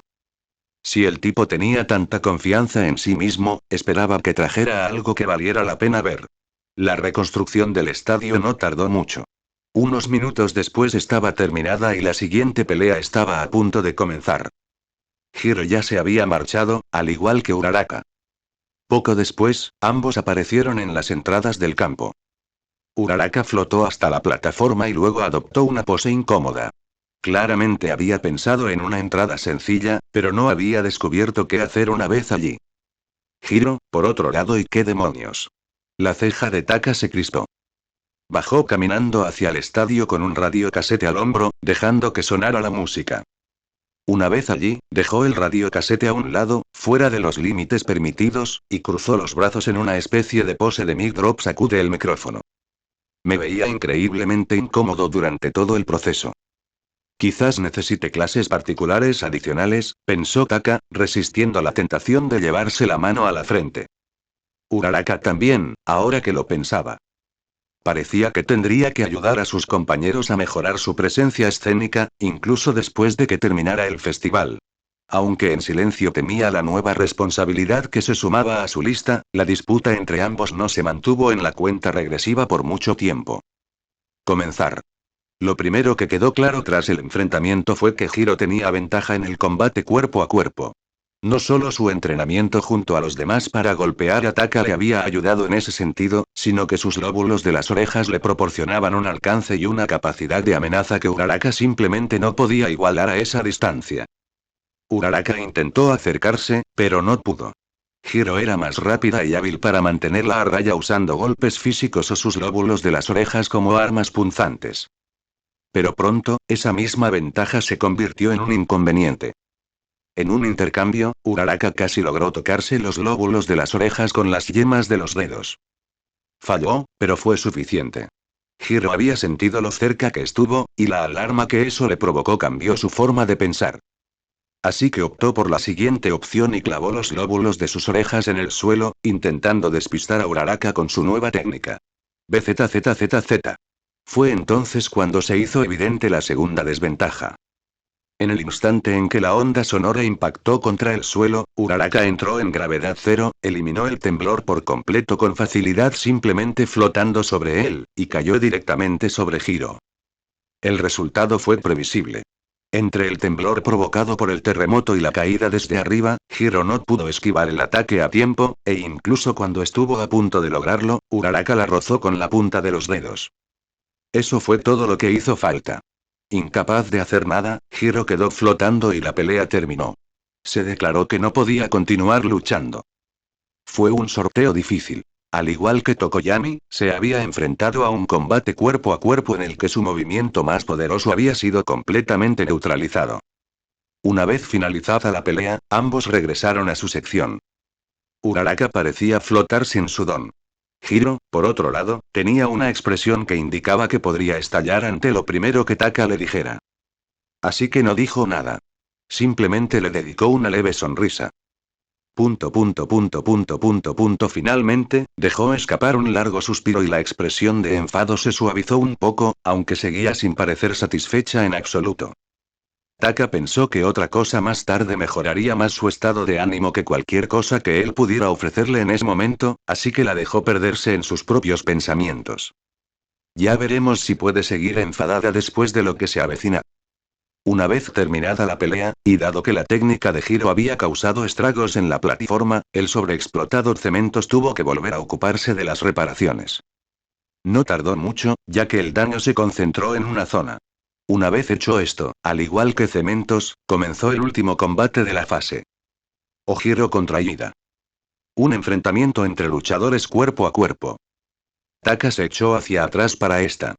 Si el tipo tenía tanta confianza en sí mismo, esperaba que trajera algo que valiera la pena ver. La reconstrucción del estadio no tardó mucho. Unos minutos después estaba terminada y la siguiente pelea estaba a punto de comenzar. Hiro ya se había marchado, al igual que Uraraka. Poco después, ambos aparecieron en las entradas del campo. Uraraka flotó hasta la plataforma y luego adoptó una pose incómoda. Claramente había pensado en una entrada sencilla, pero no había descubierto qué hacer una vez allí. Hiro, por otro lado, ¿y qué demonios? La ceja de Taka se crispó. Bajó caminando hacia el estadio con un radiocasete al hombro, dejando que sonara la música. Una vez allí, dejó el radiocasete a un lado, fuera de los límites permitidos, y cruzó los brazos en una especie de pose de mic drop. Sacude el micrófono. Me veía increíblemente incómodo durante todo el proceso. Quizás necesite clases particulares adicionales, pensó Taka, resistiendo la tentación de llevarse la mano a la frente. Uraraka también, ahora que lo pensaba. Parecía que tendría que ayudar a sus compañeros a mejorar su presencia escénica, incluso después de que terminara el festival. Aunque en silencio temía la nueva responsabilidad que se sumaba a su lista, la disputa entre ambos no se mantuvo en la cuenta regresiva por mucho tiempo. Comenzar. Lo primero que quedó claro tras el enfrentamiento fue que Hiro tenía ventaja en el combate cuerpo a cuerpo. No solo su entrenamiento junto a los demás para golpear a Taka le había ayudado en ese sentido, sino que sus lóbulos de las orejas le proporcionaban un alcance y una capacidad de amenaza que Uraraka simplemente no podía igualar a esa distancia. Uraraka intentó acercarse, pero no pudo. Hiro era más rápida y hábil para mantenerla a raya usando golpes físicos o sus lóbulos de las orejas como armas punzantes. Pero pronto, esa misma ventaja se convirtió en un inconveniente. En un intercambio, Uraraka casi logró tocarse los lóbulos de las orejas con las yemas de los dedos. Falló, pero fue suficiente. Hiro había sentido lo cerca que estuvo, y la alarma que eso le provocó cambió su forma de pensar. Así que optó por la siguiente opción y clavó los lóbulos de sus orejas en el suelo, intentando despistar a Uraraka con su nueva técnica. BZZZZ. Fue entonces cuando se hizo evidente la segunda desventaja. En el instante en que la onda sonora impactó contra el suelo, Uraraka entró en gravedad cero, eliminó el temblor por completo con facilidad simplemente flotando sobre él, y cayó directamente sobre Hiro. El resultado fue previsible. Entre el temblor provocado por el terremoto y la caída desde arriba, Hiro no pudo esquivar el ataque a tiempo, e incluso cuando estuvo a punto de lograrlo, Uraraka la rozó con la punta de los dedos. Eso fue todo lo que hizo falta. Incapaz de hacer nada, Hiro quedó flotando y la pelea terminó. Se declaró que no podía continuar luchando. Fue un sorteo difícil. Al igual que Tokoyami, se había enfrentado a un combate cuerpo a cuerpo en el que su movimiento más poderoso había sido completamente neutralizado. Una vez finalizada la pelea, ambos regresaron a su sección. Uraraka parecía flotar sin su don. Hiro, por otro lado, tenía una expresión que indicaba que podría estallar ante lo primero que Taka le dijera. Así que no dijo nada. Simplemente le dedicó una leve sonrisa. Finalmente, dejó escapar un largo suspiro y la expresión de enfado se suavizó un poco, aunque seguía sin parecer satisfecha en absoluto. Taka pensó que otra cosa más tarde mejoraría más su estado de ánimo que cualquier cosa que él pudiera ofrecerle en ese momento, así que la dejó perderse en sus propios pensamientos. Ya veremos si puede seguir enfadada después de lo que se avecina. Una vez terminada la pelea, y dado que la técnica de Hiro había causado estragos en la plataforma, el sobreexplotado Cementos tuvo que volver a ocuparse de las reparaciones. No tardó mucho, ya que el daño se concentró en una zona. Una vez hecho esto, al igual que Cementos, comenzó el último combate de la fase. Ojiro contra Ida. Un enfrentamiento entre luchadores cuerpo a cuerpo. Taka se echó hacia atrás para esta.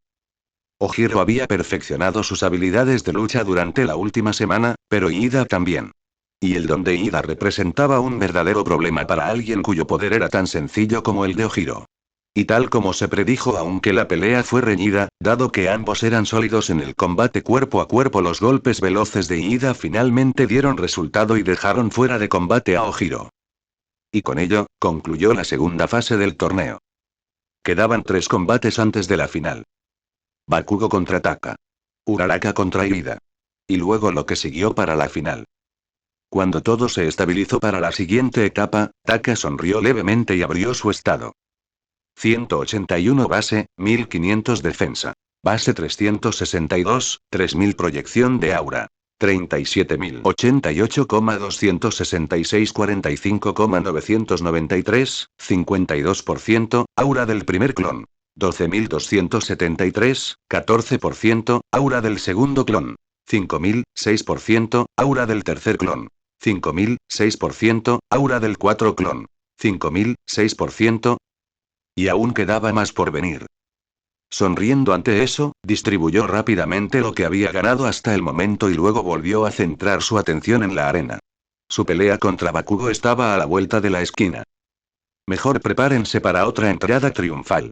Ojiro había perfeccionado sus habilidades de lucha durante la última semana, pero Ida también. Y el don de Ida representaba un verdadero problema para alguien cuyo poder era tan sencillo como el de Ojiro. Y tal como se predijo, aunque la pelea fue reñida, dado que ambos eran sólidos en el combate cuerpo a cuerpo, los golpes veloces de Ida finalmente dieron resultado y dejaron fuera de combate a Ojiro. Y con ello, concluyó la segunda fase del torneo. Quedaban 3 combates antes de la final. Bakugo contra Taka. Uraraka contra Ida. Y luego lo que siguió para la final. Cuando todo se estabilizó para la siguiente etapa, Taka sonrió levemente y abrió su estado. 181 base, 1500 defensa. Base 362, 3000 proyección de aura. 37.088,266 45,993, 52%, aura del primer clon. 12.273, 14%, aura del segundo clon. 5.000, 6%, aura del tercer clon. 5.000, 6%, aura del cuarto clon. 5.000, 6%. Y aún quedaba más por venir. Sonriendo ante eso, distribuyó rápidamente lo que había ganado hasta el momento y luego volvió a centrar su atención en la arena. Su pelea contra Bakugo estaba a la vuelta de la esquina. Mejor prepárense para otra entrada triunfal.